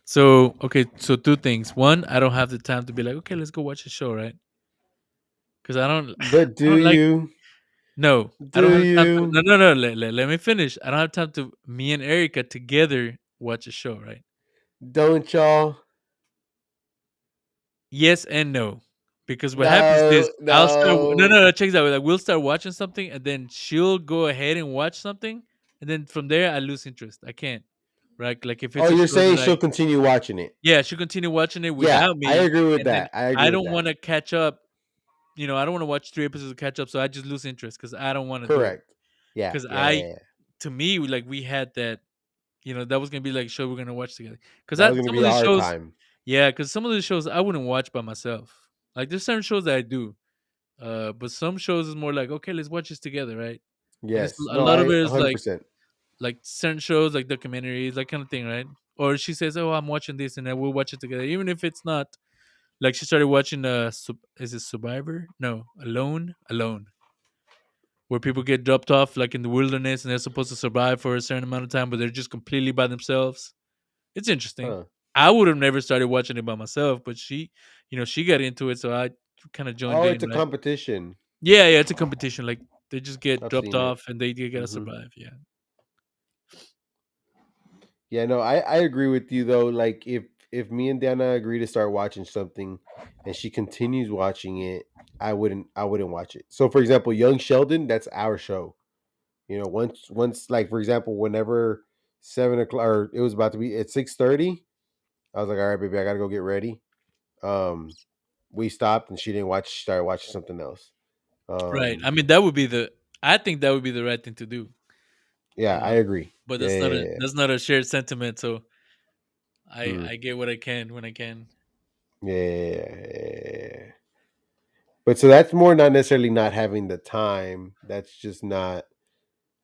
So okay, so two things. One, I don't have the time to be like, okay, let's go watch a show, right? Because I don't, But I do don't like. you? No, I don't Do have the time to. you? No, no, no. Let me finish. I don't have time to. Me and Erica together watch a show, right? Don't y'all? Yes and no. Because what happens is No, I'll start. No, no. no, no. Check this out. Like we'll start watching something, and then she'll go ahead and watch something, and then from there I lose interest. I can't. Right? Like if Oh, it's a you're show saying that she'll continue watching it? yeah, she'll continue watching it Yeah, without I me, agree with and then that. I agree I with don't that. want to catch up. I don't want to watch 3 episodes to catch up, so I just lose interest because I don't want to do it. Correct. Yeah, Because yeah, yeah, yeah. to me, like we had that, that was gonna be like a show we're gonna watch together. Because That was gonna some be of these our shows, time. yeah, because some of the shows I wouldn't watch by myself. Like there's certain shows that I do, but some shows is more like okay, let's watch this together, right? And it's Yes. a No, lot of I it is like 100%. certain shows like documentaries, that kind of thing, right? Or she says, "Oh, I'm watching this," and then we'll watch it together, even if it's not like she started watching. Is it Survivor? No, Alone, where people get dropped off like in the wilderness and they're supposed to survive for a certain amount of time, but they're just completely by themselves. It's interesting. Huh. I would have never started watching it by myself, but she got into it, so I kind of joined Oh, in, it's a right? competition. Yeah, yeah, it's a competition. Like they just get I've dropped seen it. off and they gotta Hmm. survive. Yeah. Yeah, no, I agree with you though. Like if me and Dana agree to start watching something and she continues watching it, I wouldn't watch it. So for example, Young Sheldon, that's our show. Once like for example, whenever 7 o'clock or it was about to be at 6:30, I was like, all right, baby, I gotta go get ready. Um we stopped and she didn't watch, she started watching something else. Right. Um I mean, that would be the. I think that would be the right thing to do. yeah, I Um, agree. but Yeah, yeah, yeah. that's not a shared sentiment. So Hmm. I get what I can when I can. Yeah, yeah, yeah. But so that's more not necessarily not having the time. That's just not.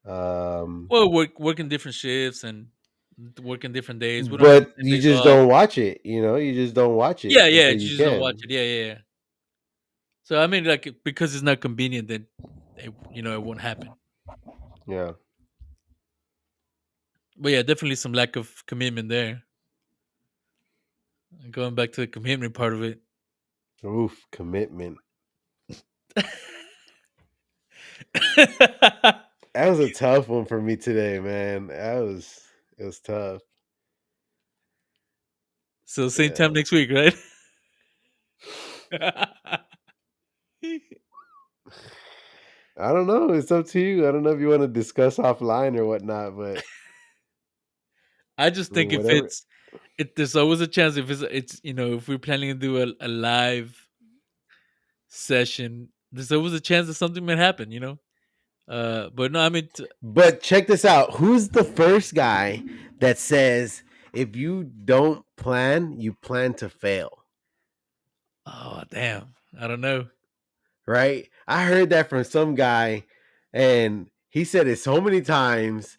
Um, Well, working different shifts and working different days. We don't have the but same you days just off. don't watch it. You just don't watch it Yeah, yeah. until You you just don't watch can. it. Yeah, yeah, yeah. So I mean, like because it's not convenient, then it won't happen. Yeah. But yeah, definitely some lack of commitment there. And going back to the commitment part of it. Oof, commitment. That was a tough one for me today, man. It was tough. So same time Yeah. next week, right? I don't know. It's up to you. I don't know if you want to discuss offline or whatnot, but I just I mean, think if whatever. there's always a chance if it's if we're planning to do a live session, there's always a chance that something might happen. But no, I mean, But check this out. Who's the first guy that says if you don't plan, you plan to fail? oh damn, I don't know. Right? I heard that from some guy and he said it so many times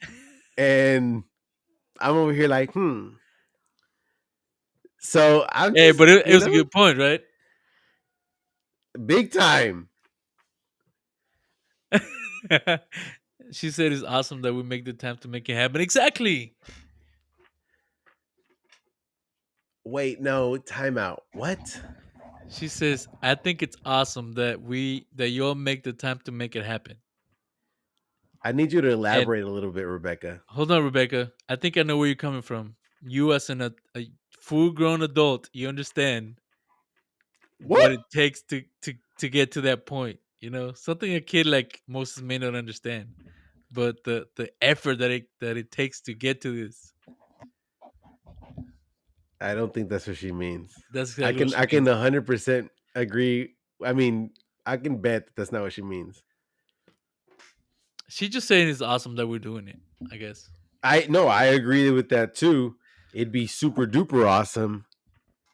and I'm over here like, So I'm Hey, just, but it was a good point, right? big time. She said it's awesome that we make the time to make it happen. Exactly. Wait, no, timeout. What? She says, I think it's awesome that you all make the time to make it happen. I need you to And elaborate a little bit, Rebecca. hold on, Rebecca. I think I know where you're coming from. You as a full grown adult, you understand what What? it takes to get to that point. Something a kid like Moses may not understand. But the effort that it takes to get to this. I don't think that's what she means. That's I exactly what can she I can means. 100% agree. I mean, I can bet that that's not what she means. She's just saying it's awesome that we're doing it. I guess. I no, I agree with that too. It'd be super duper awesome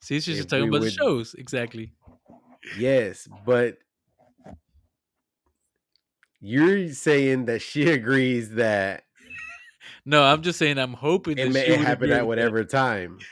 See, she's if just talking we about the would. shows. Exactly. Yes, but you're saying that she agrees that No, I'm just saying I'm hoping it that may she it would happen agree at with that. whatever time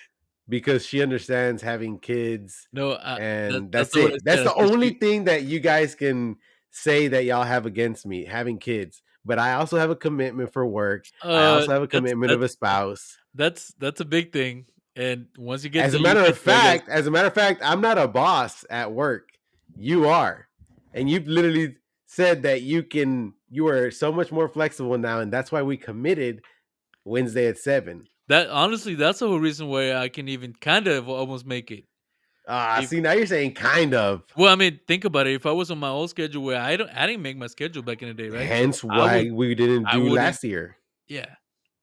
because she understands having kids, No, and that's that's not what I it. That's said. I the said only she. thing that you guys can say that y'all have against me, having kids. But I also have a commitment for work. I also have a That's commitment of a spouse. that's a big thing. And once you get As a there, you matter get of there. I guess. fact, as a matter of fact, I'm not a boss at work. You are. And you've literally said that you are so much more flexible now, and that's why we committed Wednesday at 7. That honestly, that's the whole reason why I can even kind of almost make it. Ah, If see, now you're saying kind of. Well, I mean, think about it. If I was on my old schedule where I didn't make my schedule back in the day, right? So Hence why we didn't I do wouldn't. last year. Yeah,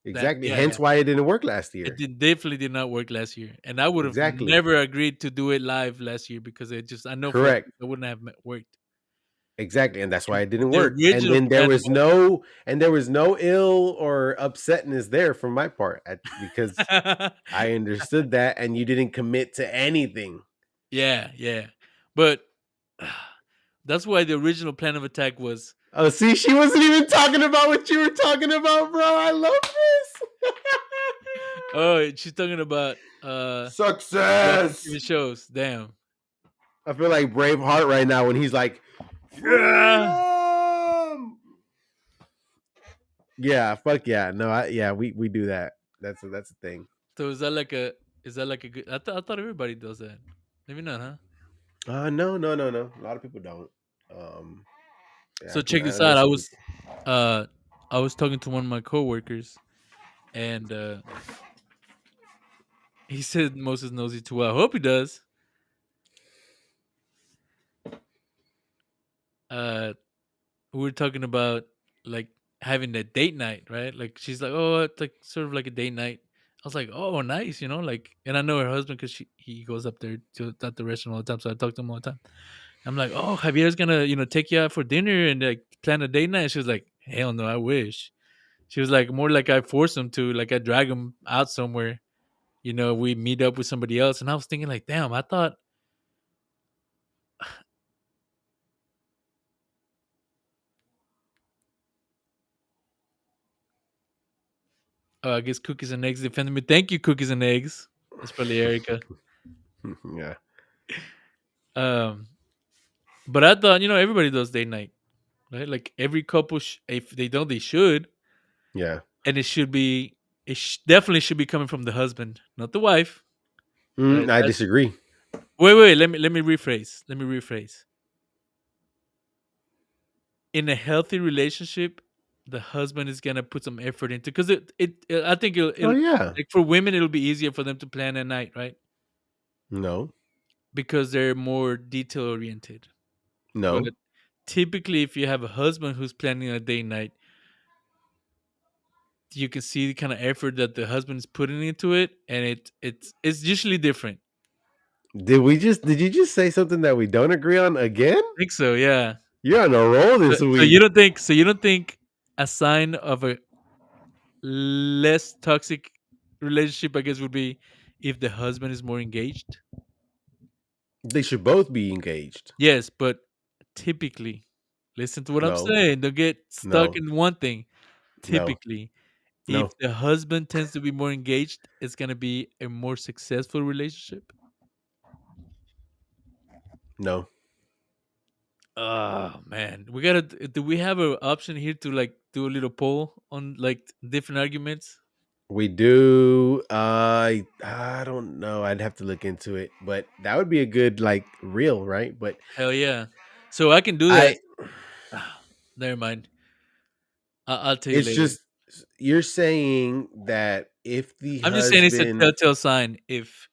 Exactly. yeah, yeah. Hence why it didn't work last It year. definitely did not work last year, and I would have Exactly. never agreed to do it live last year because I know for a fact Correct. it wouldn't have worked. Exactly. And that's why And it didn't the work. And original then plan of there was no ill or upsetness there from my part because I understood that and you didn't commit to anything. yeah, yeah, but that's why the original plan of attack was. Oh, see, she wasn't even talking about what you were talking about, bro. I love this. Oh, she's talking about TV Success. shows. Damn. I feel like Braveheart right now when he's like, Yeah. freedom. Yeah, fuck yeah. No, yeah, we do that. That's a thing. So is that like a good? I thought everybody does that. Maybe not, huh? No, no, no, no. A lot of people don't. Um, yeah, So check I this out. listen. Uh I was talking to one of my coworkers, and he said Moses knows you too well. I hope he does. Uh, we were talking about like having a date night, right? Like she's like, oh, it's like sort of like a date night. I was like, oh, nice, like, and I know her husband because he goes up there to at the restaurant all the time, so I talk to him all the time. I'm like, oh, Javier's gonna take you out for dinner and like plan a date night. She was like, hell no, I wish. She was like, more like I force him to, like I drag him out somewhere. We meet up with somebody else, and I was thinking like, damn, I thought, I guess cookies and eggs defended me. Thank you, cookies and eggs. That's probably Erica. Yeah, Um, but I thought, everybody does date night, right? Like every couple, if they don't, they should, yeah. and definitely should be coming from the husband, not the wife, right? I disagree. Wait. Let me rephrase. Let me rephrase. In a healthy relationship, the husband is gonna put some effort into, because I think Oh it'll yeah. like for women it'll be easier for them to plan a night, right? No, Because they're more detail oriented. But no. typically, if you have a husband who's planning a date night, you can see the kind of effort that the husband's putting into it, and it's usually different. Did you just say something that we don't agree on again? I think so, yeah. You're on a roll So, this so you week. don't think so you don't think a sign of a less toxic relationship, I guess, would be if the husband is more engaged? They should both be engaged. Yes, but typically, listen to what I'm No, saying. Don't get stuck no, in one thing. no, Typically, if no, the husband tends to be more engaged, it's gonna be a more successful relationship. no. Oh man, do we have an option here to like do a little poll on like different arguments? We do. I don't know. I'd have to look into it, but that would be a good like reel, right? But Hell yeah! So I can do that. I, Never mind. I'll tell you it's later. just you're saying that if the I'm just saying it's a husband, telltale sign if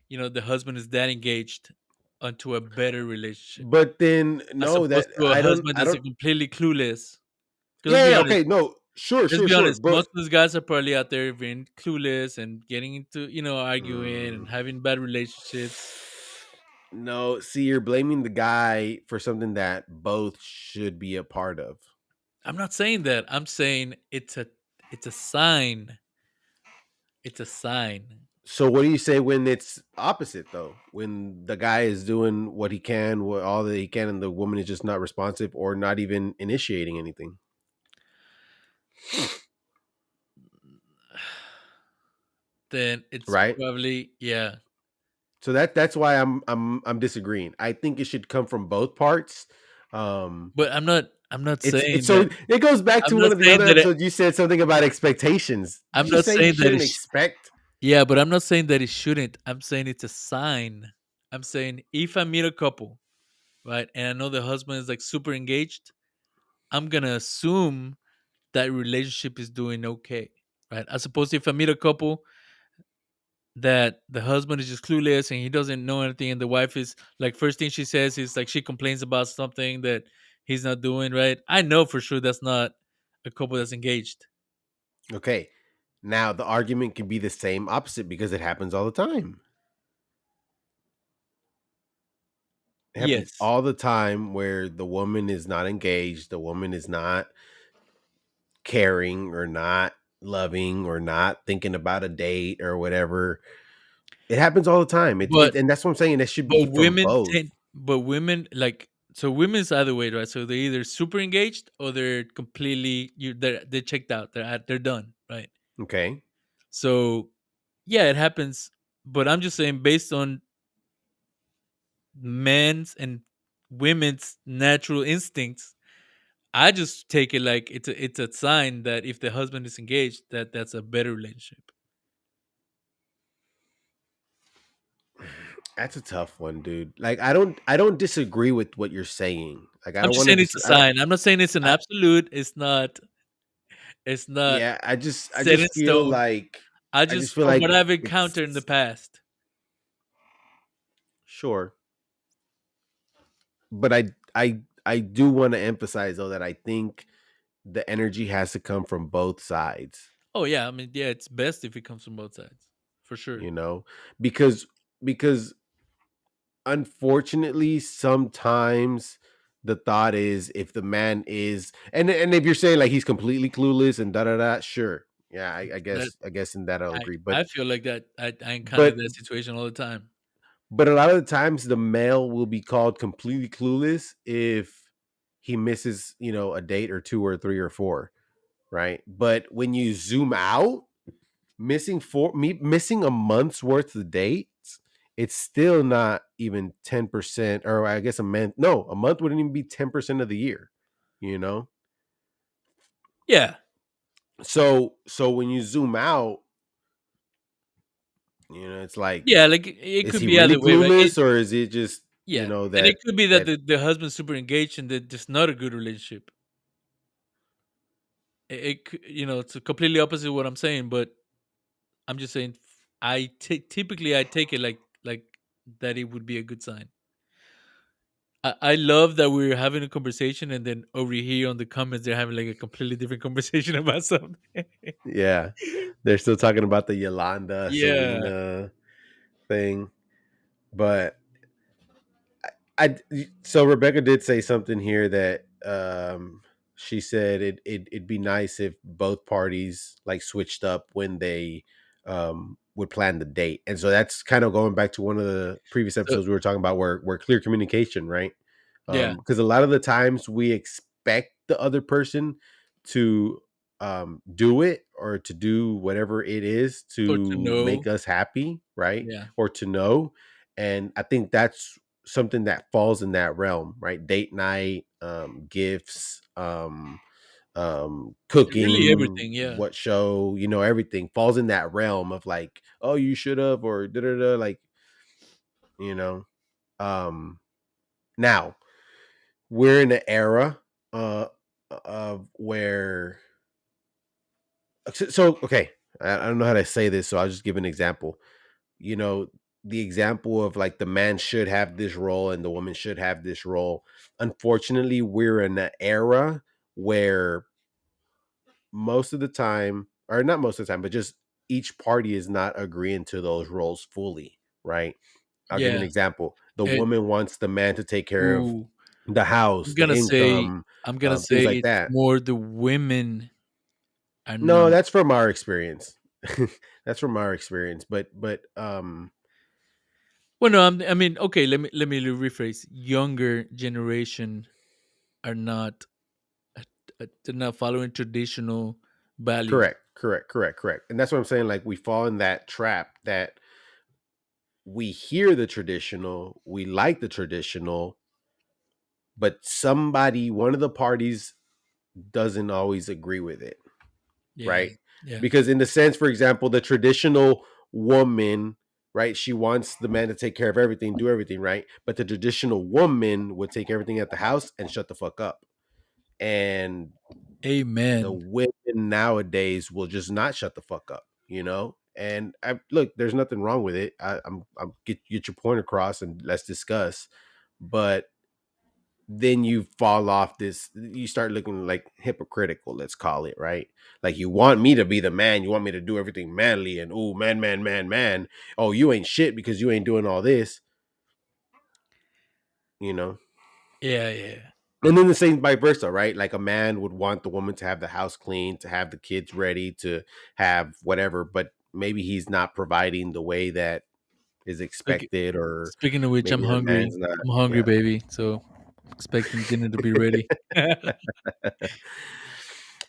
the husband is that engaged onto a better relationship, but then as no, that opposed to a husband I that's don't. completely clueless. Because let's Yeah, be yeah, honest, okay, no. Sure, Let's sure, be sure. honest, But most of these guys are probably out there being clueless and getting into, arguing mm, and having bad relationships. no, see, you're blaming the guy for something that both should be a part of. I'm not saying that. I'm saying it's a sign. It's a sign. So what do you say when it's opposite though? When the guy is doing what he can, what all that he can, and the woman is just not responsive or not even initiating anything, Then it's right? probably, yeah. So that's why I'm disagreeing. I think it should come from both parts. Um, But I'm not it's saying so that it goes back I'm to not one of the saying other that episodes. You said something about expectations. I'm Did you not say you saying that shouldn't expect? yeah, but I'm not saying that it shouldn't. I'm saying it's a sign. I'm saying if I meet a couple, right, and I know the husband is like super engaged, I'm gonna assume that relationship is doing okay, right? As opposed to if I meet a couple that the husband is just clueless and he doesn't know anything, and the wife is like, first thing she says is like she complains about something that he's not doing right. I know for sure that's not a couple that's engaged. Okay, now the argument can be the same opposite because it happens all the time. It happens Yes, all the time where the woman is not engaged, the woman is not caring or not loving or not thinking about a date or whatever. It happens all the time. but And that's what I'm saying. It should be but from women both. tend, but women like, so women's either way, right? So they're either super engaged or they're completely, they're checked out. They're done, right? Okay. So yeah, it happens. But I'm just saying, based on men's and women's natural instincts, I just take it like it's a sign that if the husband is engaged, that's a better relationship. That's a tough one, dude. Like I don't disagree with what you're saying. Like I I'm don't just want to saying it's a I don't sign. I'm not saying it's an I absolute. It's not yeah, I set just in feel stone. like I I just just, feel from what like I've encountered in the it's past. sure. But I do want to emphasize though that I think the energy has to come from both sides, Oh yeah, I mean, yeah, it's best if it comes from both sides, for sure. you know? Because because unfortunately sometimes the thought is if the man is and if you're saying like he's completely clueless and da da da, sure. Yeah, That I guess in that I'll I agree. I feel like that I encounter But that situation all the time. but a lot of the times the male will be called completely clueless if he misses, a date or two or three or four, right? But when you zoom out, missing a month's worth of dates, it's still not even 10%, or I guess a month wouldn't even be 10% of the year, you know? Yeah, So when you zoom out, it's like, yeah, like it is could he be really either way, right? clueless or is it just, Yeah, and it that could be that that the husband's super engaged and that just not a good relationship. It's completely opposite what I'm saying, but I'm just saying typically I take it like that it would be a good sign. I love that we're having a conversation and then over here on the comments they're having like a completely different conversation about something. yeah, they're still talking about the Yolanda Yeah. Selena thing, but I so Rebecca did say something here that she said it'd be nice if both parties like switched up when they would plan the date. And so that's kind of going back to one of the previous So episodes we were talking about where clear communication, right? yeah, Because a lot of the times we expect the other person to do it or to do whatever it is or to to know. make us happy, right? Yeah. Or to know. And I think that's something that falls in that realm, right? Date night, gifts, Really cooking, everything, yeah. what show, everything falls in that realm of like, oh, you should have, or da da da, like, you know. Um, Now we're in an era uh of where so okay, I don't know how to say this, so I'll just give an example. You know, the example of like the man should have this role and the woman should have this role. Unfortunately, we're in an era where most of the time, or not most of the time, but just each party is not agreeing to those roles fully, right? I'll give you an Yeah. example. The It, woman wants the man to take care of ooh, the I'm house, the gonna say income, I'm gonna things say like it's that. more the women are No, not. that's from our experience. That's from our experience. Well, no, I mean, okay, let me rephrase. Younger generation are not they're not following traditional values. Correct. And that's what I'm saying. Like we fall in that trap that we hear the traditional, we like the traditional, but one of the parties doesn't always agree with it, Yeah, right? yeah. Because in the sense, for example, the traditional woman, right, she wants the man to take care of everything, do everything, right? But the traditional woman would take everything at the house and shut the fuck up. And the Amen. women nowadays will just not shut the fuck up, you know. And I look, there's nothing wrong with it. I'm get your point across and let's discuss. But then you fall off this. You start looking like hypocritical. Let's call it right. Like you want me to be the man. You want me to do everything manly and oh man. Oh, you ain't shit because you ain't doing all this. You know. Yeah, yeah. And then the same vice versa, right? Like a man would want the woman to have the house clean, to have the kids ready, to have whatever, but maybe he's not providing the way that is Speak, expected, or speaking of which, I'm maybe the hungry. man's not. I'm hungry, Yeah. baby. So expecting dinner to be ready.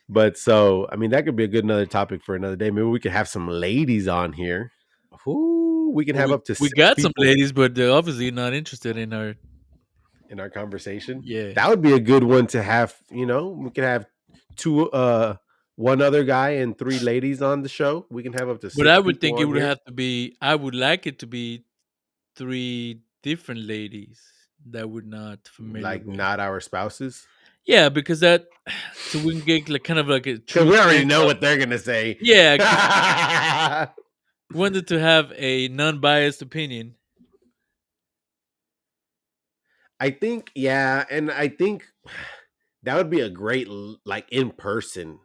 But so, I mean, that could be a good another topic for another day. Maybe we could have some ladies on here. Who we can Well, have we up to we six got some people ladies, but they're obviously not interested in our. in our conversation. Yeah, That would be a good one to have. You know, we could have two, one other guy and three ladies on the show. We can have up to but I six would people think it on would here. have to be. I would like it to be three different ladies that we're not familiar Like with. not our spouses, Yeah, because that so we can get like kind of like a because true we already sense know of, what they're gonna say. yeah, because we wanted to have a non-biased opinion. I think, yeah, and I think that would be a great like in person,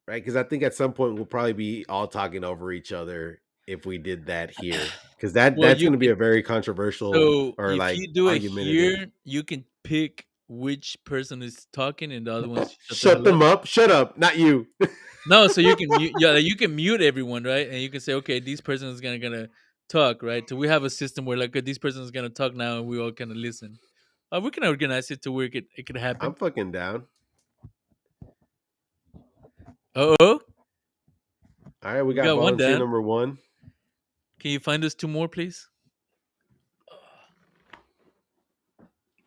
right? Because I think at some point we'll probably be all talking over each other if we did that here, because Well, that's you going to be can a very controversial so or if like you do it argumentative. here, you can pick which person is talking and the other ones shut the Shut hell up. them up! Shut up! Not you. No, so you can mute, yeah, like, you can mute everyone, right? And you can say, okay, this person is gonna talk, right? So we have a system where like this person is gonna talk now, and we all kind of listen. We can organize it to where it could I'm happen. fucking down. Oh, All right, we we got got one volunteer down. number one. Can you find us two more, please?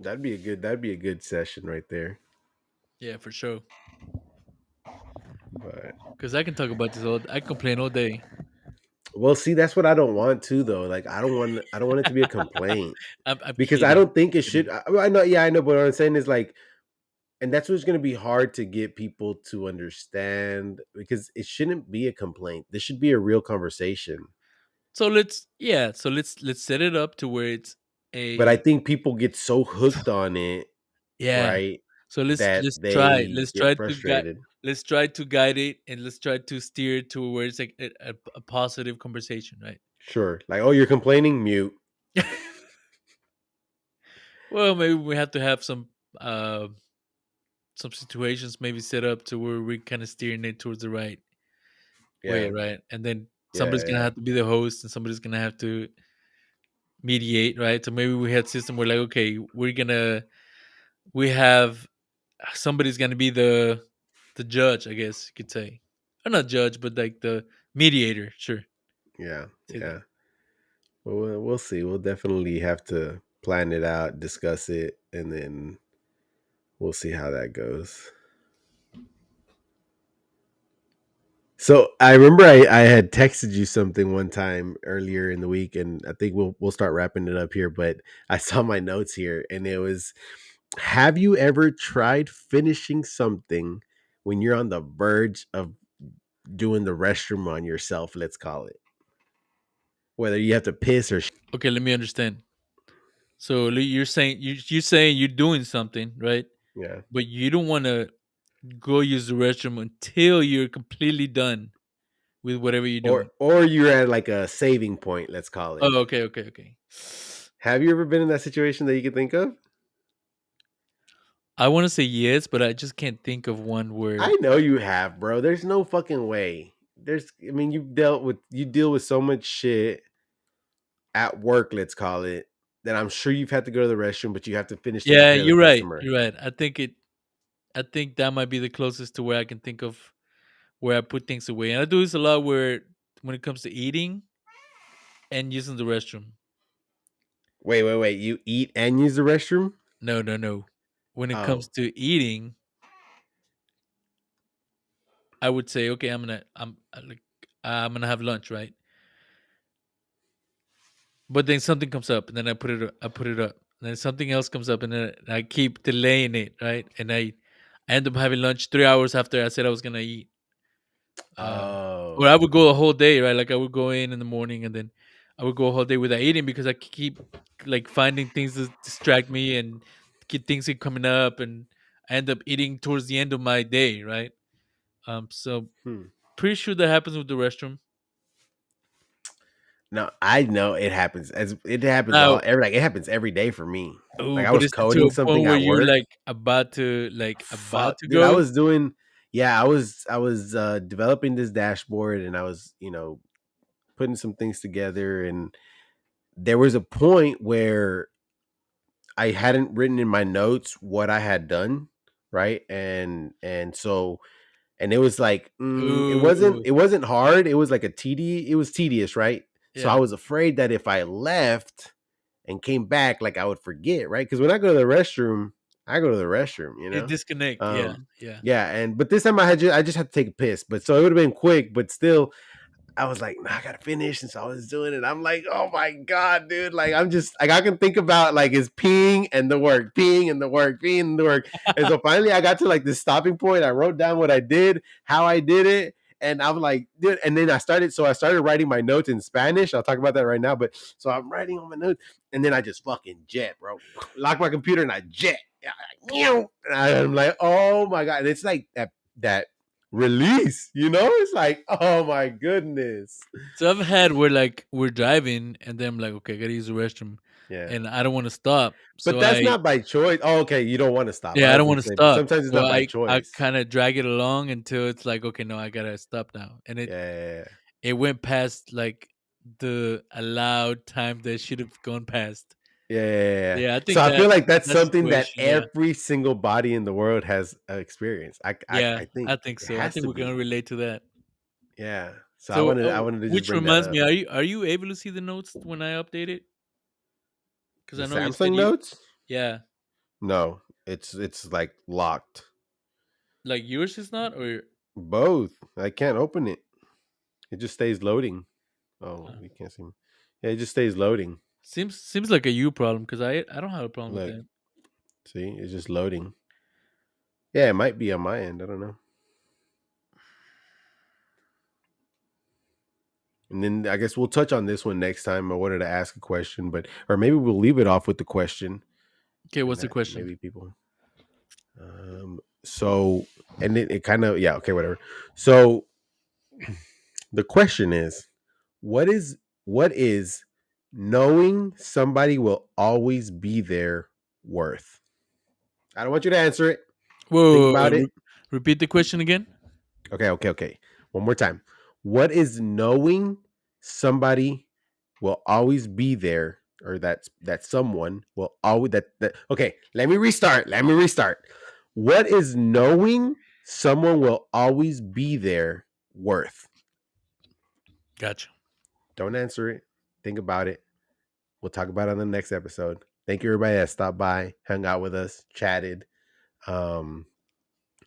That'd be a good. That'd be a good session right there. Yeah, for sure. But Because I can talk about this all. I can complain all day. well, see, that's what I don't want to though. Like, I don't want it to be a complaint I'm because I kidding. don't think it Kidding. should. I know, yeah, I know, but what I'm saying is like, and that's what's going to be hard to get people to understand because it shouldn't be a complaint. This should be a real conversation. So let's set it up to where it's But I a think people get so hooked on it, yeah. right, So that let's try. they Let's get try to guide. frustrated. Let's try to guide it, and let's try to steer it to where it's like a positive conversation, right? Sure. Like, oh, you're complaining? Mute. Well, maybe we have to have uh some situations maybe set up to where we're kind of steering it towards the right way, Yeah. right? And then somebody's Yeah. gonna Yeah. have to be the host, and somebody's gonna have to mediate, right? So maybe we had system where like, okay, we have somebody's gonna be the judge, I guess you could say, or not judge, but like the mediator. Sure, Yeah. say that. Yeah. Well, we'll see. We'll definitely have to plan it out, discuss it, and then we'll see how that goes. So I remember I had texted you something one time earlier in the week, and I think we'll start wrapping it up here. But I saw my notes here, and it was: have you ever tried finishing something when you're on the verge of doing the restroom on yourself? Let's call it, whether you have to piss or Okay, let me understand. So you're saying you're saying you're doing something, right? Yeah. but you don't want to go use the restroom until you're completely done with whatever you're doing. Or you're at like a saving point, let's call it. Oh, okay, okay, okay. Have you ever been in that situation that you can think of? I want to say yes, but I just can't think of one I where. know you have, bro. There's no fucking way. I mean, you deal with so much shit at work, let's call it, that I'm sure you've had to go to the restroom, but you have to finish taking Yeah, care of the you're right. customer. You're right. I think that might be the closest to where I can think of where I put things away. And I do this a lot where when it comes to eating and using the restroom. Wait. You eat and use the restroom? No, no, no. When it comes Oh. to eating, I would say, okay, I'm gonna have lunch, right? But then something comes up, and then I put it up. And then something else comes up, and then I keep delaying it, right? And I end up having lunch 3 hours after I said I was gonna eat. Or I Oh. would go a whole day, right? Like I would go in the morning, and then I would go a whole day without eating because I keep like finding things to distract me and keep coming up, and I end up eating towards the end of my day, right? So Hmm. pretty sure that happens with the restroom. No, I know it happens. As it happens Now, it happens every day for me. oh, Like I but was is it to coding a point something where at you're work. like about Fuck, to dude, I go? was doing yeah, I was developing this dashboard and I was, putting some things together and there was a point where I hadn't written in my notes what I had done, right? And it was like Ooh, it wasn't hard. It was like it was tedious, right? So I yeah. was afraid that if I left and came back, like I would forget, right? Because when I go to the restroom, I go to the restroom, you You know. disconnect. Yeah, yeah. Yeah, and but this time I just had to take a piss, but so it would have been quick, but still, I was like, nah, I gotta finish. And so I was doing it. I'm like, oh my God, dude. Like, I'm just like, I can think about like is peeing and the work, peeing and the work, peeing and the work. And so finally I got to like this stopping point. I wrote down what I did, how I did it. And I'm like, dude, and then I started writing my notes in Spanish. I'll talk about that right now. But so I'm writing on my notes, and then I just fucking jet, bro. Lock my computer and I jet. And I'm like, oh my God. And it's like that release, it's like, oh my goodness. So I've had where like we're driving and then I'm like, okay, I gotta use the restroom, Yeah, and I don't want to stop. but So that's not by choice. Oh, okay, you don't want to stop. I I was don't gonna want to say, but stop. sometimes it's So not by I choice. kind of drag it along until it's like, okay, no, I gotta stop now. And Yeah, it went past like the allowed time that should have gone past. yeah. Yeah, I So think I feel like that's that something that situation. Yeah, every single body in the world has experienced. yeah, I think I think it so. I has think to we're gonna be. relate to that. Yeah. So So, I wanted to just which bring that reminds up. me, are you able to see the notes when I update it? Because The I know you said Samsung you, Notes? yeah, No, it's like locked. like yours is not, or Both. I can't open it. It just stays loading. Oh, uh, you can't see me. Yeah, it just stays loading. seems like a you problem because I don't have a problem with Look, that. see, it's just loading. Yeah, it might be on my end. I don't know. And then I guess we'll touch on this one next time. I wanted to ask a question, but or maybe we'll leave it off with the question, Okay, and what's the that question? maybe people. So and it kind of yeah okay whatever. So the question is, what is knowing somebody will always be there worth? I don't want you to answer it. Think about it. Repeat the question again. Okay. One more time. What is knowing somebody will always be there, or that someone will always that okay, Let me restart. What is knowing someone will always be there worth? Gotcha. Don't answer it. Think about it. We'll talk about it on the next episode. Thank you everybody that stopped by, hung out with us, chatted. Um,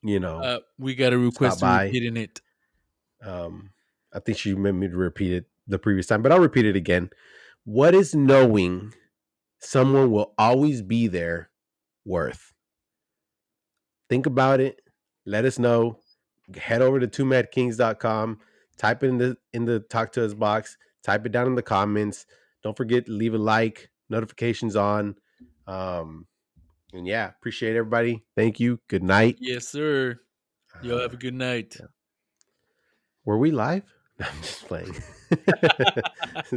you know, We got a stop request to by. repeating it. Um, I think she meant me to repeat it the previous time, but I'll repeat it again. What is knowing someone will always be there worth? Think about it. Let us know. Head over to 2madkings.com. Type it in the talk to us box. Type it down in the comments. Don't forget to leave a like, notifications on. Um, And yeah, appreciate everybody. Thank you. Good night. Yes, sir. Y'all Uh, have a good night. yeah. Were we live? I'm just playing. See